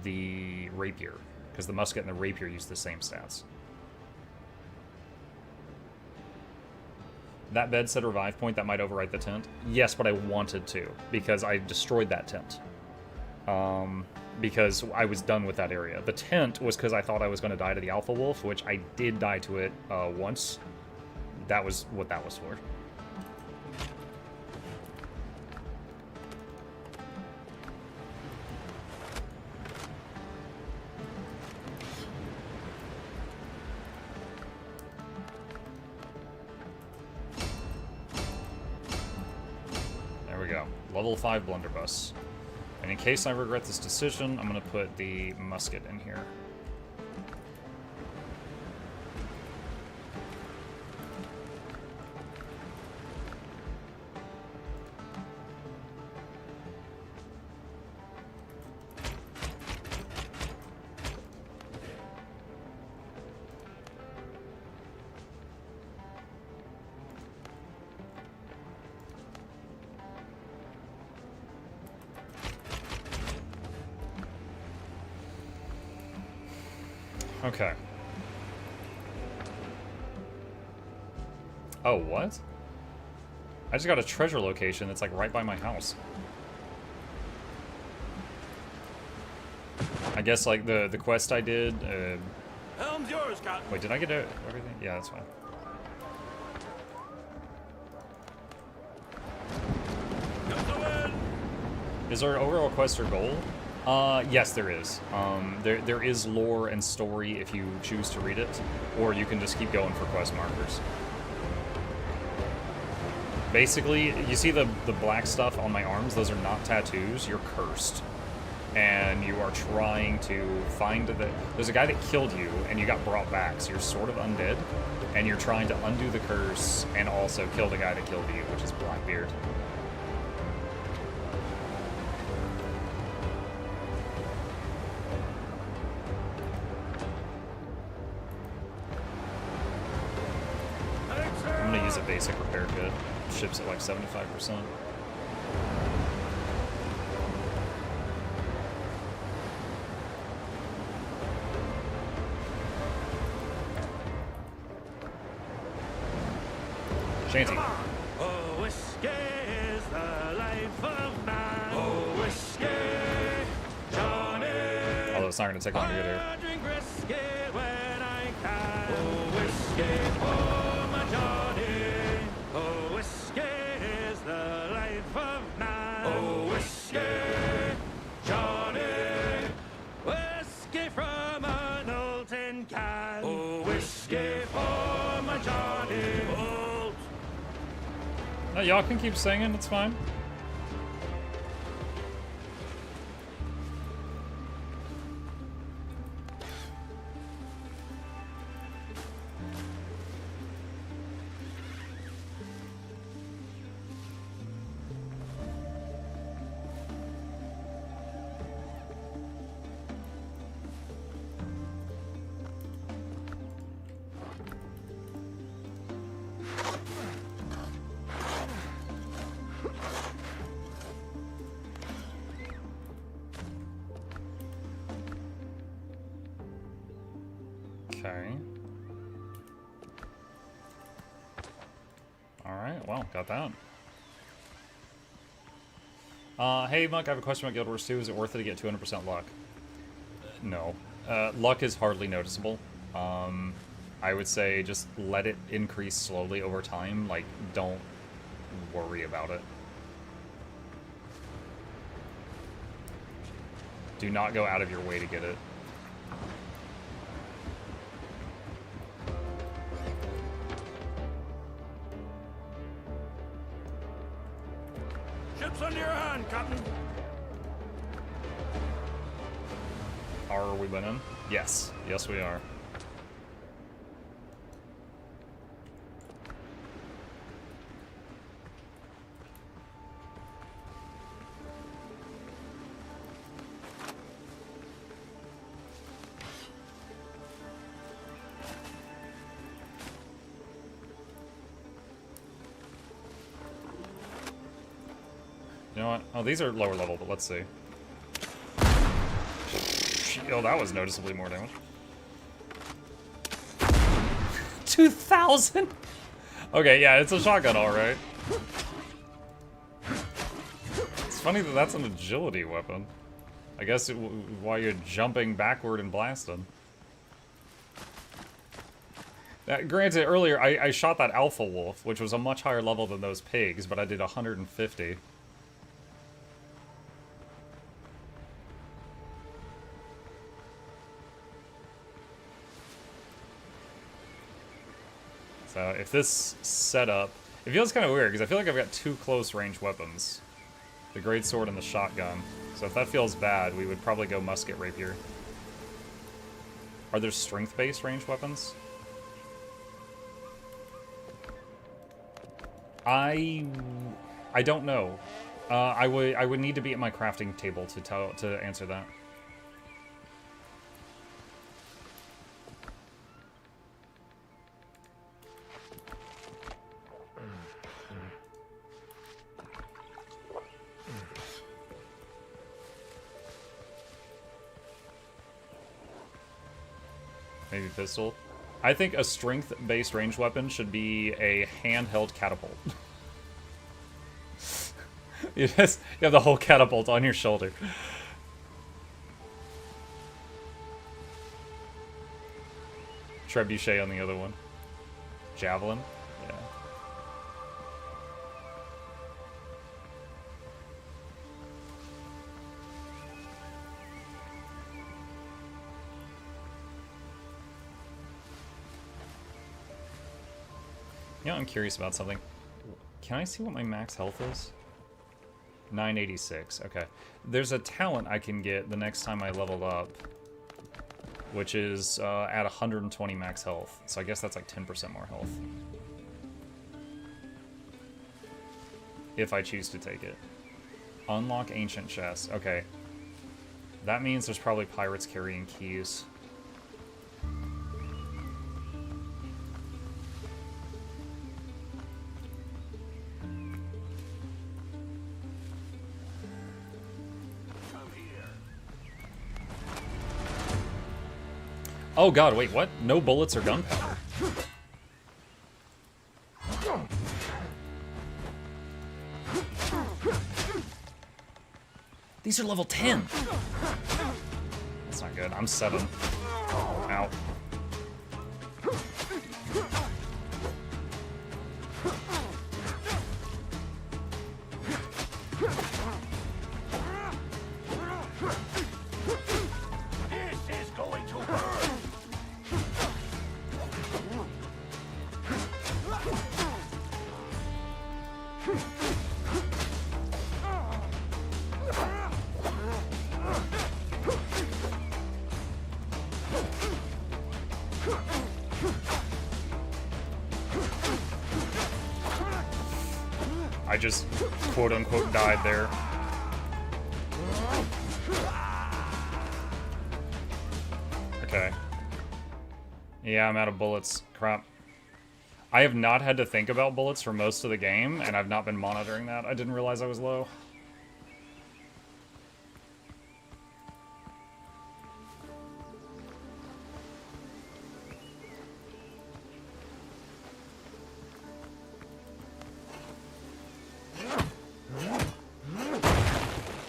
the rapier, because the musket and the rapier use the same stats. That bed said revive point, that might overwrite the tent. Yes, but I wanted to, because I destroyed that tent. Because I was done with that area. The tent was because I thought I was going to die to the alpha wolf, which I did die to it once. That was what that was for. There we go. Level 5 blunderbuss. And in case I regret this decision, I'm going to put the musket in here. Okay. Oh, what? I just got a treasure location that's like right by my house. I guess like the quest I did. Helm's yours, Captain. Wait, did I get everything? Yeah, that's fine. Is there an overall quest or goal? Yes, there is. There is lore and story if you choose to read it, or you can just keep going for quest markers. Basically, you see the black stuff on my arms? Those are not tattoos. You're cursed. And you are trying to find there's a guy that killed you, and you got brought back, so you're sort of undead. And you're trying to undo the curse, and also kill the guy that killed you, which is Blackbeard. I'm gonna use a basic repair kit. Ships at like 75%. Shanty. Oh, whiskey is the life of man. Oh, whiskey, Johnny. Although it's not gonna take long to get here. I drink whiskey when I can. Oh, whiskey for my Johnny. Oh, whiskey is the life of man. Oh, whiskey, Johnny. Whiskey from an old tin can. Oh, whiskey for my Johnny. Old. No, y'all can keep singing, it's fine. Okay. Alright, well, got that. Hey, Monk, I have a question about Guild Wars 2. Is it worth it to get 200% luck? No. Luck is hardly noticeable. I would say just let it increase slowly over time. Like, don't worry about it. Do not go out of your way to get it. Ships under your hand, Captain. Are we winning? Yes. Yes, we are. You know what? Oh, these are lower level, but let's see. Oh, that was noticeably more damage. 2,000? Okay, yeah, it's a shotgun, alright. It's funny that that's an agility weapon. I guess while you're jumping backward and blasting. Granted, earlier I shot that alpha wolf, which was a much higher level than those pigs, but I did 150. So if this setup, it feels kind of weird because I feel like I've got two close range weapons, the greatsword and the shotgun. So if that feels bad, we would probably go musket rapier. Are there strength-based range weapons? I don't know. I would need to be at my crafting table to answer that. Maybe pistol. I think a strength-based ranged weapon should be a handheld catapult. You have the whole catapult on your shoulder. Trebuchet on the other one. Javelin? Yeah. You know, I'm curious about something. Can I see what my max health is? 986. Okay. There's a talent I can get the next time I level up, which is at 120 max health. So I guess that's like 10% more health. If I choose to take it. Unlock ancient chest. Okay. That means there's probably pirates carrying keys. Oh god, wait, what? No bullets or gunpowder? These are level 10! That's not good. I'm 7. Ow. I just quote-unquote died there. Okay. Yeah, I'm out of bullets. Crap. I have not had to think about bullets for most of the game, and I've not been monitoring that. I didn't realize I was low.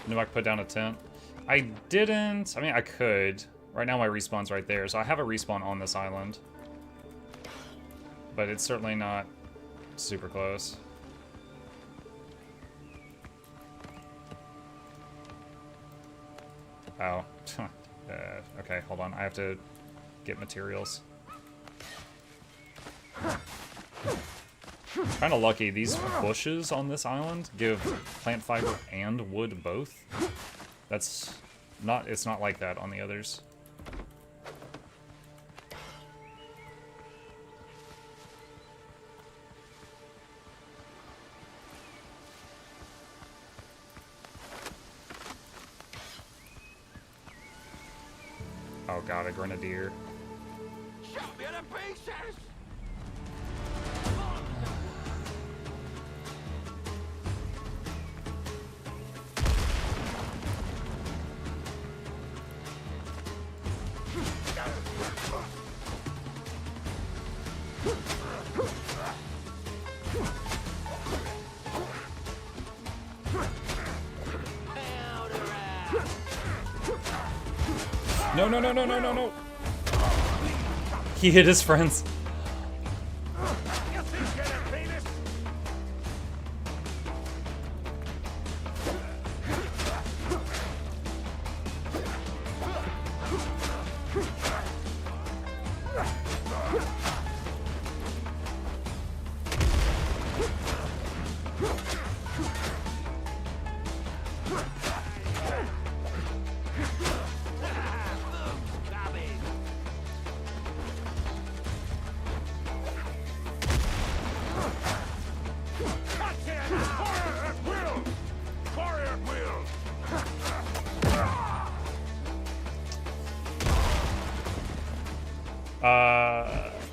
Knew I could put down a tent. I didn't. I mean, I could. Right now my respawn's right there, so I have a respawn on this island. But it's certainly not super close. Oh. Okay, hold on. I have to get materials. Kind of lucky. These bushes on this island give plant fiber and wood both. That's not... It's not like that on the others. Oh god, a grenadier. Shoot me to pieces! No, no, no, no, no, no, no! He hit his friends.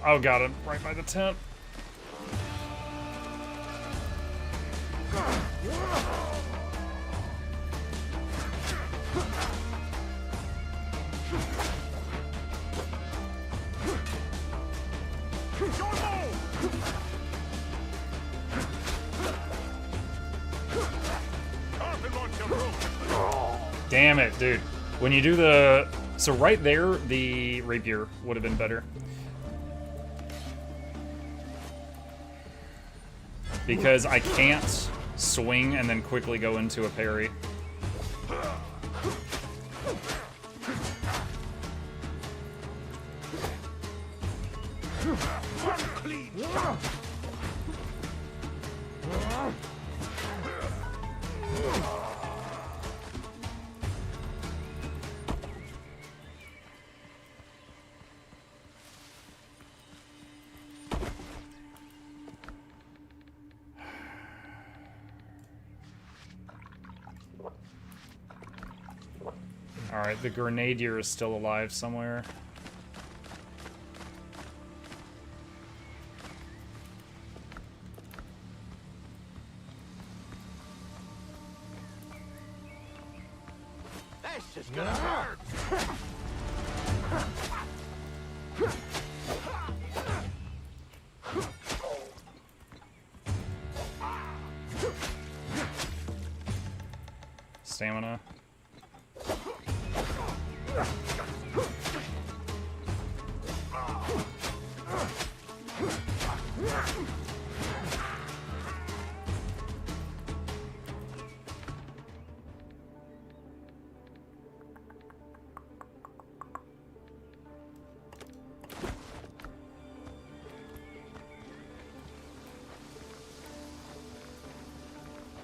Oh god, I'm right by the tent. Damn it, dude. When you do the... So right there, the rapier would have been better. Because I can't swing and then quickly go into a parry. Alright, the grenadier is still alive somewhere. This is gonna hurt! Stamina.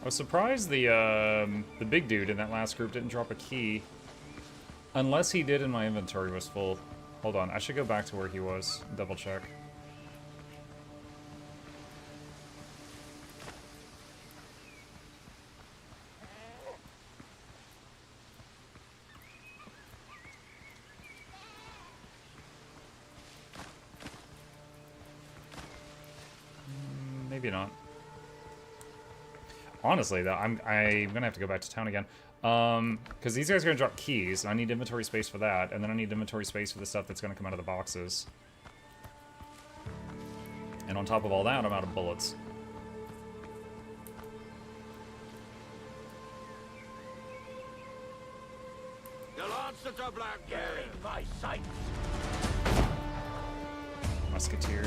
I was surprised the big dude in that last group didn't drop a key. Unless he did and my inventory was full. Hold on, I should go back to where he was. Double check. Maybe not. Honestly, though, I'm gonna have to go back to town again. Because these guys are gonna drop keys, and I need inventory space for that, and then I need inventory space for the stuff that's gonna come out of the boxes. And on top of all that, I'm out of bullets. answer to Blackbeard. In my sight. Musketeer.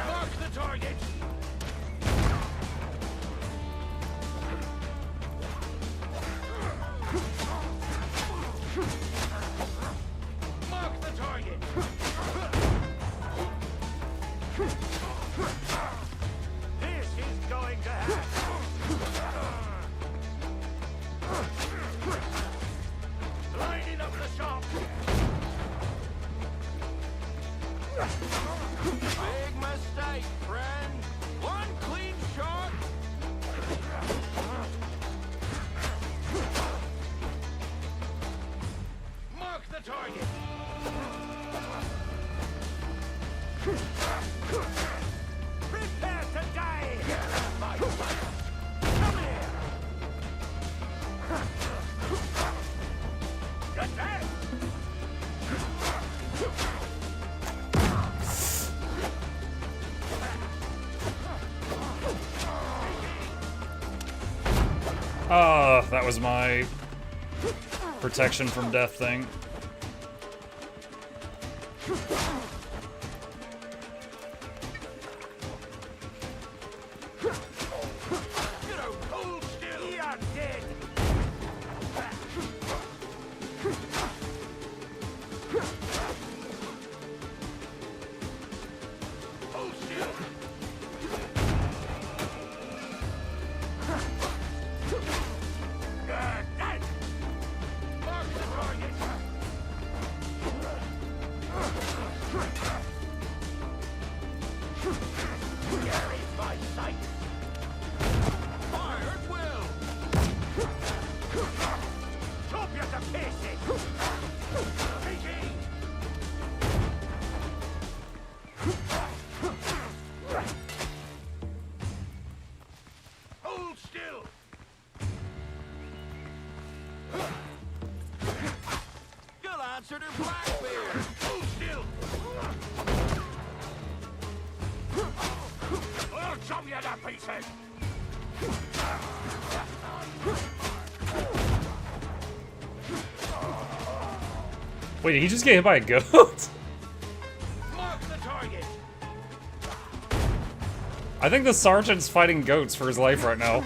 Mark the target. Mark the target. This is going to happen. Lining up the shop. Big mistake, friend. One clean shot. Mark the target. Prepare to die. Come here. Get back. Oh, that was my protection from death thing. You know, hold still. You're dead. Hold still. Dead. Mark the target. Here is my sight. Fire at will. Chop you to pieces. Taking. Hold still. You'll answer to Blackbeard. Hold still. I'll chop you to pieces. Wait, did he just get hit by a goat? Mark the target. I think the sergeant's fighting goats for his life right now.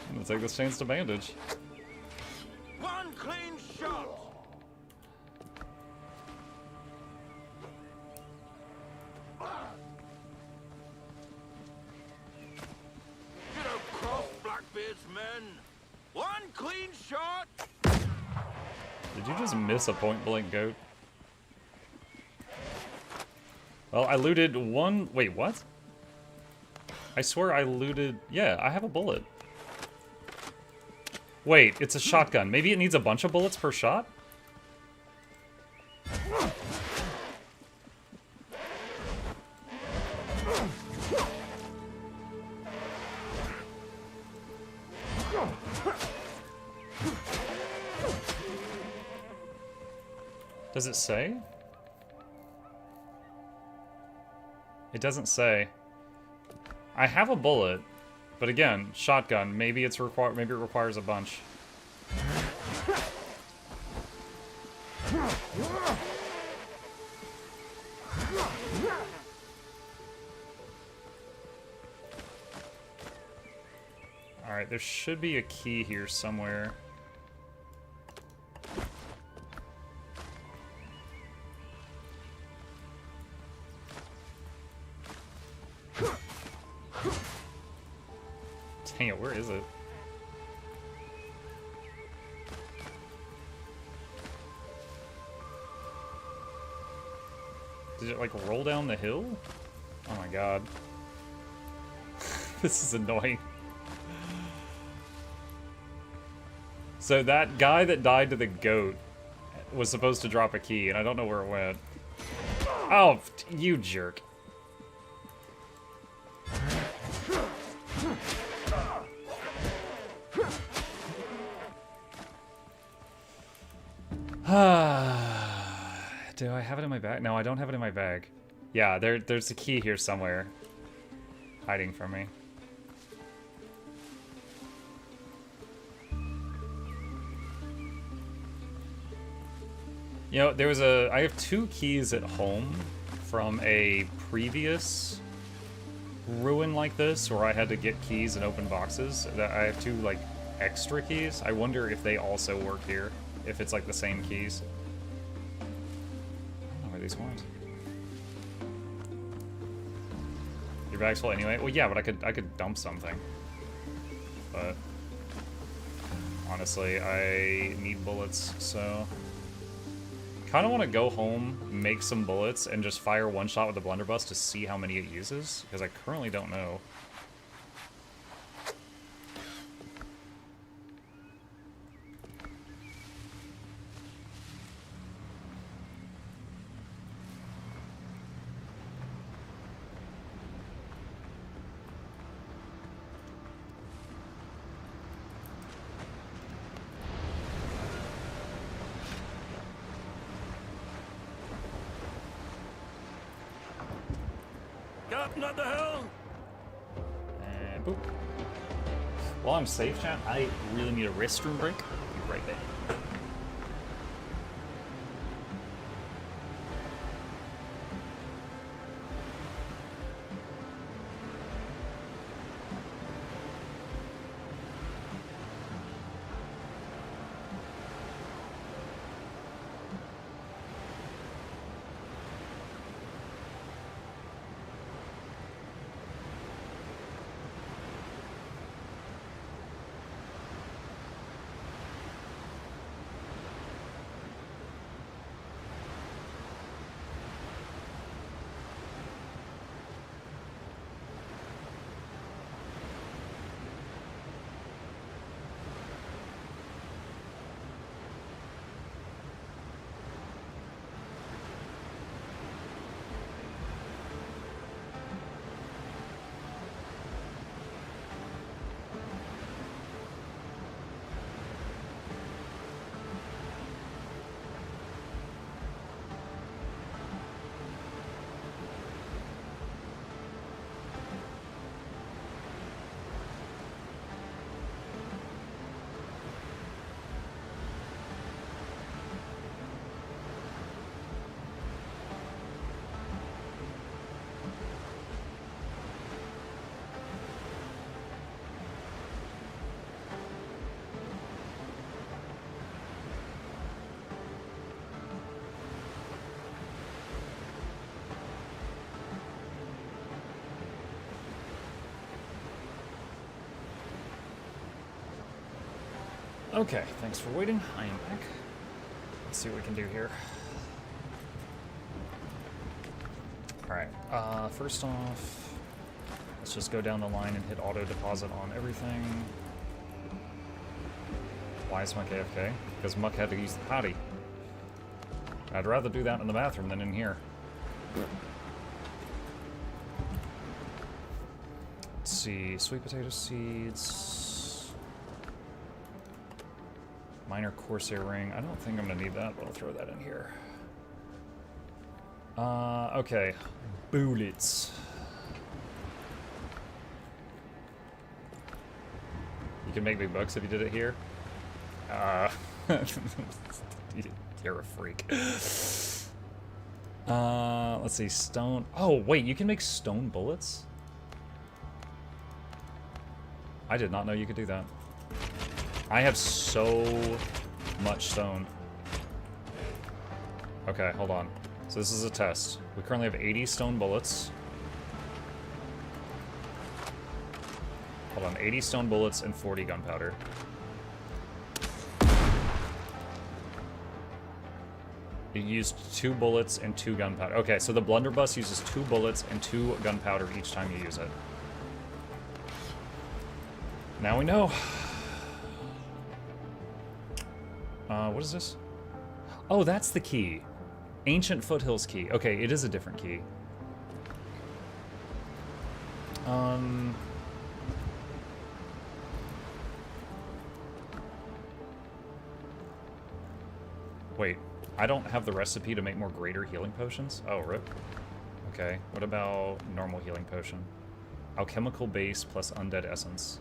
I'm gonna take this chance to bandage. One clean shot. You don't cross Blackbeard's men. One clean shot. Did you just miss a point-blank goat? Well, I looted one... Wait, what? I swear I looted... Yeah, I have a bullet. Wait, it's a shotgun. Maybe it needs a bunch of bullets per shot? Does it say? It doesn't say. I have a bullet, but again, shotgun. Maybe it's maybe it requires a bunch. All right, there should be a key here somewhere. Dang it, where is it? Did it, like, roll down the hill? Oh my god. This is annoying. So that guy that died to the goat was supposed to drop a key, and I don't know where it went. Oh, you jerk. Do I have it in my bag? No, I don't have it in my bag. Yeah, there's a key here somewhere. Hiding from me. You know, I have 2 keys at home from a previous ruin like this where I had to get keys and open boxes. I have 2, like, extra keys. I wonder if they also work here, if it's, like, the same keys. I don't know where these went. Your bag's full anyway? Well, yeah, but I could dump something. But honestly, I need bullets, so kind of want to go home, make some bullets, and just fire one shot with the blunderbuss to see how many it uses, because I currently don't know. Captain, at the helm! And boop. While I'm safe, chat, I really need a restroom break. I'll be right back. Okay, thanks for waiting. I am back. Let's see what we can do here. Alright, first off, let's just go down the line and hit auto deposit on everything. Why is Muck AFK? Because Muck had to use the potty. I'd rather do that in the bathroom than in here. Let's see, sweet potato seeds. Minor Corsair ring. I don't think I'm gonna need that, but I'll throw that in here. Okay. Bullets. You can make big bucks if you did it here. You're a freak. Let's see, stone. Oh, wait, you can make stone bullets? I did not know you could do that. I have so much stone. Okay, hold on. So this is a test. We currently have 80 stone bullets. Hold on, 80 stone bullets and 40 gunpowder. You used 2 bullets and 2 gunpowder. Okay, so the blunderbuss uses 2 bullets and 2 gunpowder each time you use it. Now we know. What is this? Oh, that's the key. Ancient foothills key. Okay, it is a different key. Wait, I don't have the recipe to make more greater healing potions? Oh, rip. Okay, what about normal healing potion? Alchemical base plus undead essence.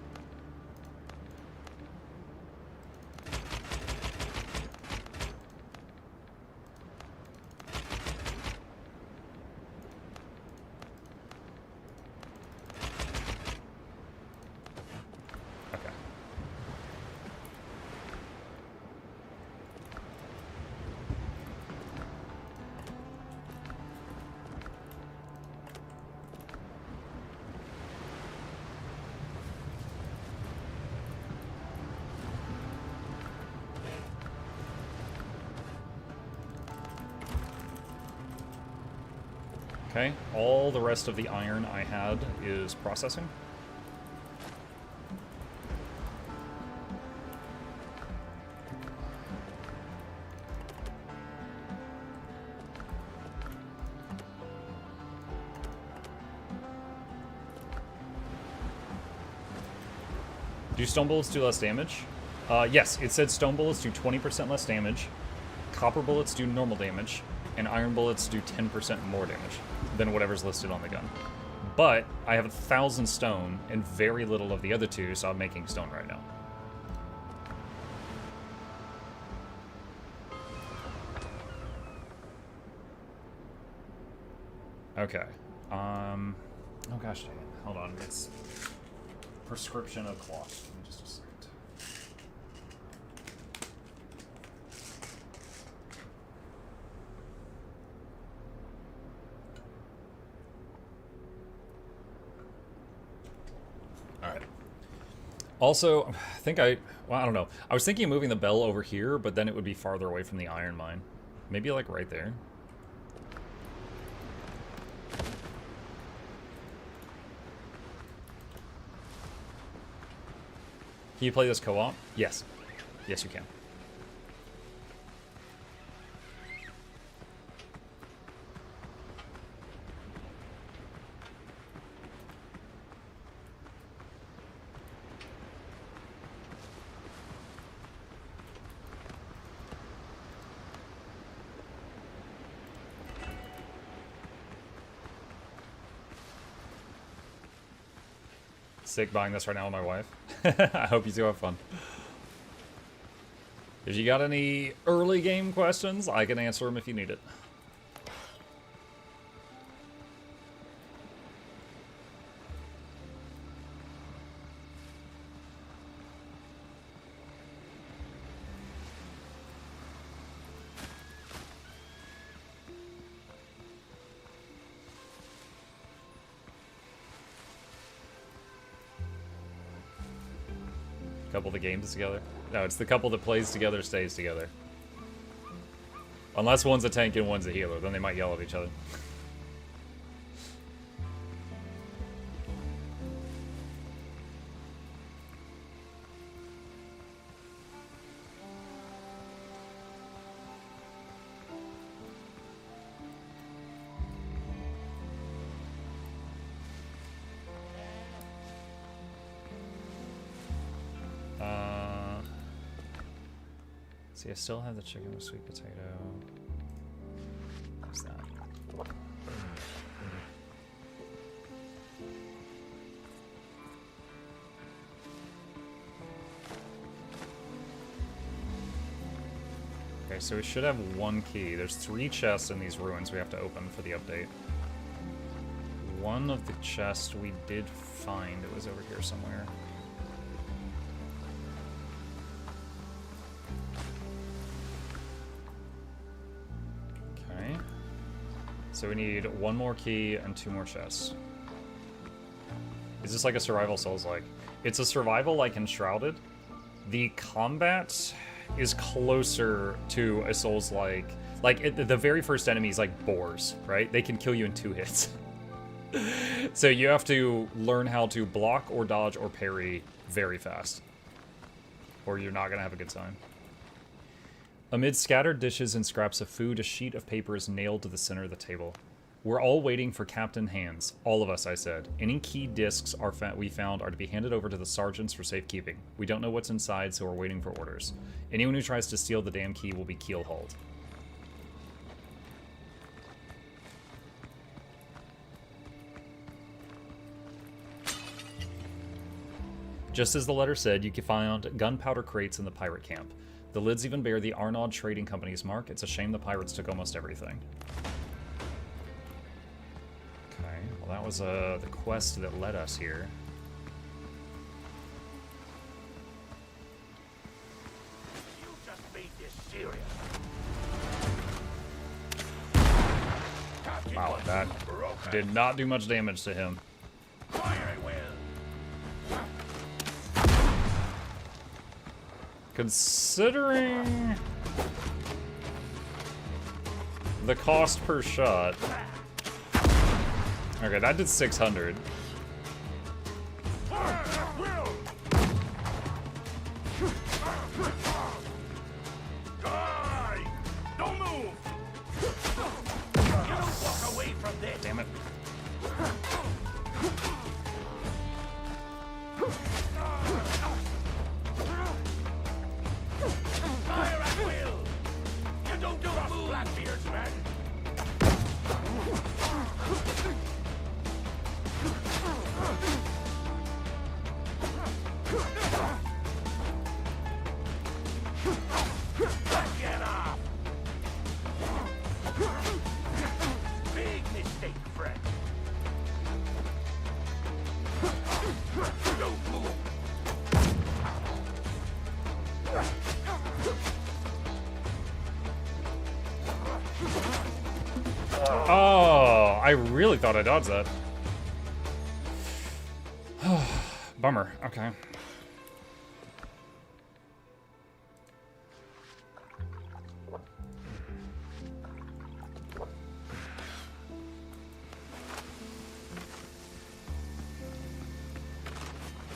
Okay, all the rest of the iron I had is processing. Do stone bullets do less damage? Yes, it said stone bullets do 20% less damage, copper bullets do normal damage, and iron bullets do 10% more damage than whatever's listed on the gun. But I have 1,000 stone and very little of the other two, so I'm making stone right now. Okay. Oh gosh, dang it. Hold on. It's prescription of cloth. Give me just a second. Also, I don't know. I was thinking of moving the bell over here, but then it would be farther away from the iron mine. Maybe like right there. Can you play this co-op? Yes. Yes, you can. Sick buying this right now with my wife. I hope you two have fun. If you got any early game questions, I can answer them if you need it. Couple that games together. No, it's the couple that plays together stays together. Unless one's a tank and one's a healer, then they might yell at each other. See, I still have the chicken with sweet potato. What's that? Okay, so we should have one key. There's 3 chests in these ruins we have to open for the update. One of the chests we did find. It was over here somewhere. So we need 1 more key and 2 more chests. Is this like a survival Souls-like? It's a survival like Enshrouded. The combat is closer to a Souls-like. The very first enemy is like boars, right? They can kill you in 2 hits. So you have to learn how to block or dodge or parry very fast, or you're not gonna have a good time. Amid scattered dishes and scraps of food, a sheet of paper is nailed to the center of the table. We're all waiting for Captain Hands. All of us, I said. Any key discs we found are to be handed over to the sergeants for safekeeping. We don't know what's inside, so we're waiting for orders. Anyone who tries to steal the damn key will be keel-hauled. Just as the letter said, you can find gunpowder crates in the pirate camp. The lids even bear the Arnaud Trading Company's mark. It's a shame the pirates took almost everything. Okay, well that was the quest that led us here. You just made this serious. Wow, that did not do much damage to him. Fire at will. Considering the cost per shot. Okay, that did 600. Fire at will. Die! Don't move. You don't walk away from this. Damn it. Fire at will. You don't move, Blackbeard's man. Get off. Big mistake, friend. Don't move. Oh, I really thought I dodged that. Bummer. Okay.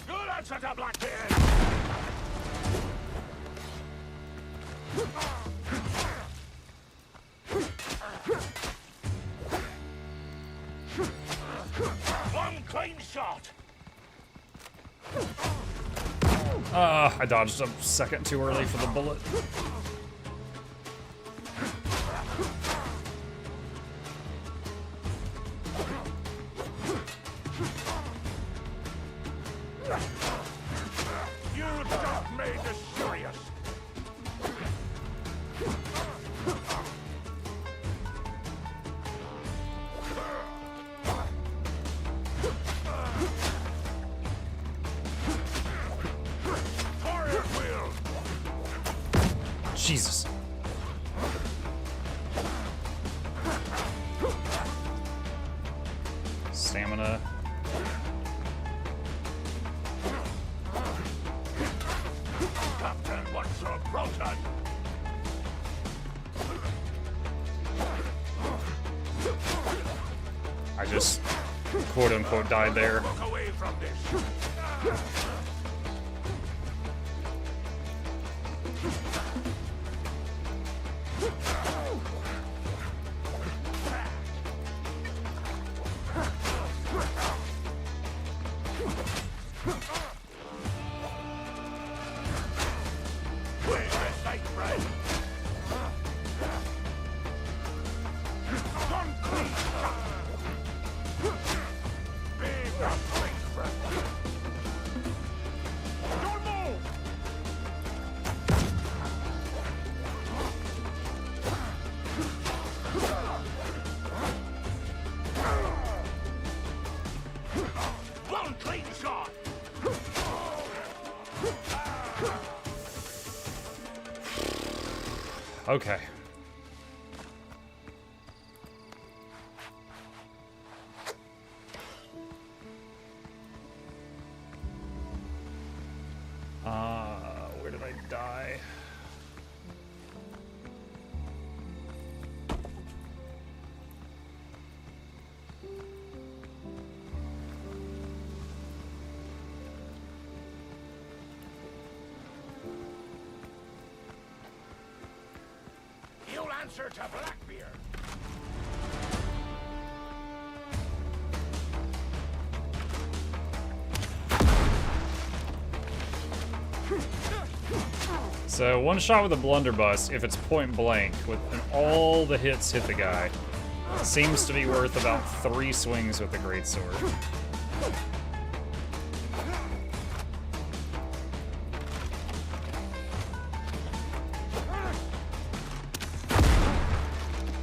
Good answer to Blackbeard. One clean shot. I dodged a second too early for the bullet. You just made this serious. Fire at will. Jesus. Stamina. Captain, what's your proton? I just quote unquote died there. Walk away from this. Where's the sight, friend? One clean shot. Big place, friend. Don't move. One clean shot. Okay. Where did I die? answer to Blackbeard. So one shot with a blunderbuss, if it's point blank, and all the hits hit the guy, seems to be worth about 3 swings with the greatsword.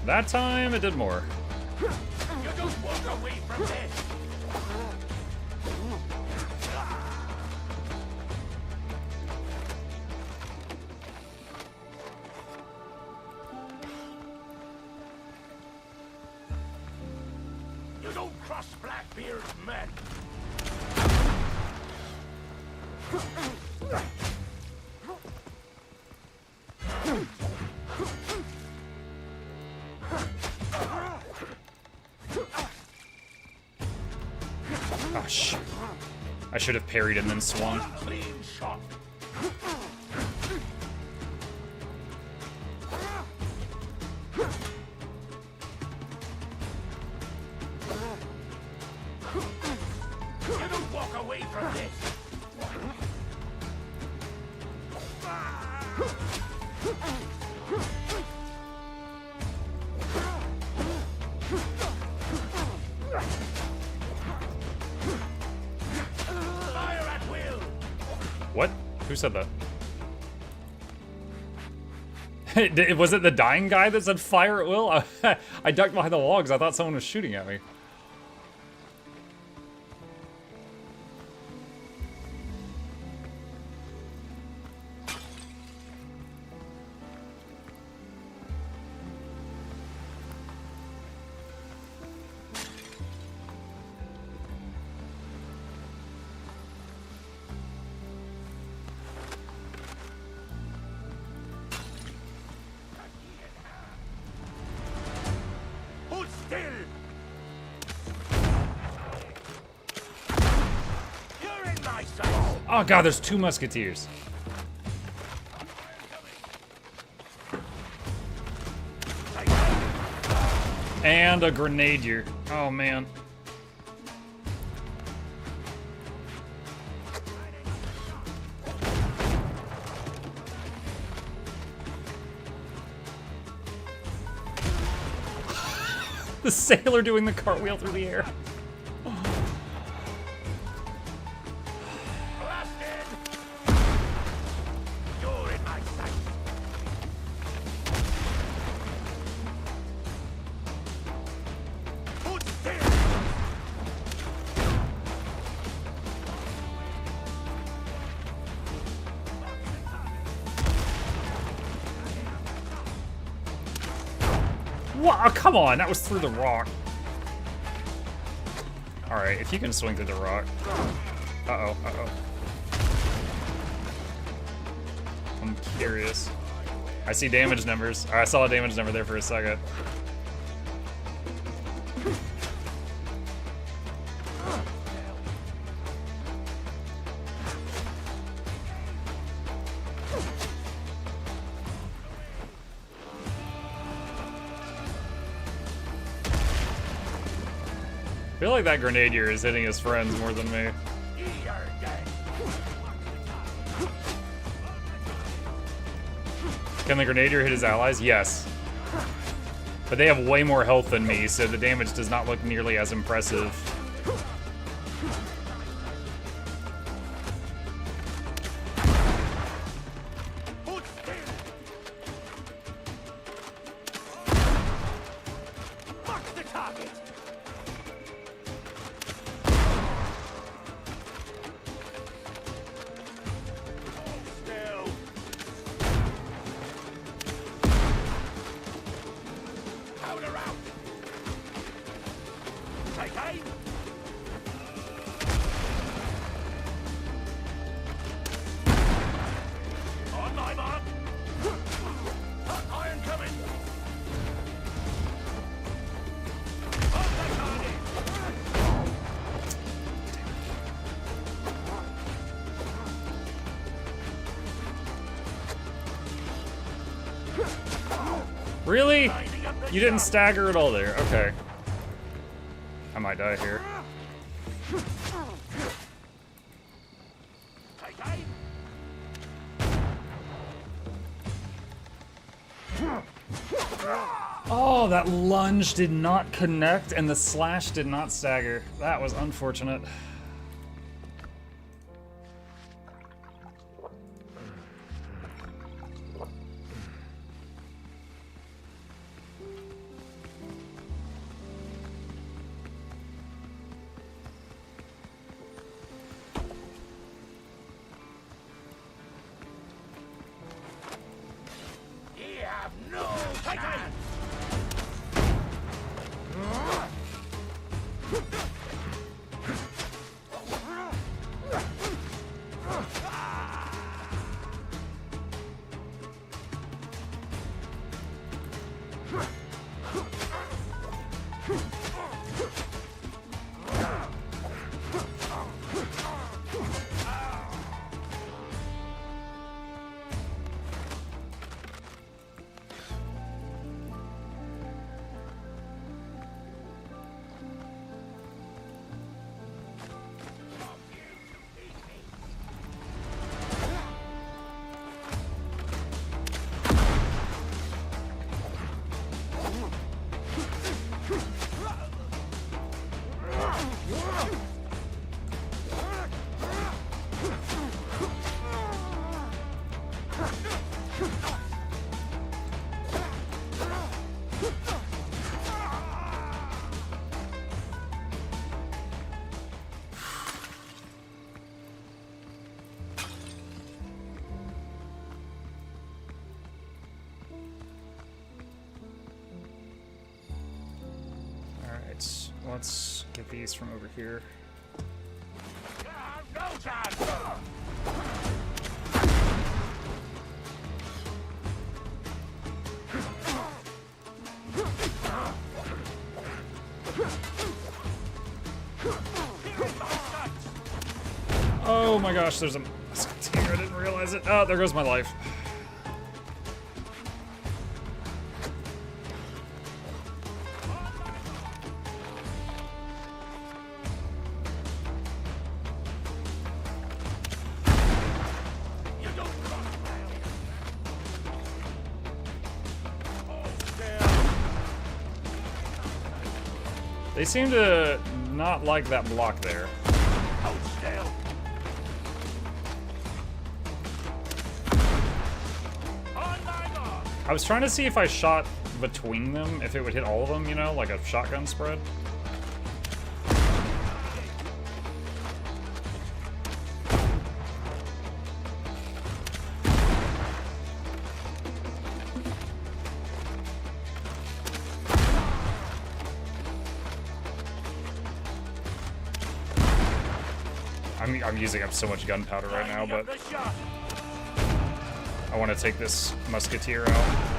That time, it did more. You don't walk away from this. You don't cross Blackbeard's men. Oh, shit. I should have parried and then swung. Clean shot. You don't walk away from this. Fire at will. What? Who said that? Was it the dying guy that said fire at will? I ducked behind the logs. I thought someone was shooting at me. Hold still. You're in my sight. Oh god, there's 2 musketeers. And a grenadier. Oh man. The sailor doing the cartwheel through the air. Blasted. You're in my sight. Hold still. What? Oh, come on, that was through the rock. Alright, if you can swing through the rock. Uh-oh, uh-oh. I'm curious. I see damage numbers. I saw a damage number there for a second. I feel like that grenadier is hitting his friends more than me. You're dead. Can the grenadier hit his allies? Yes. But they have way more health than me, so the damage does not look nearly as impressive. Hold still. Mark the target. Still. Powder out. Take aim. On my mark. Iron coming. On the target. Really? You didn't stagger at all there. Okay. I might die here. Oh, that lunge did not connect and the slash did not stagger. That was unfortunate. Let's get these from over here. Oh my gosh, there's a musketeer. I didn't realize it. Oh, there goes my life. They seem to not like that block there. I was trying to see if I shot between them, if it would hit all of them, you know, like a shotgun spread. I'm using up so much gunpowder right now, but I want to take this musketeer out.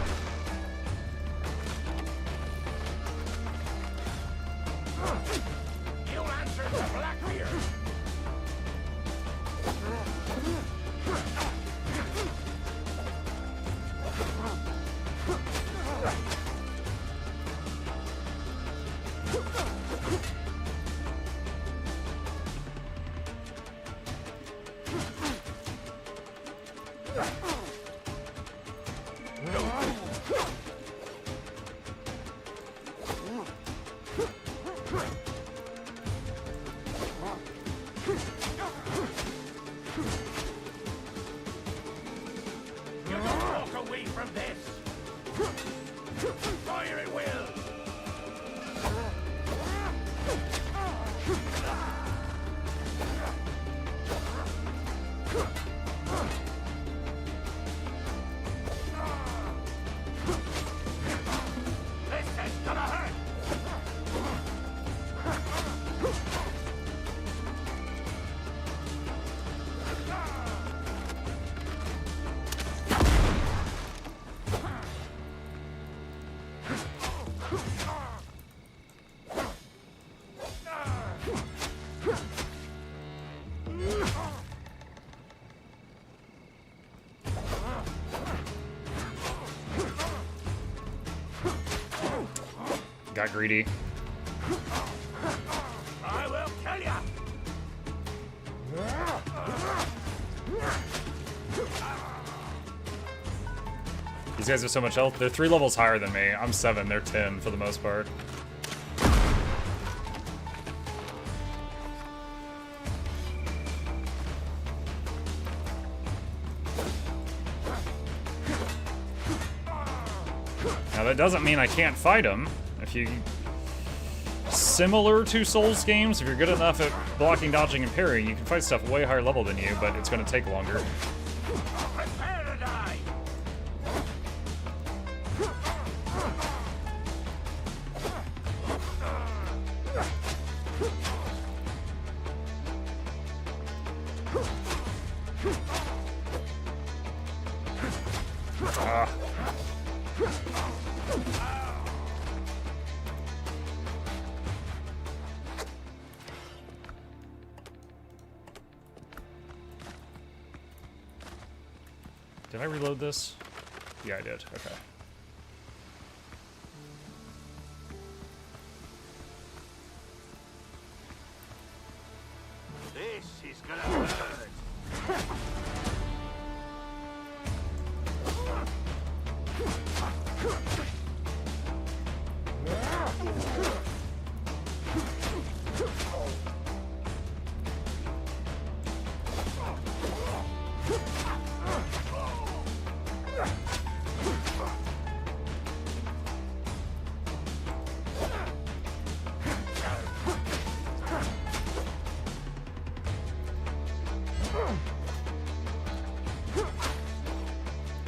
Got greedy. I will kill ya! These guys have so much health. They're 3 levels higher than me. I'm 7. They're 10 for the most part. Now that doesn't mean I can't fight them. If you... Similar to Souls games, if you're good enough at blocking, dodging, and parrying, you can fight stuff way higher level than you, but it's going to take longer. Prepare to die! Ah. Did I reload this? Yeah, I did. Okay. This is gonna hurt.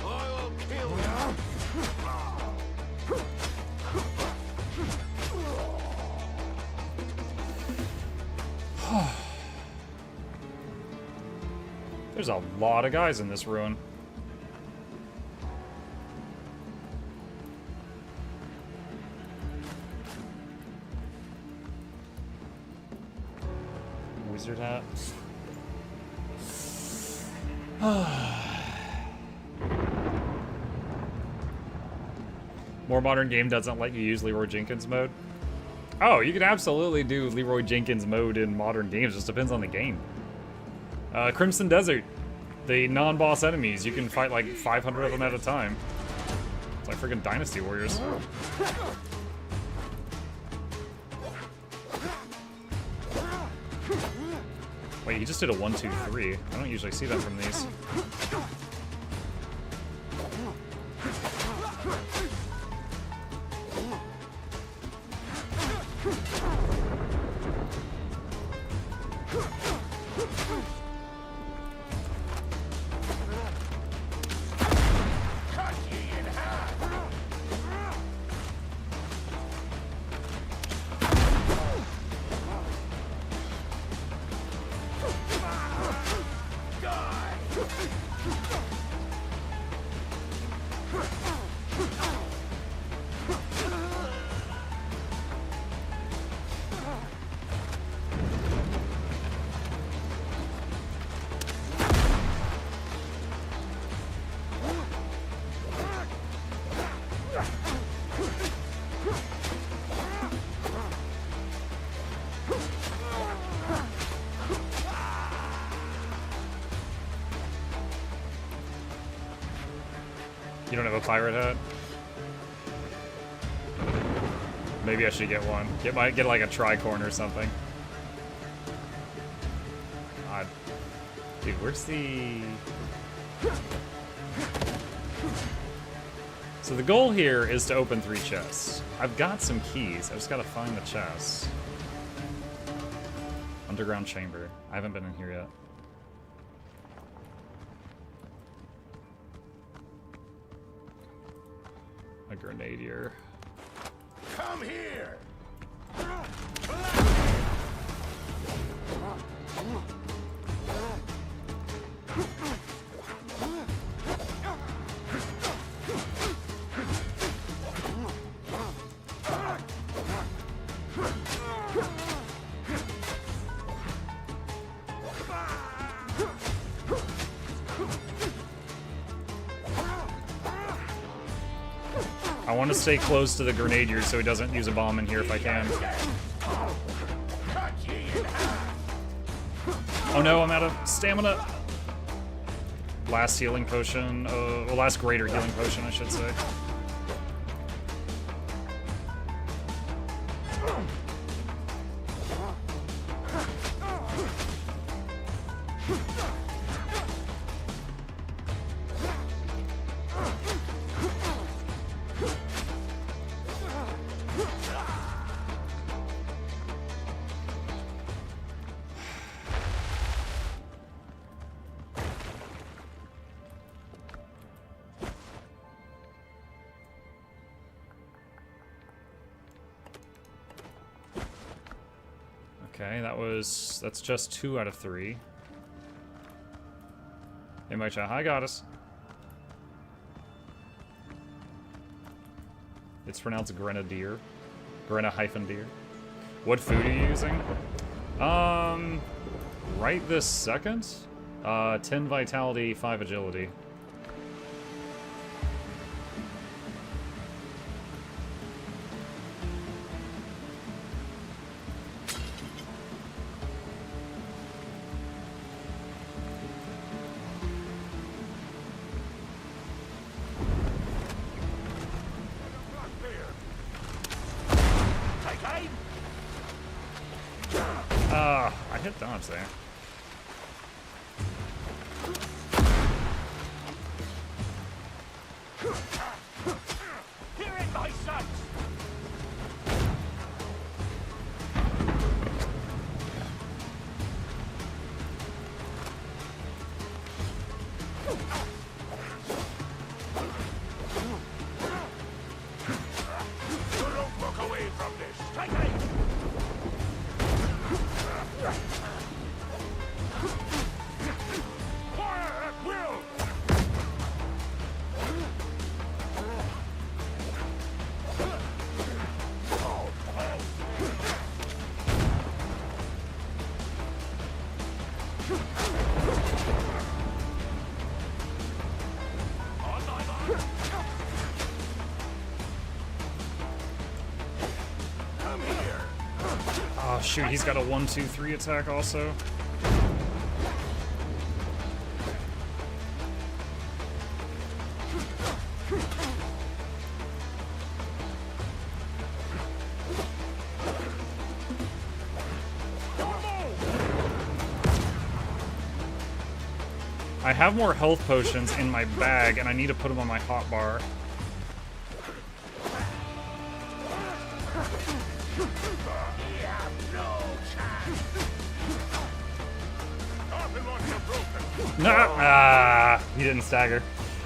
I'll kill ya! There's a lot of guys in this ruin. Wizard hat. More modern game doesn't let you use Leroy Jenkins mode. Oh, you can absolutely do Leroy Jenkins mode in modern games. Just depends on the game. Crimson Desert, the non-boss enemies. You can fight like 500 of them at a time. It's like freaking Dynasty Warriors. Wait, he just did a 1, 2, 3. I don't usually see that from these. You don't have a pirate hat? Maybe I should get one. Get like a tricorn or something. God. Dude, where's the... So the goal here is to open 3 chests. I've got some keys. I just gotta find the chests. Underground chamber. I haven't been in here yet. A grenadier. Come here! I want to stay close to the grenadier so he doesn't use a bomb in here if I can. Oh no, I'm out of stamina. Last healing potion. Well, last greater healing potion, I should say. Okay, that's just 2 out of 3. Hey, my chat. Hi, goddess. It's pronounced grenadier. Grenna-deer. What food are you using? Right this second? 10 vitality, 5 agility. I hit dodge there. Here in my sights! Don't walk away from this. Take aim! Fire at will! On my mark! Come here! Oh shoot, he's got a 1-2-3 attack also. I have more health potions in my bag, and I need to put them on my hotbar. Nah, he didn't stagger.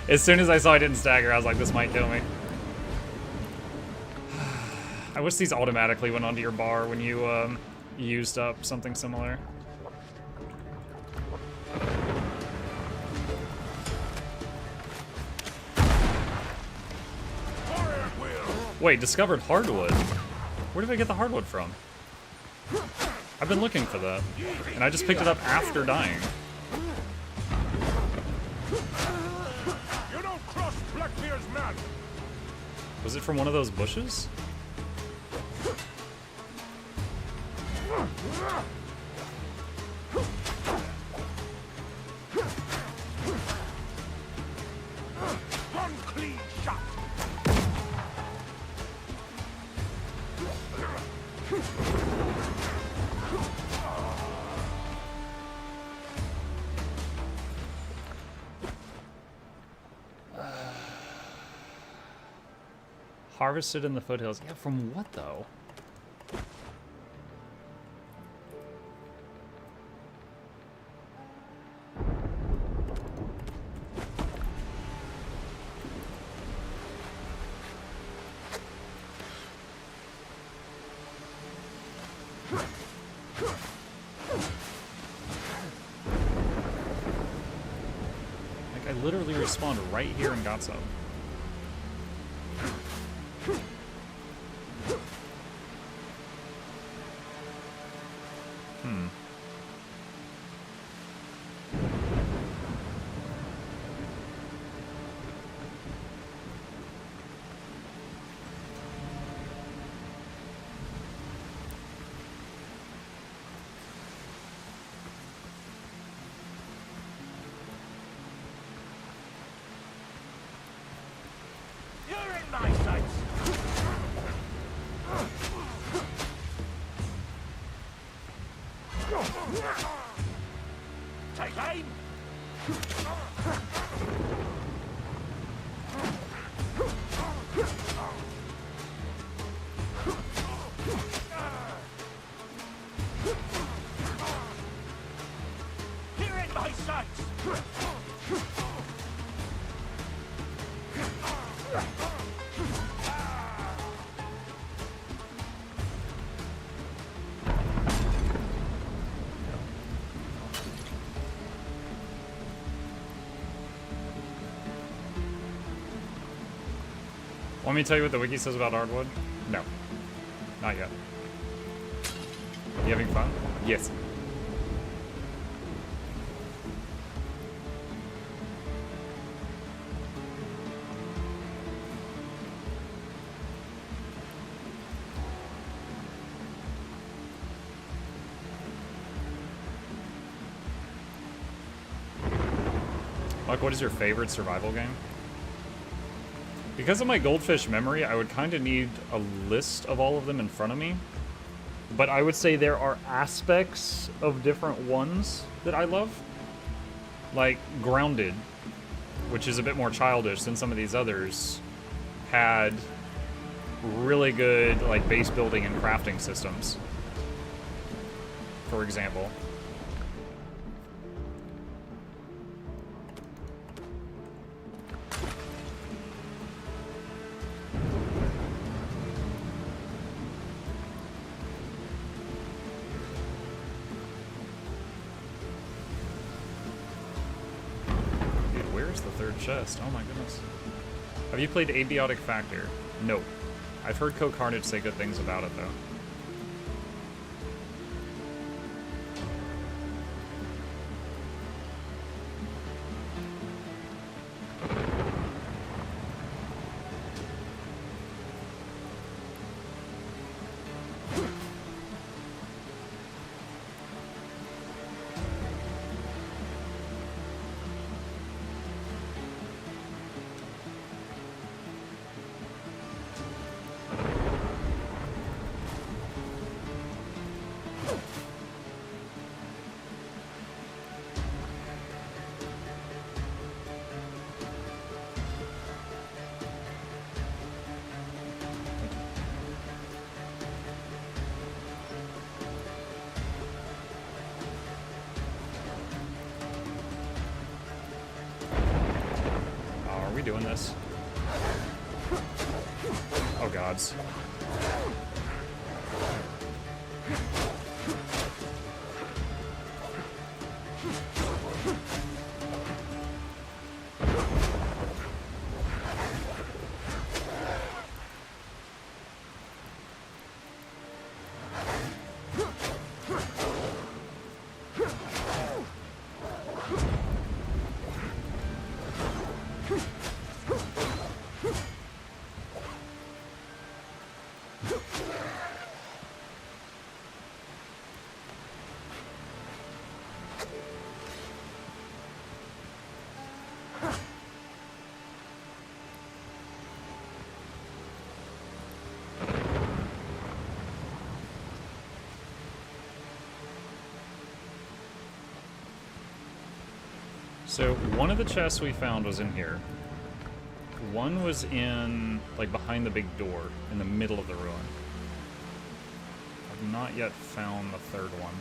As soon as I saw he didn't stagger, I was like, this might kill me. I wish these automatically went onto your bar when you used up something similar. Wait, discovered hardwood. Where did I get the hardwood from? I've been looking for that, and I just picked it up after dying. You don't cross Blackbeard's man! Was it from one of those bushes? One clean shot! Harvested in the foothills. Yeah, from what though? Like, I literally respawned right here and got some. Want me to tell you what the wiki says about hardwood? No. Not yet. You having fun? Yes. Like, what is your favorite survival game? Because of my goldfish memory, I would kind of need a list of all of them in front of me. But I would say there are aspects of different ones that I love. Like Grounded, which is a bit more childish than some of these others, had really good like base building and crafting systems, for example. Chest. Oh my goodness. Have you played Abiotic Factor? No. I've heard Coke Carnage say good things about it though. Doing this. Oh gods. So one of the chests we found was in here. One was in, like, behind the big door, in the middle of the ruin. I've not yet found the third one.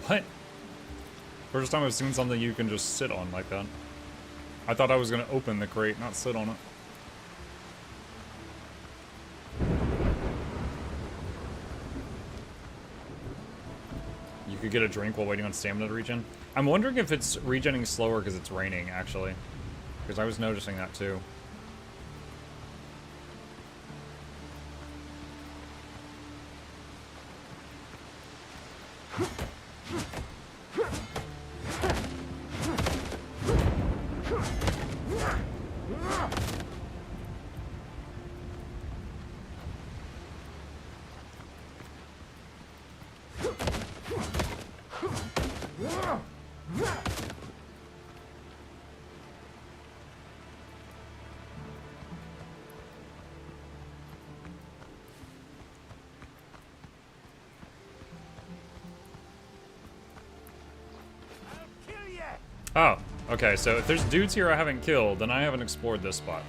What? First time I've seen something you can just sit on like that. I thought I was gonna open the crate, not sit on it. You could get a drink while waiting on stamina to regen. I'm wondering if it's regenning slower because it's raining, actually. Because I was noticing that too. Oh, okay, so if there's dudes here I haven't killed, then I haven't explored this spot.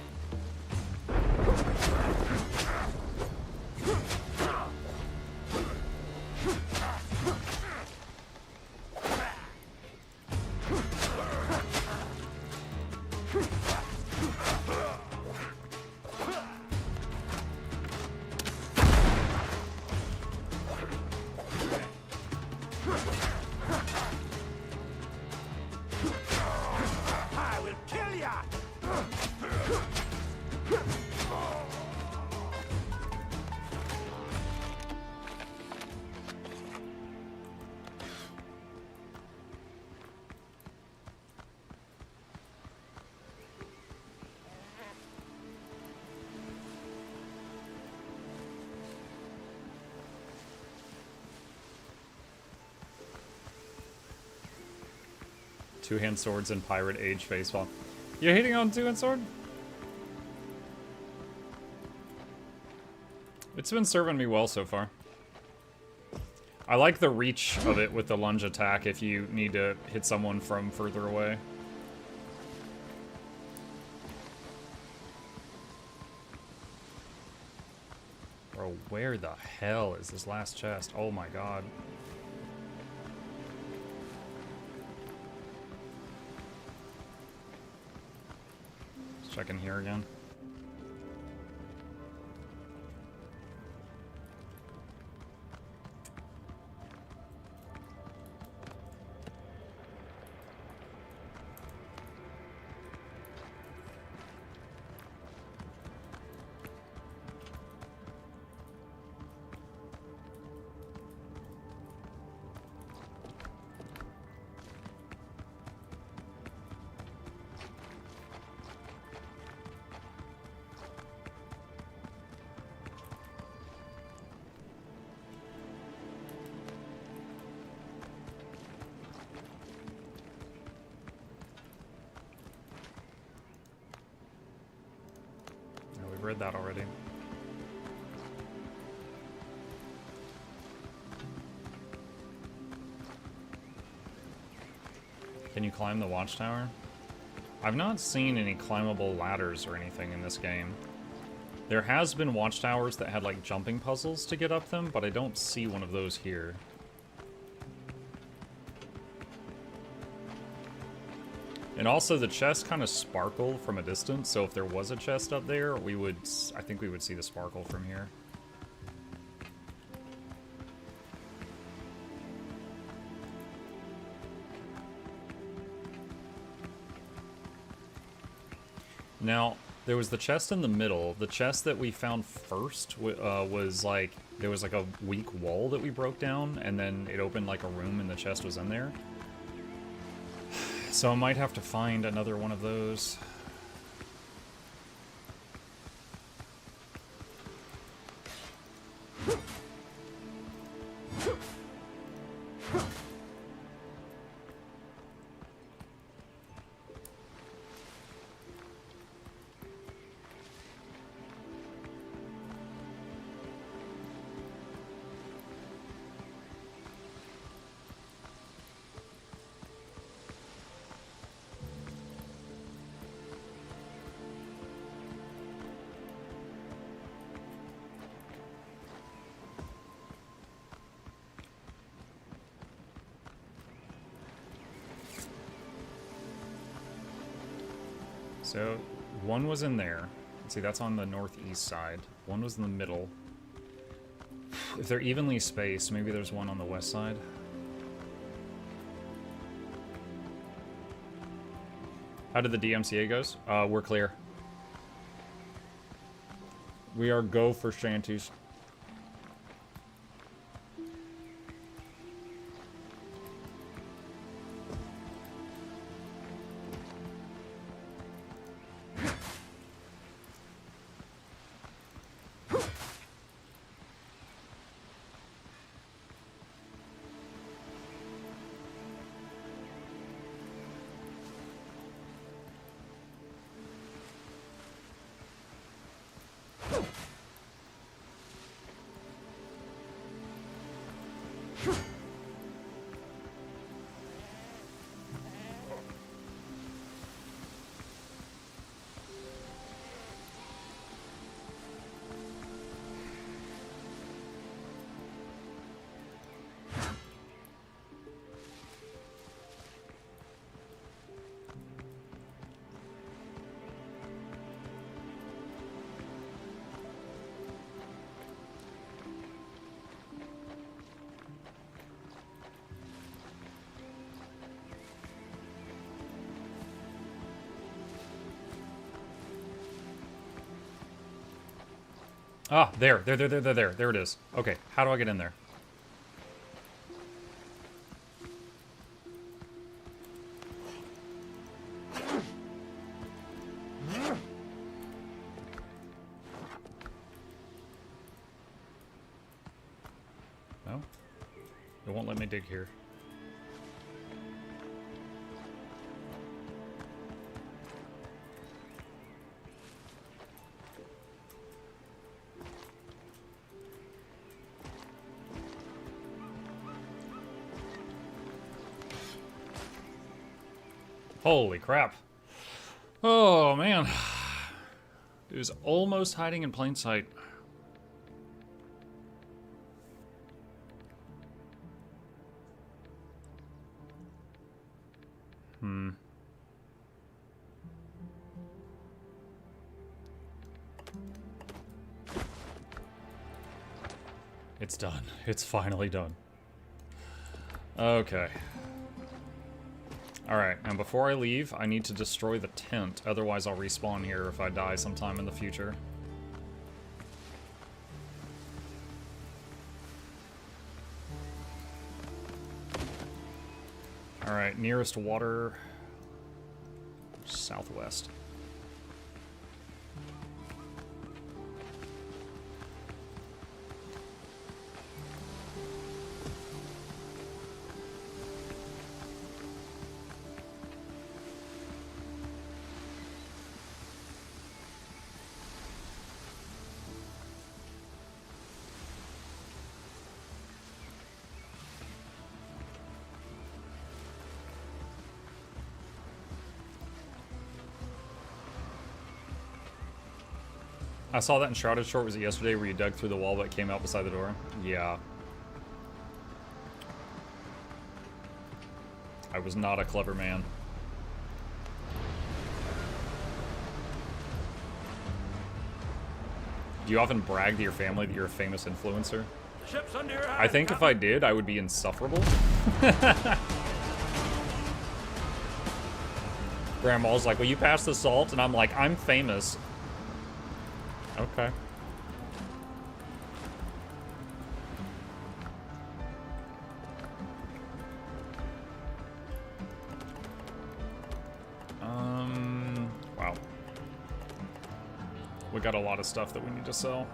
I will kill ya! Two-hand swords and pirate age baseball. You hating on two-hand sword? It's been serving me well so far. I like the reach of it with the lunge attack if you need to hit someone from further away. Bro, where the hell is this last chest? Oh my god. Let's check in here again. Read that already. Can you climb the watchtower? I've not seen any climbable ladders or anything in this game. There has been watchtowers that had like jumping puzzles to get up them, but I don't see one of those here. And also, the chests kind of sparkle from a distance, so if there was a chest up there, I think we would see the sparkle from here. Now, there was the chest in the middle. The chest that we found first was like, there was like a weak wall that we broke down, and then it opened like a room and the chest was in there. So I might have to find another one of those. So, one was in there. See, that's on the northeast side. One was in the middle. If they're evenly spaced, maybe there's one on the west side. How did the DMCA goes? We're clear. We are go for shanties. Ah, there it is. Okay, how do I get in there? No? It won't let me dig here. Holy crap. Oh, man. It was almost hiding in plain sight. It's done. It's finally done. Okay. Alright, and before I leave, I need to destroy the tent, otherwise I'll respawn here if I die sometime in the future. Alright, nearest water... southwest. I saw that Enshrouded short, was it yesterday, where you dug through the wall but came out beside the door? Yeah. I was not a clever man. Do you often brag to your family that you're a famous influencer? The ship's under your I think if I did, I would be insufferable. Grandma's like, will you pass the salt? And I'm like, I'm famous. Okay. Wow. We got a lot of stuff that we need to sell.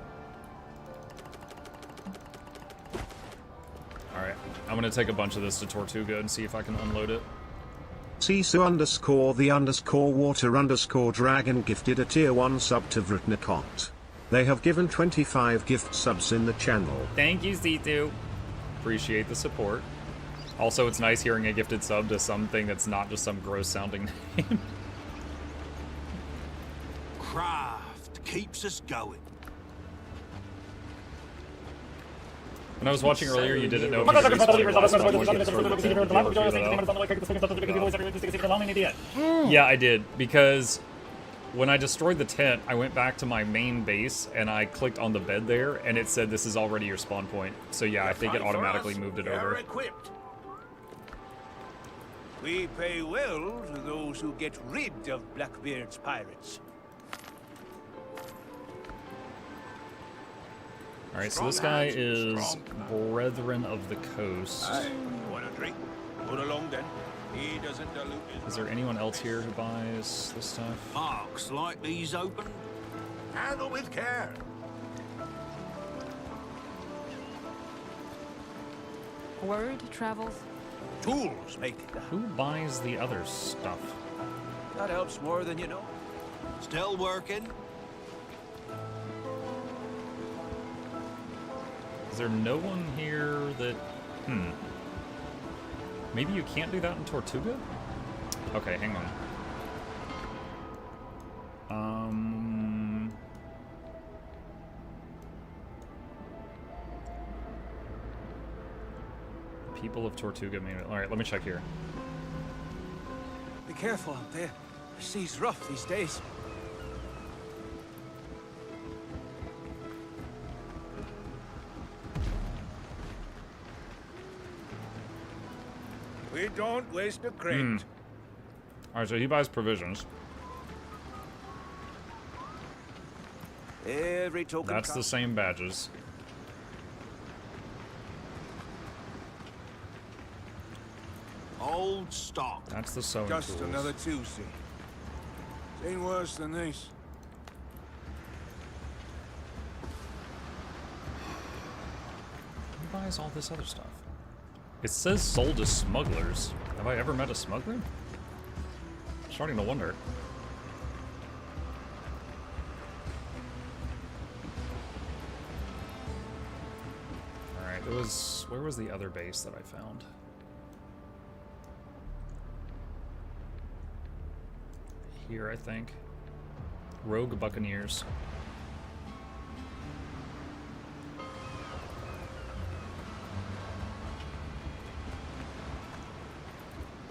Alright, I'm gonna take a bunch of this to Tortuga and see if I can unload it. Sisu_the_water_dragon gifted a tier 1 sub to Vrutnikot. They have given 25 gift subs in the channel. Thank you, Sisu. Appreciate the support. Also, it's nice hearing a gifted sub to something that's not just some gross sounding name. Craft keeps us going. When I was watching earlier, you didn't know if you could respawn your last one when you destroyed the tent. You ever figure that out? Yeah, I did, because when I destroyed the tent, I went back to my main base, and I clicked on the bed there, and it said this is already your spawn point. So yeah, I think it automatically moved it over. Equipped. We pay well to those who get rid of Blackbeard's pirates. Alright, so this guy is Brethren of the Coast. Want a drink? Put along then. He doesn't dilute his... Is there anyone else here who buys this stuff? Marks like these open. Handle with care. Word travels. Tools make it. Who buys the other stuff? That helps more than you know. Still working. Is there no one here that... Maybe you can't do that in Tortuga? Okay, hang on. People of Tortuga, maybe. Alright, let me check here. Be careful out there. The sea's rough these days. We don't waste a crate. Alright, so he buys provisions. Every token That's the counts. same badges. Old stock. That's the sewing Just tools. another Tuesday. Ain't worse than this. Who buys all this other stuff? It says sold to smugglers. Have I ever met a smuggler? I'm starting to wonder. Alright, it was... Where was the other base that I found? Here, I think. Rogue Buccaneers.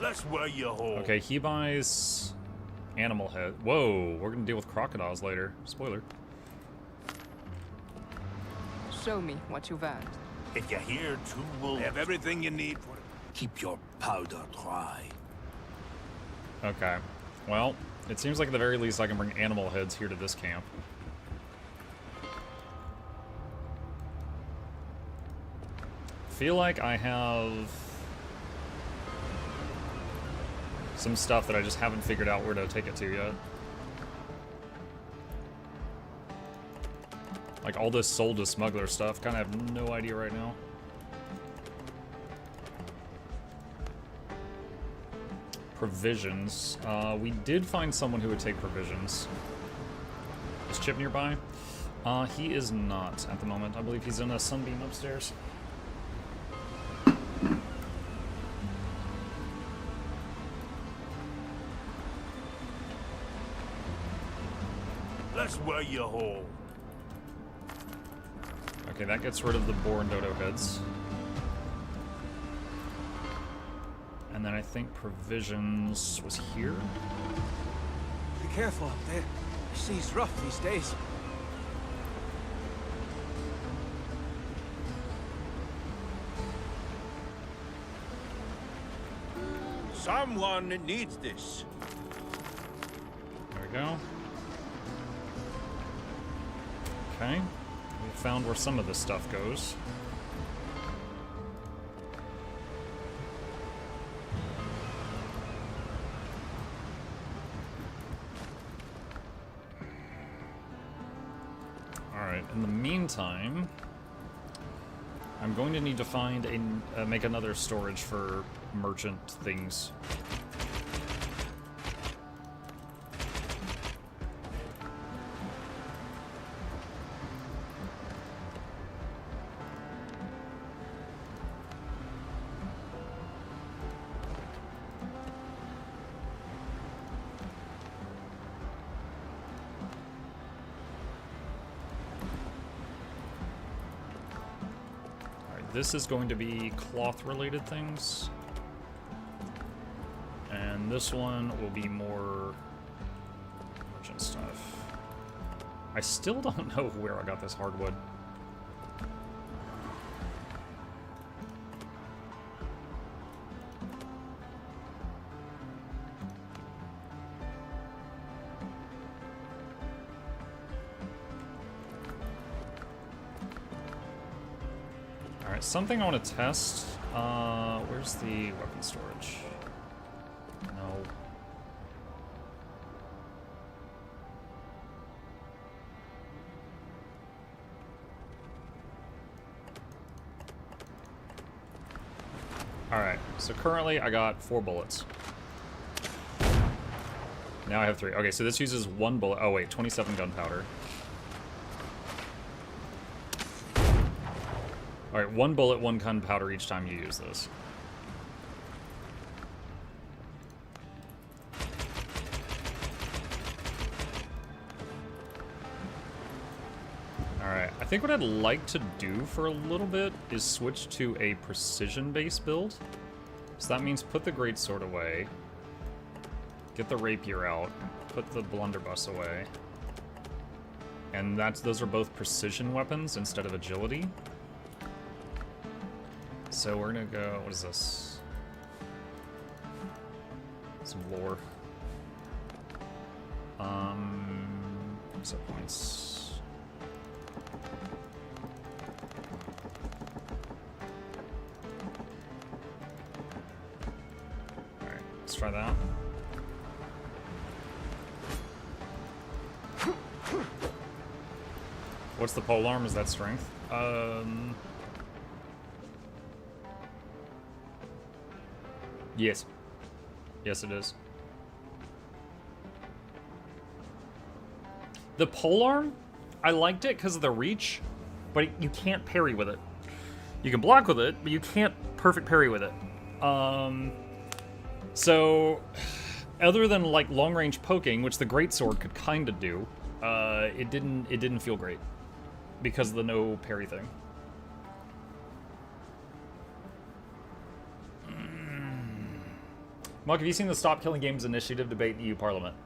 Let's wear you home. Okay, he buys animal head. Whoa, we're gonna deal with crocodiles later. Spoiler. Show me what you've earned. If you're here, two wolves. They have everything you need for it. Keep your powder dry. Okay. Well, it seems like at the very least I can bring animal heads here to this camp. Feel like I have some stuff that I just haven't figured out where to take it to yet. Like all this sold to smuggler stuff, kind of have no idea right now. Provisions. We did find someone who would take provisions. Is Chip nearby? He is not at the moment. I believe he's in a sunbeam upstairs. Let's wear you home. Okay, that gets rid of the boar and dodo heads. And then I think provisions was here. Be careful up there. The sea's rough these days. Someone needs this. There we go. Okay. We found where some of this stuff goes. Alright, in the meantime, I'm going to need to find a, make another storage for merchant things. This is going to be cloth-related things. And this one will be more merchant stuff. I still don't know where I got this hardwood. Something I want to test. Where's the weapon storage? No. Alright, so currently I got 4 bullets. Now I have 3. Okay, so this uses 1 bullet. Oh wait, 27 gunpowder. Alright, 1 bullet, 1 gunpowder each time you use this. Alright, I think what I'd like to do for a little bit is switch to a precision-based build. So that means put the greatsword away, get the rapier out, put the blunderbuss away. And those are both precision weapons instead of agility. So we're gonna go, what is this? Some lore. Set points. try that. What's the polearm? Is that strength? Yes. Yes, it is. The polearm, I liked it because of the reach, but you can't parry with it. You can block with it, but you can't perfect parry with it. So, other than like long range poking, which the greatsword could kind of do, it didn't feel great because of the no parry thing. Mark, have you seen the Stop Killing Games Initiative debate in EU Parliament?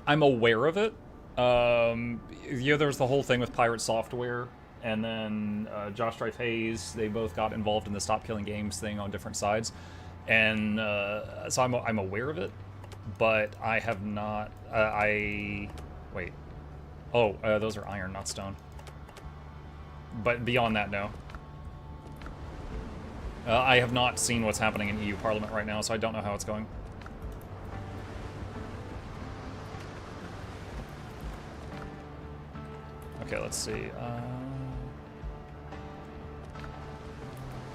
I'm aware of it. There was the whole thing with Pirate Software, and then Josh Strife Hayes, they both got involved in the Stop Killing Games thing on different sides. And so I'm aware of it, but I have not... Wait. Oh, those are iron, not stone. But beyond that, no. I have not seen what's happening in EU Parliament right now, so I don't know how it's going. Okay, let's see.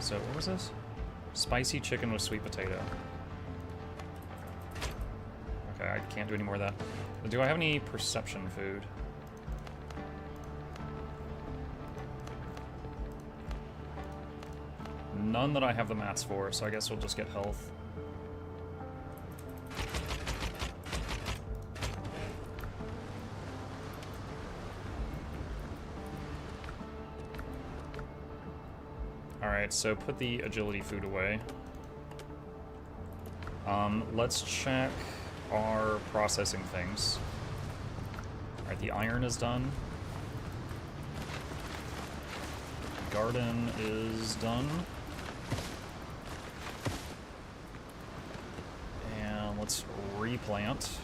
So, what was this? Spicy chicken with sweet potato. Okay, I can't do any more of that. Do I have any perception food? None that I have the mats for, so I guess we'll just get health. Alright, so put the agility food away. Let's check our processing things. Alright, the iron is done. Garden is done. And let's replant.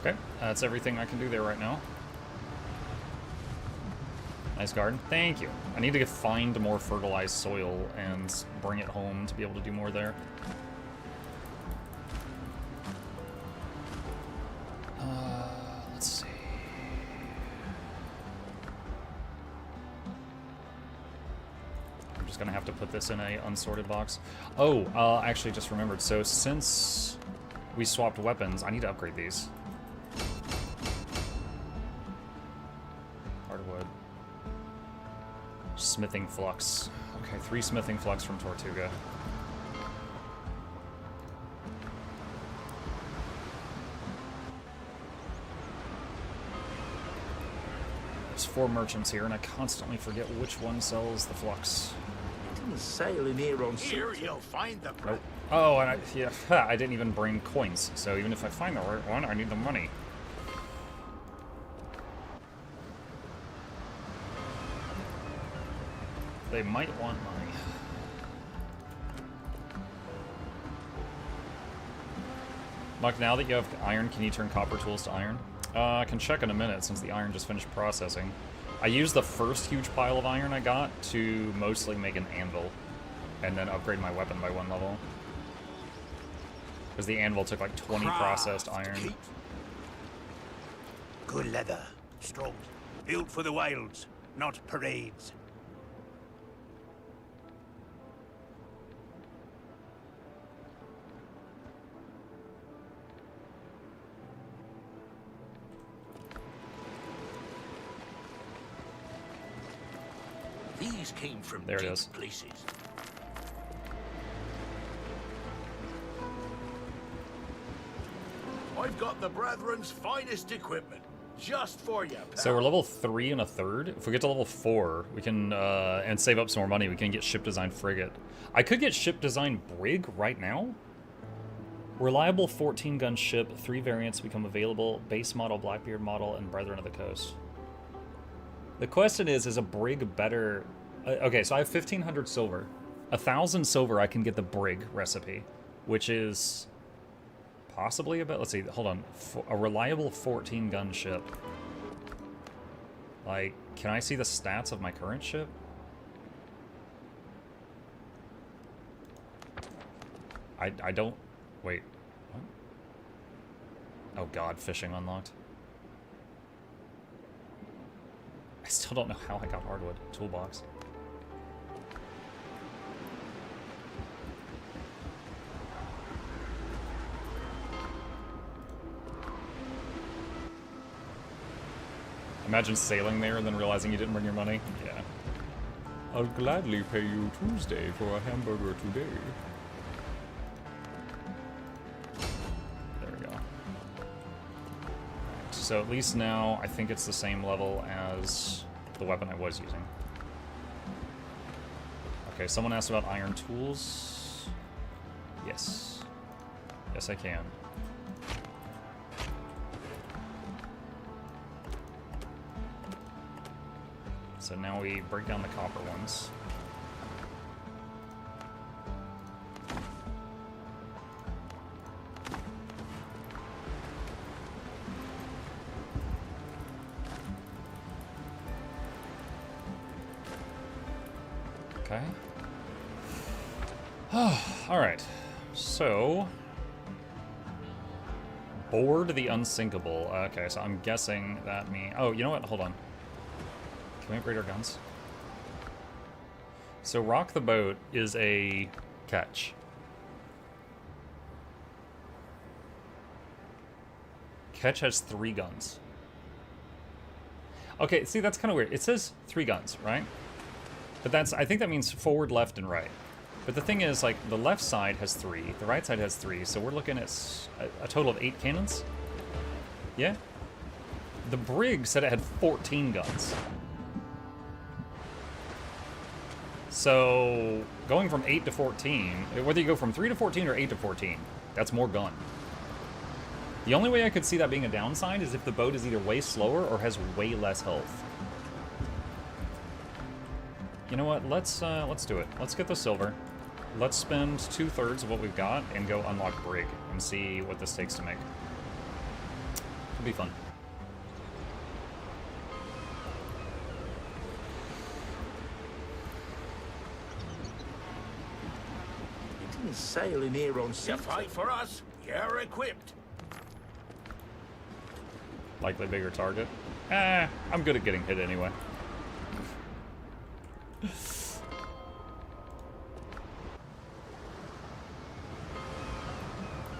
Okay, that's everything I can do there right now. Nice garden. Thank you. I need to find more fertilized soil and bring it home to be able to do more there. Let's see. I'm just gonna have to put this in a unsorted box. Oh, actually just remembered. So since we swapped weapons, I need to upgrade these. Hardwood. Smithing flux. Okay, 3 smithing flux from Tortuga. There's 4 merchants here, and I constantly forget which one sells the flux. It didn't sail in here on Here you'll find the Nope. Oh, and I didn't even bring coins, so even if I find the right one, I need the money. They might want money. Muck, now that you have iron, can you turn copper tools to iron? I can check in a minute since the iron just finished processing. I used the first huge pile of iron I got to mostly make an anvil and then upgrade my weapon by 1 level. Because the anvil took like 20 processed iron. Good leather, strong, built for the wilds, not parades. These came from There it deep is. places. I've got the Brethren's finest equipment. Just for you, pal. So we're level 3 and a third. If we get to level 4, we can, and save up some more money, we can get ship design frigate. I could get ship design Brig right now. Reliable 14-gun ship, 3 variants become available, base model, Blackbeard model, and Brethren of the Coast. The question is a Brig better... okay, so I have 1,500 silver. 1,000 silver, I can get the Brig recipe, which is possibly about... Let's see, hold on. A reliable 14-gun ship. Like, can I see the stats of my current ship? I don't... Wait. What? Oh god, fishing unlocked. I still don't know how I got hardwood. Toolbox. Imagine sailing there and then realizing you didn't bring your money. Yeah. I'll gladly pay you Tuesday for a hamburger today. There we go. Right, so at least now I think it's the same level as the weapon I was using. Okay, someone asked about iron tools. Yes. Yes, I can. So now we break down the copper ones. Okay. All right. So board the unsinkable. Okay, so I'm guessing that means... Oh, you know what? Hold on. Can we upgrade our guns? So rock the boat is a catch. Catch has 3 guns. Okay, see, that's kind of weird. It says 3 guns, right? But that's, I think that means forward, left, and right. But the thing is, like, the left side has 3, the right side has 3, so we're looking at a total of 8 cannons? Yeah? The Brig said it had 14 guns. So, going from 8 to 14, whether you go from 3 to 14 or 8 to 14, that's more gun. The only way I could see that being a downside is if the boat is either way slower or has way less health. You know what? Let's do it. Let's get the silver. Let's spend 2/3 of what we've got and go unlock Brig and see what this takes to make. It'll be fun. Sailing here on you fight for us, you're equipped. Likely bigger target. I'm good at getting hit anyway.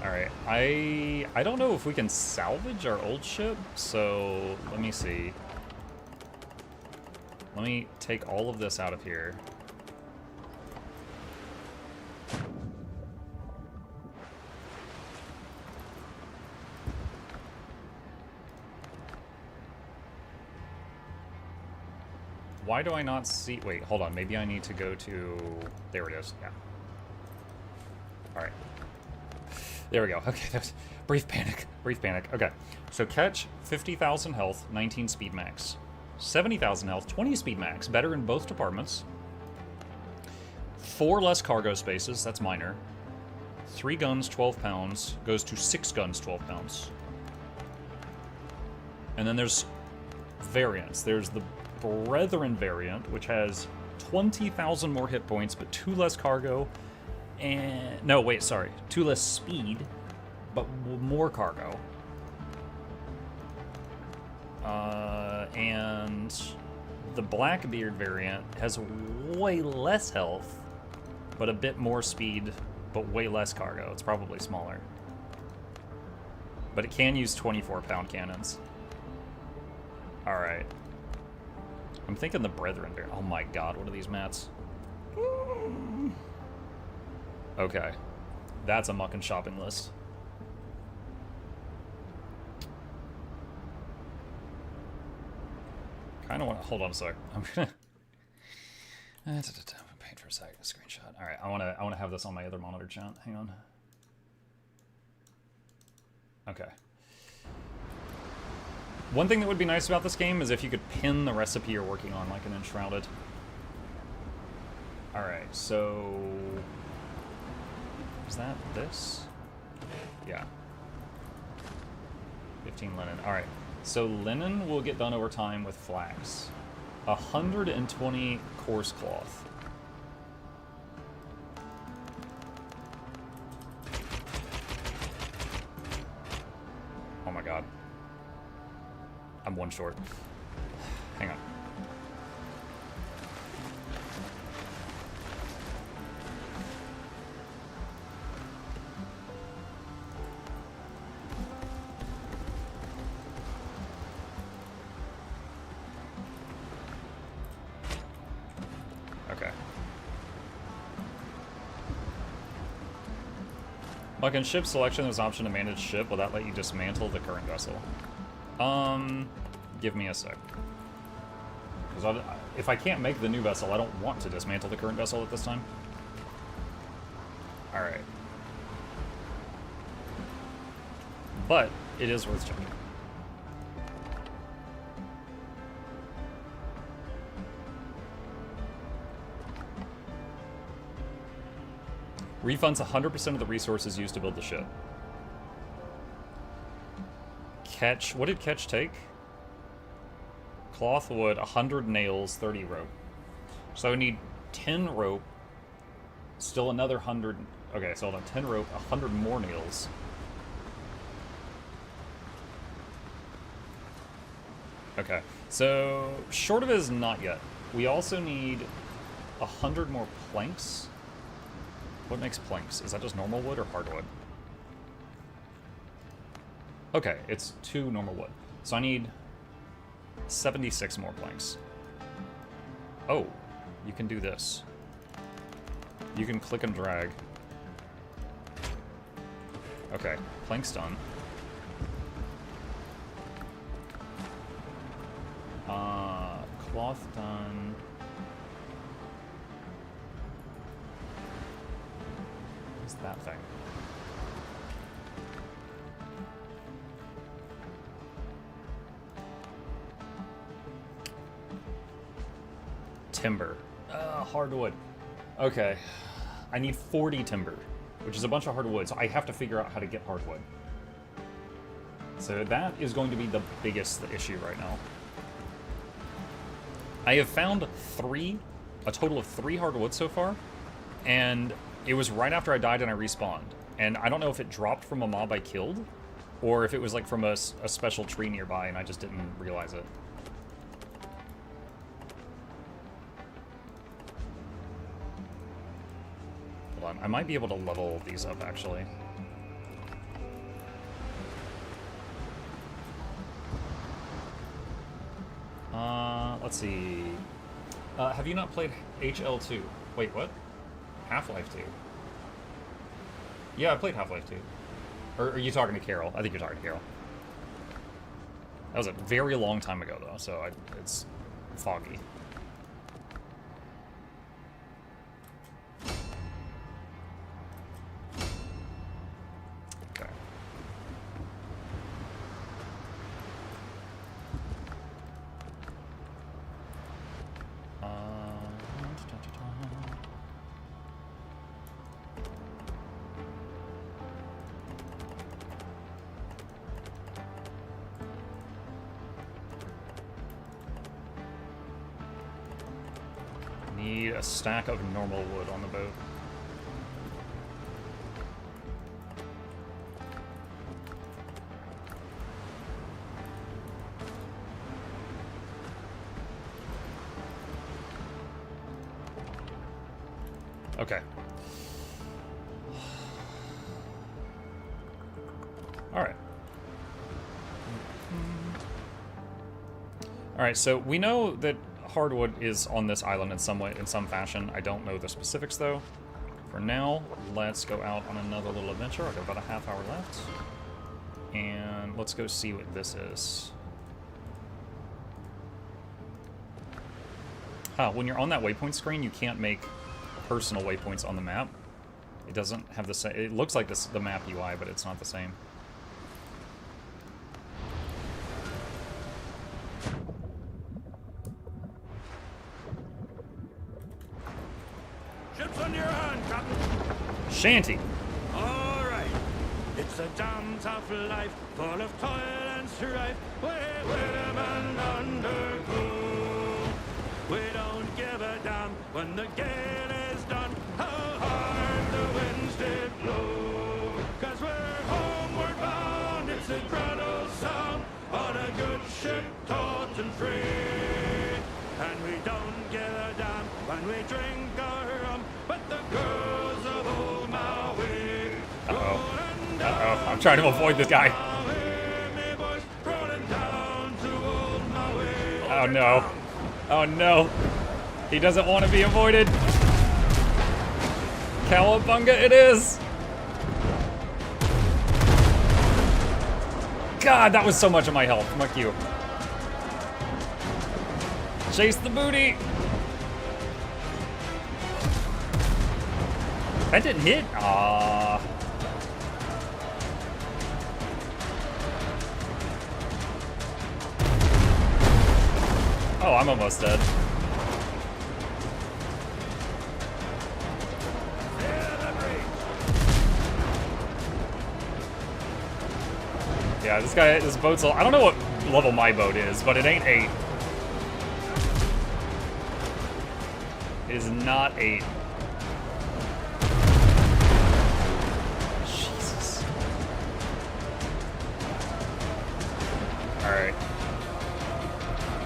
Alright, I don't know if we can salvage our old ship, so let me see. Let me take all of this out of here. Why do I not see... Wait, hold on. Maybe I need to go to... There it is. Yeah. Alright. There we go. Okay, that was... Brief panic. Brief panic. Okay. So catch, 50,000 health, 19 speed max. 70,000 health, 20 speed max. Better in both departments. 4 less cargo spaces. That's minor. 3 guns, 12 pounds. Goes to 6 guns, 12 pounds. And then there's variants. There's the Brethren variant, which has 20,000 more hit points, but 2 less cargo, and... No, wait, sorry. 2 less speed, but more cargo. And the Blackbeard variant has way less health, but a bit more speed, but way less cargo. It's probably smaller. But it can use 24-pound cannons. Alright. I'm thinking the Brethren. Oh my god, what are these mats? Okay. That's a muckin' shopping list. kind of want to hold on a sec. I'm gonna paint for a sec. A screenshot. All right, I want to have this on my other monitor, chat. Hang on. Okay. One thing that would be nice about this game is if you could pin the recipe you're working on, like an Enshrouded. All right, so is that this? Yeah. 15 linen. All right. So linen will get done over time with flax. 120 coarse cloth. Oh my god. I'm one short. Hang on. Like in ship selection, there's an option to manage ship. Will that let you dismantle the current vessel? Give me a sec. Because if I can't make the new vessel, I don't want to dismantle the current vessel at this time. Alright. But it is worth checking. Refunds 100% of the resources used to build the ship. Catch, what did catch take? Cloth wood, 100 nails, 30 rope. So I need 10 rope, still another 100, okay, so hold on, 10 rope, 100 more nails. Okay, so short of it is not yet. We also need 100 more planks. What makes planks? Is that just normal wood or hardwood? Okay, it's 2 normal wood. So I need 76 more planks. Oh, you can do this. You can click and drag. Okay, planks done. Cloth done. What's that thing? Timber. Hardwood. Okay. I need 40 timber, which is a bunch of hardwood, so I have to figure out how to get hardwood. So that is going to be the biggest issue right now. I have found a total of 3 hardwood so far, and it was right after I died and I respawned. And I don't know if it dropped from a mob I killed, or if it was like from a special tree nearby and I just didn't realize it. Hold on, I might be able to level these up actually. Let's see. Have you not played HL2? Wait, what? Half-Life 2. Yeah, I played Half-Life 2. Or are you talking to Carol? I think you're talking to Carol. That was a very long time ago, though, so it's foggy. Okay. Need a stack of normal wood on the boat. Okay. Alright. Alright, so we know that hardwood is on this island in some way, in some fashion. I don't know the specifics though. For now, let's go out on another little adventure. I've got about a half hour left. And let's go see what this is. Huh, when you're on that waypoint screen, you can't make personal waypoints on the map. It doesn't have the same... It looks like this, the map UI, but it's not the same. Ships on your hand, Captain. Shanty! All right. It's a damn tough life, full of toil and strife. Where the man undergo. We don't give a damn when the gale is done. How hard the winds did blow. 'Cause we're homeward bound. It's a grand old sound on a good ship, taut and free. And we don't give a damn when we drink our rum. But the girls of old Maui. Uh-oh. Uh-oh. I'm trying to avoid this guy. Oh no. Oh no. He doesn't want to be avoided. Cowabunga it is. God, that was so much of my health. Fuck you. Chase the booty. That didn't hit. Ah. Oh, I'm almost dead. Yeah, this boat's, I don't know what level my boat is, but it ain't 8. It is not 8. Jesus. Alright.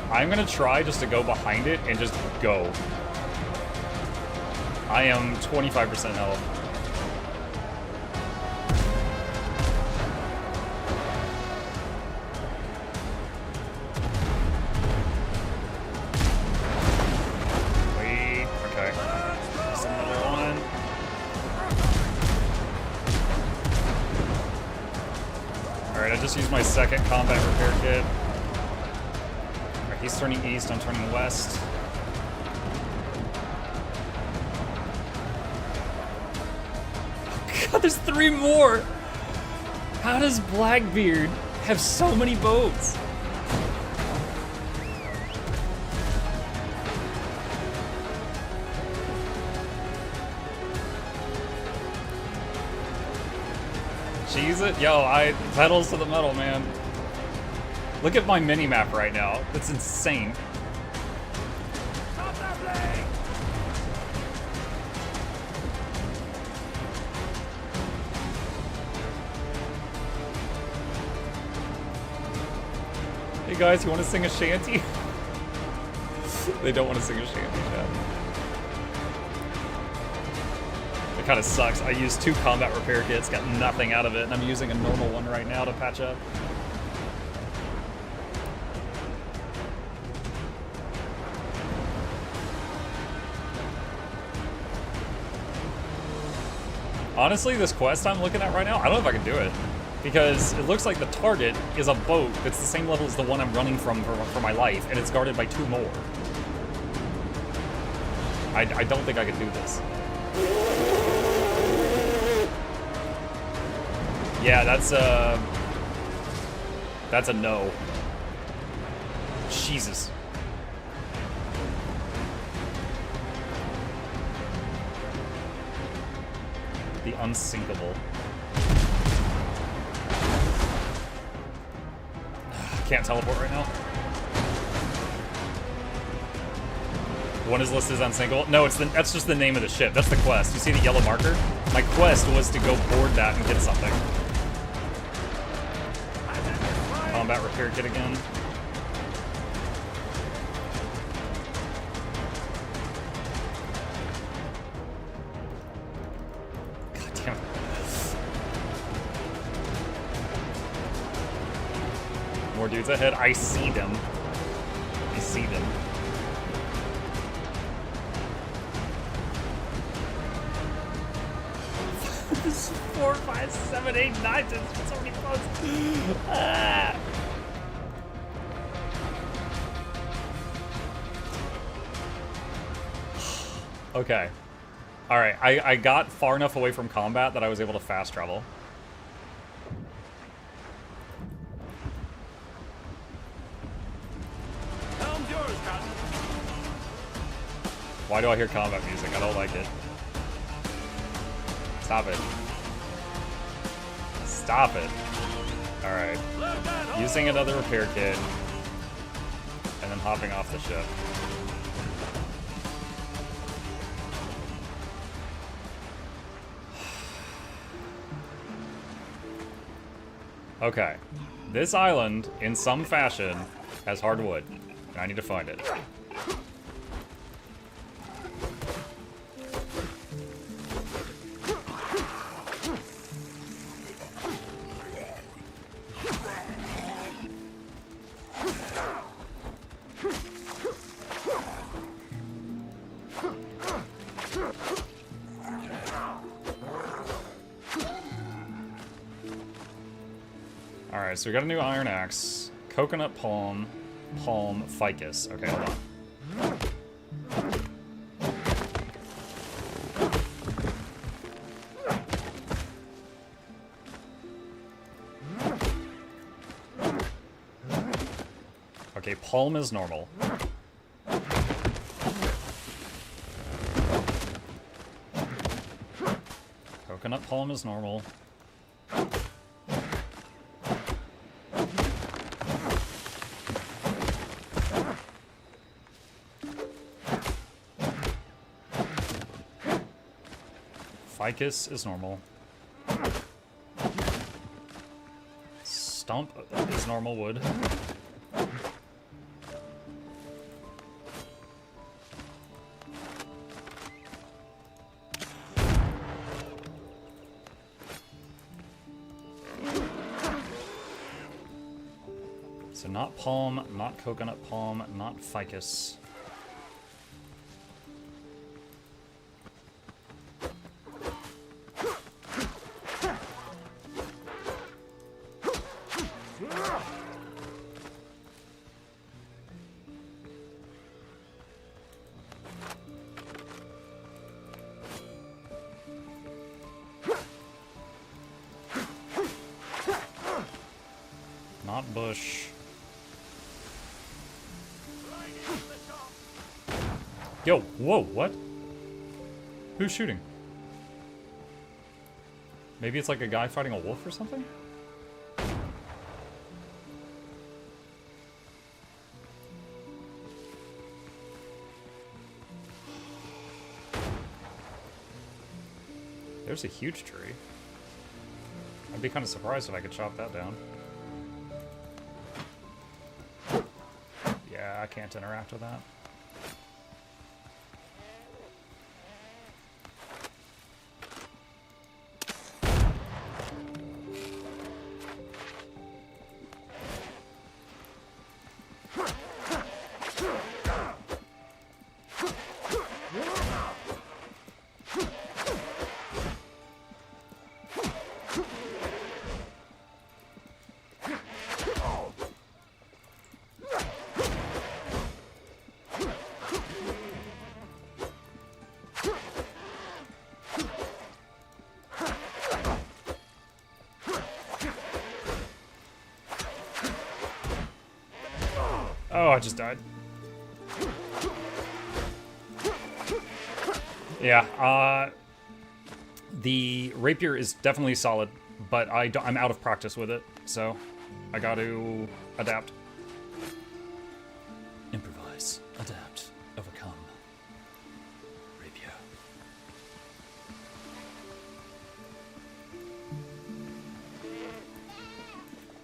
I'm gonna try just to go behind it and just go. I am 25% health. Wait, okay. There's another one. Alright, I just used my second combat repair kit. He's turning east, I'm turning west. Oh God, there's 3 more! How does Blackbeard have so many boats? Cheese it? Yo, pedals to the metal, man. Look at my mini-map right now. It's insane. Stop that blade! Hey guys, you want to sing a shanty? They don't want to sing a shanty, chat. It kind of sucks. I used 2 combat repair kits, got nothing out of it, and I'm using a normal one right now to patch up. Honestly, this quest I'm looking at right now, I don't know if I can do it. Because it looks like the target is a boat that's the same level as the one I'm running from for my life, and it's guarded by 2 more. I don't think I can do this. Yeah, that's a no. Jesus. The unsinkable. Can't teleport right now. One is listed as unsinkable. No, that's just the name of the ship. That's the quest. You see the yellow marker? My quest was to go board that and get something. Combat repair kit again. God damn it. More dudes ahead. I see them. I see them. This is 4, 5, 7, 8, 9. It's so many close. Ah. Okay. Alright, I got far enough away from combat that I was able to fast travel. Helm's yours, Captain. Why do I hear combat music? I don't like it. Stop it. Stop it. Alright. Using another repair kit. And then hopping off the ship. Okay. This island, in some fashion, has hardwood. And I need to find it. Alright, so we got a new iron axe. Coconut palm, ficus. Okay, hold on. Okay, palm is normal. Coconut palm is normal. Ficus is normal. Stump is normal wood. So not palm, not coconut palm, not ficus. Not bush. Yo, whoa, what? Who's shooting? Maybe it's like a guy fighting a wolf or something? There's a huge tree. I'd be kind of surprised if I could chop that down. Yeah, I can't interact with that. Oh, I just died. Yeah, the rapier is definitely solid, but I'm out of practice with it, so I got to adapt. Improvise, adapt, overcome. Rapier.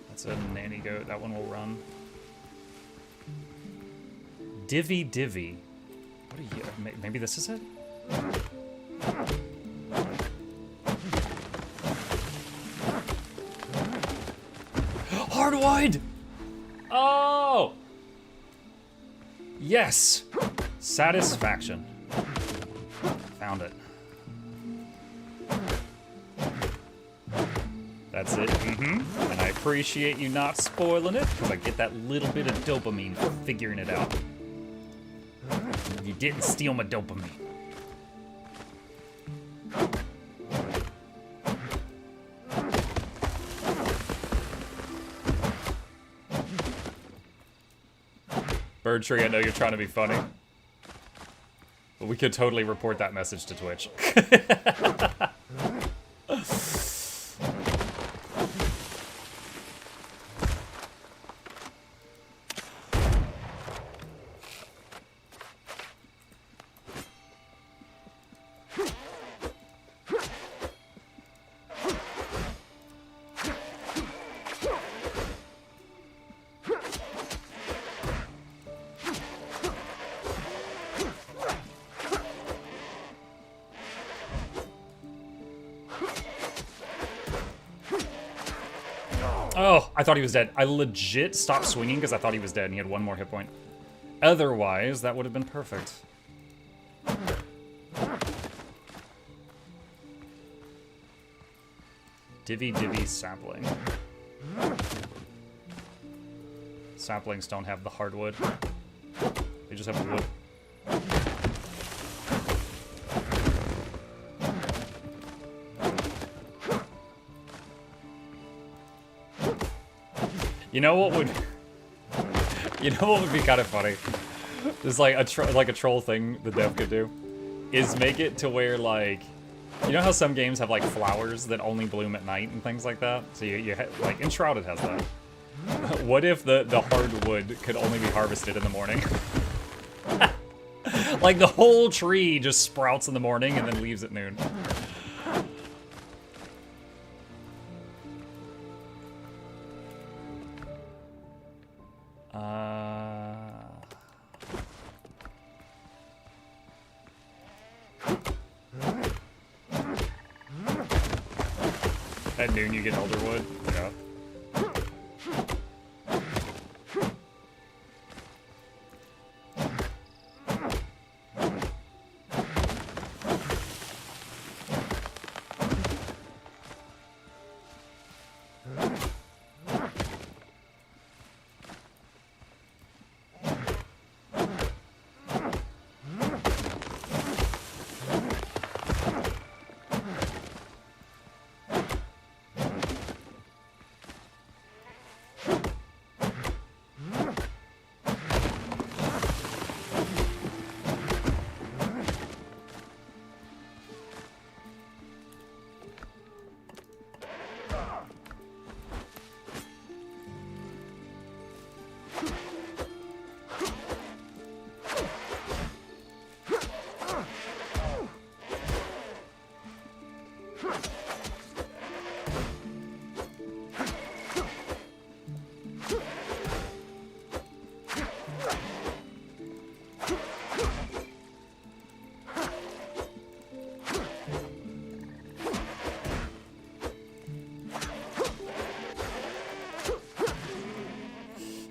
That's a nanny goat. That one will run. Divvy Divvy. What are you? Maybe this is it? Hardwood! Oh! Yes! Satisfaction. Found it. That's it. Mm-hmm. And I appreciate you not spoiling it, because I get that little bit of dopamine for figuring it out. You didn't steal my dopamine. Bird Tree, I know you're trying to be funny. But we could totally report that message to Twitch. Oh, I thought he was dead. I legit stopped swinging because I thought he was dead and he had one more hit point. Otherwise, that would have been perfect. Divvy sapling. Saplings don't have the hardwood. They just have wood. You know what would be kind of funny? There's like a troll thing the dev could do, is make it to where, like, you know how some games have like flowers that only bloom at night and things like that. So you like Enshrouded has that. What if the hardwood could only be harvested in the morning? Like the whole tree just sprouts in the morning and then leaves at noon. At noon you get elderwood. Yeah.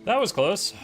That was close.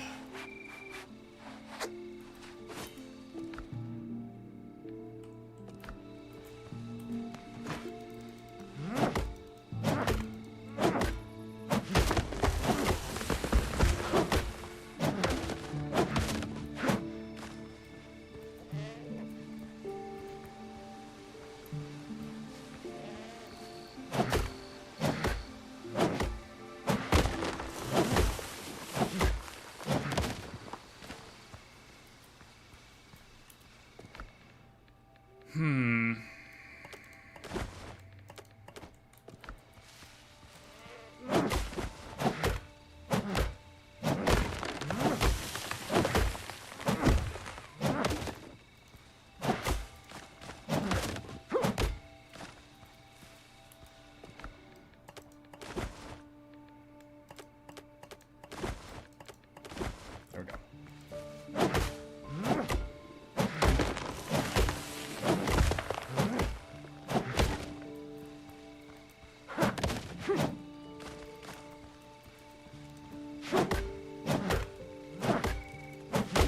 There we go.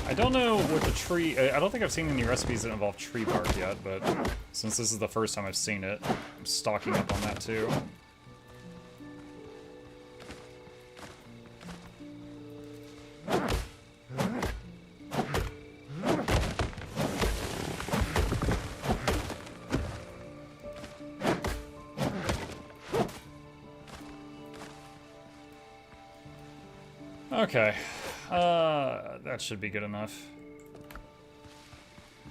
I don't know what the tree... I don't think I've seen any recipes that involve tree bark yet, but since this is the first time I've seen it, I'm stocking up on that too. Okay. That should be good enough.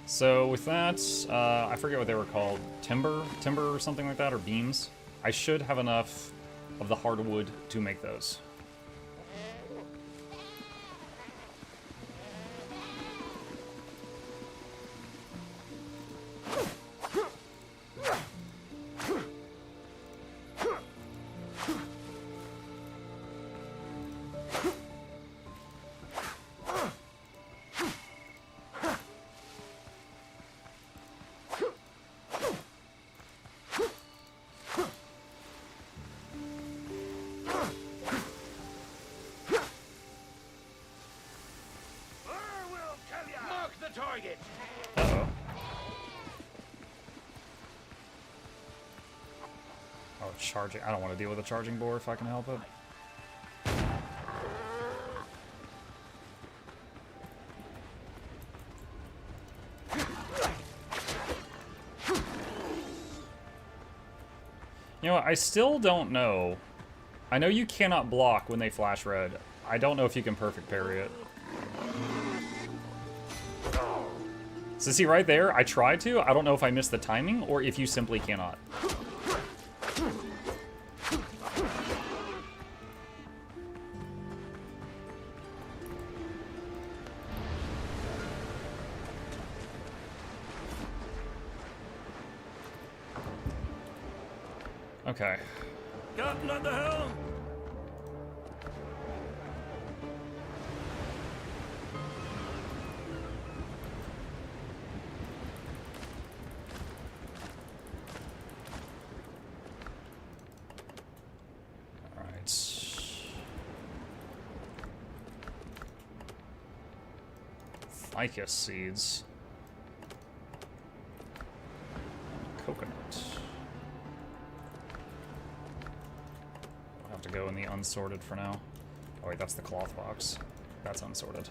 So with that, I forget what they were called. Timber or something like that, or beams. I should have enough of the hardwood to make those. Target. Uh-oh. Oh, charging. I don't want to deal with a charging boar if I can help it. You know what? I still don't know. I know you cannot block when they flash red. I don't know if you can perfect parry it. So see right there, I tried to. I don't know if I missed the timing or if you simply cannot. Okay. Captain at the helm. Ficus seeds. Coconut. I'll have to go in the unsorted for now. Oh wait, that's the cloth box. That's unsorted.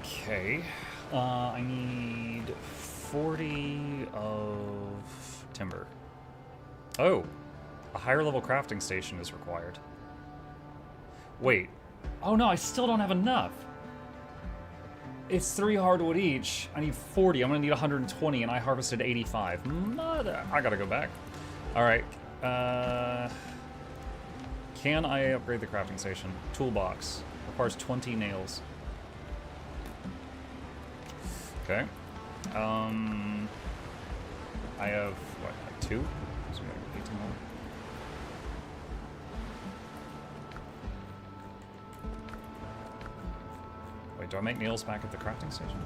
Okay. I need 40 of timber. Oh! A higher level crafting station is required. Wait. Oh no, I still don't have enough! It's 3 hardwood each. I need 40. I'm gonna need 120, and I harvested 85. Mother! I gotta go back. Alright. Can I upgrade the crafting station? Toolbox. Requires 20 nails. Okay. I have, what, like 2? So we have 18 more. Wait, do I make nails back at the crafting station?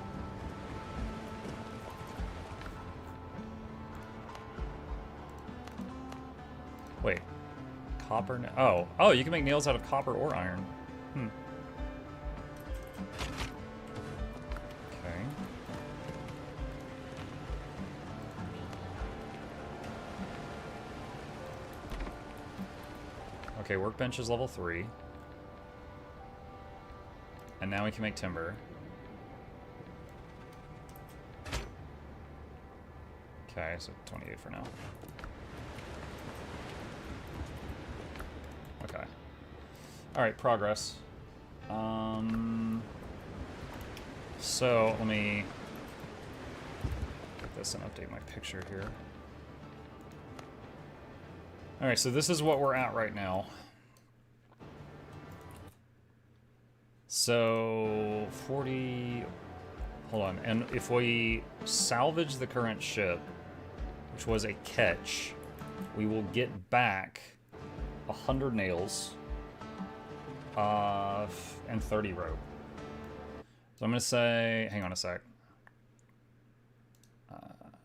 Wait. Copper? Oh. Oh, you can make nails out of copper or iron. Hmm. Okay. Okay, workbench is level 3. And now we can make timber. Okay, so 28 for now. Okay. Alright, progress. So, let me get this and update my picture here. Alright, so this is what we're at right now. So, 40... Hold on, and if we salvage the current ship, which was a catch, we will get back 100 nails and 30 rope. So I'm going to say... Hang on a sec.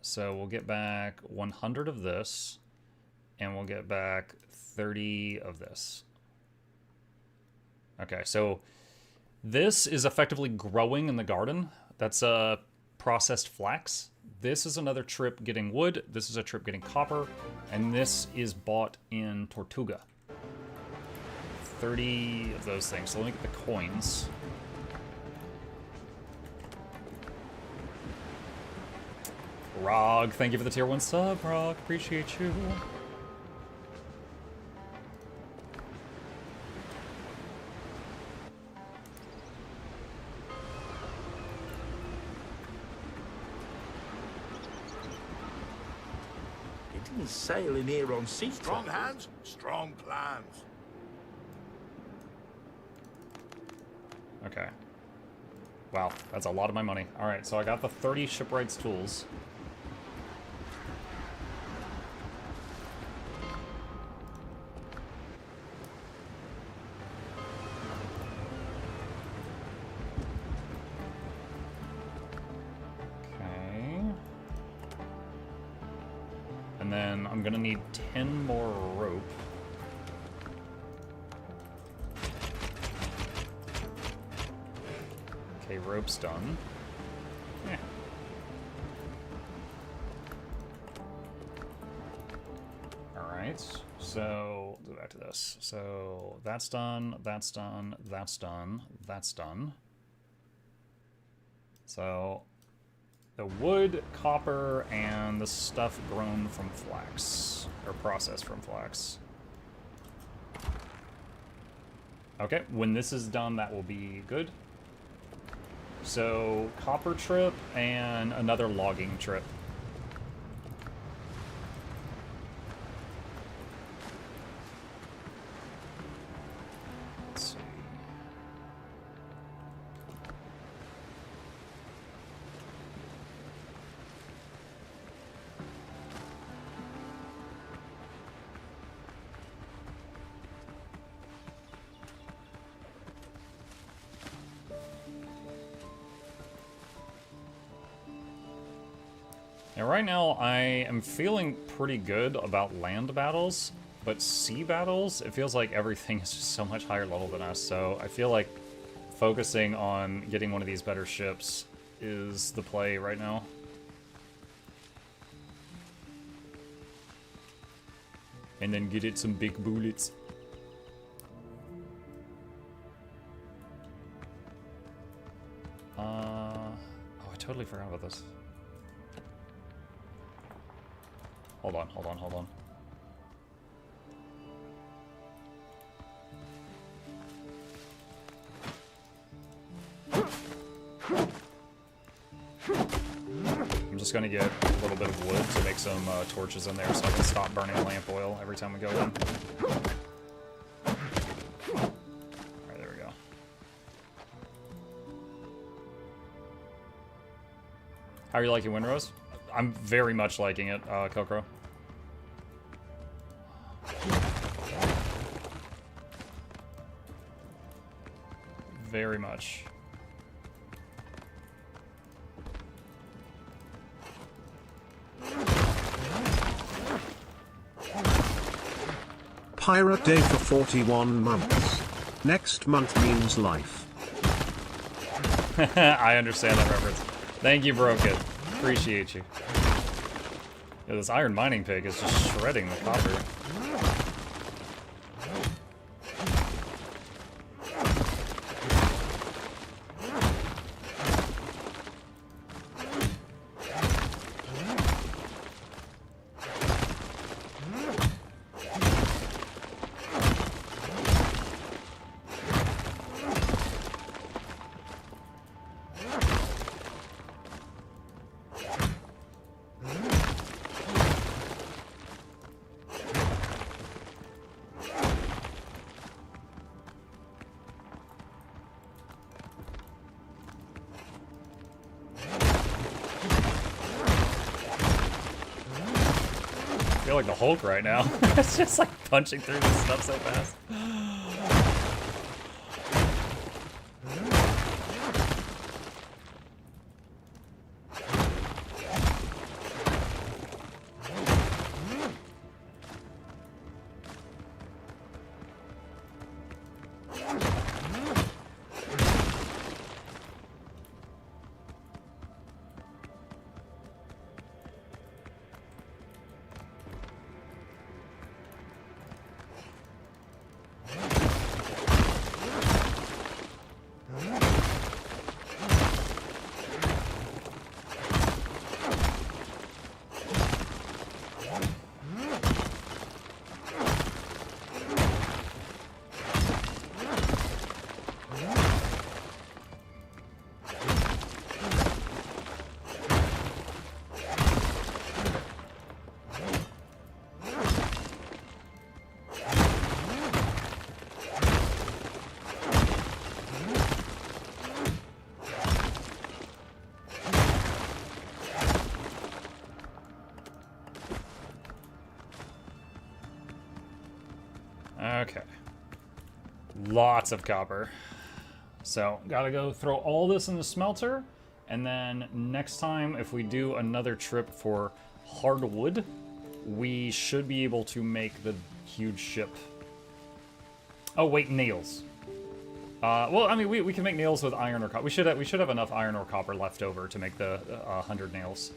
So we'll get back 100 of this, and we'll get back 30 of this. Okay, so this is effectively growing in the garden. That's processed flax. This is another trip getting wood. This is a trip getting copper. And this is bought in Tortuga. 30 of those things. So let me get the coins. Rog, thank you for the tier 1 sub, Rog. Appreciate you. shouldn't sail in here on sea Strong troubles. hands, strong plans. Okay. Wow, that's a lot of my money. Alright, so I got the 30 shipwrights tools. Okay. And then I'm gonna need 10 more rope. Okay, rope's done. Yeah. Alright, so go back to this. So that's done, that's done, that's done, that's done. So the wood, copper, and the stuff grown from flax, or processed from flax. Okay, when this is done, that will be good. So, copper trip and another logging trip. Let's see. Now, right now, I am feeling pretty good about land battles, but sea battles, it feels like everything is just so much higher level than us, so I feel like focusing on getting one of these better ships is the play right now. And then get it some big bullets. Oh, I totally forgot about this. Hold on, hold on, hold on. I'm just gonna get a little bit of wood to make some torches in there so I can stop burning lamp oil every time we go in. Alright, there we go. How are you liking Windrose? I'm very much liking it, Kilcrow. Very much. Pirate Day for 41 months. Next month means life. I understand that reference. Thank you, Broken. Appreciate you. Yeah, this iron mining pig is just shredding the copper. I feel like the Hulk right now. It's just like punching through this stuff so fast. Lots of copper. So, gotta go throw all this in the smelter, and then next time, if we do another trip for hardwood, we should be able to make the huge ship. Oh wait, nails. Well, I mean, we can make nails with iron or copper. We should have enough iron or copper left over to make the 100 nails.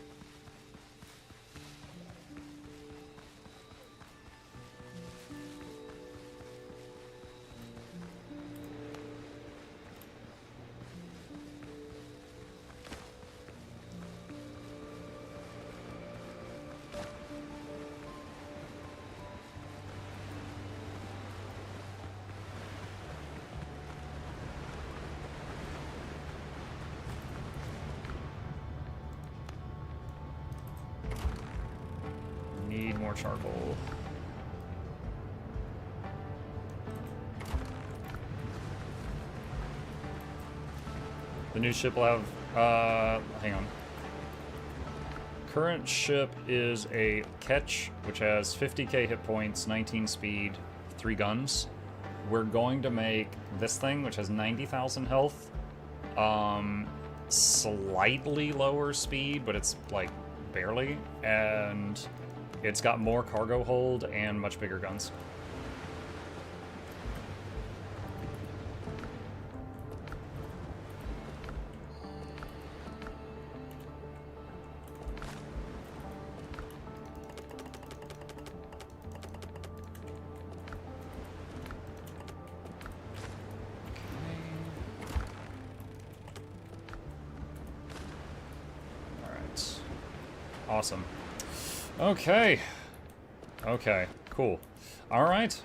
Need more charcoal. The new ship will have, hang on. Current ship is a Ketch, which has 50k hit points, 19 speed, 3 guns. We're going to make this thing, which has 90,000 health, slightly lower speed, but it's like barely, and it's got more cargo hold and much bigger guns. Awesome. Okay. Okay, cool. All right.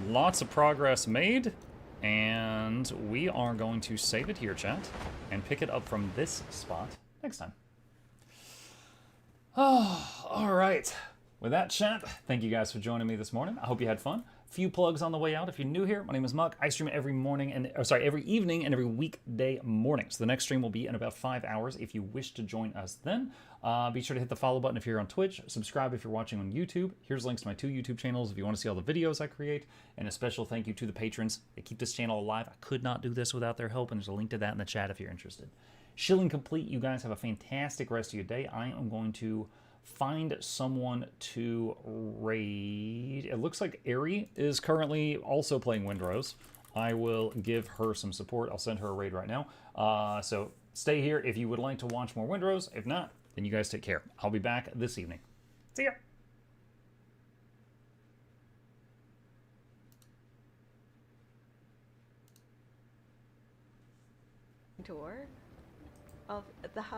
Lots of progress made. And we are going to save it here, chat, and pick it up from this spot next time. Oh, all right. With that, chat, thank you guys for joining me this morning. I hope you had fun. Few plugs on the way out. If you're new here, my name is Muck. I stream every morning and every evening and every weekday morning. So the next stream will be in about 5 hours. If you wish to join us then, be sure to hit the follow button if you're on Twitch. Subscribe if you're watching on YouTube. Here's links to my 2 YouTube channels if you want to see all the videos I create. And a special thank you to the patrons. They keep this channel alive. I could not do this without their help, and there's a link to that in the chat if you're interested. Shilling complete. You guys have a fantastic rest of your day. I am going to find someone to raid. It looks like Ari is currently also playing Windrose. I will give her some support. I'll send her a raid right now. So stay here if you would like to watch more Windrose. If not, then you guys take care. I'll be back this evening. See ya. Tour of the house.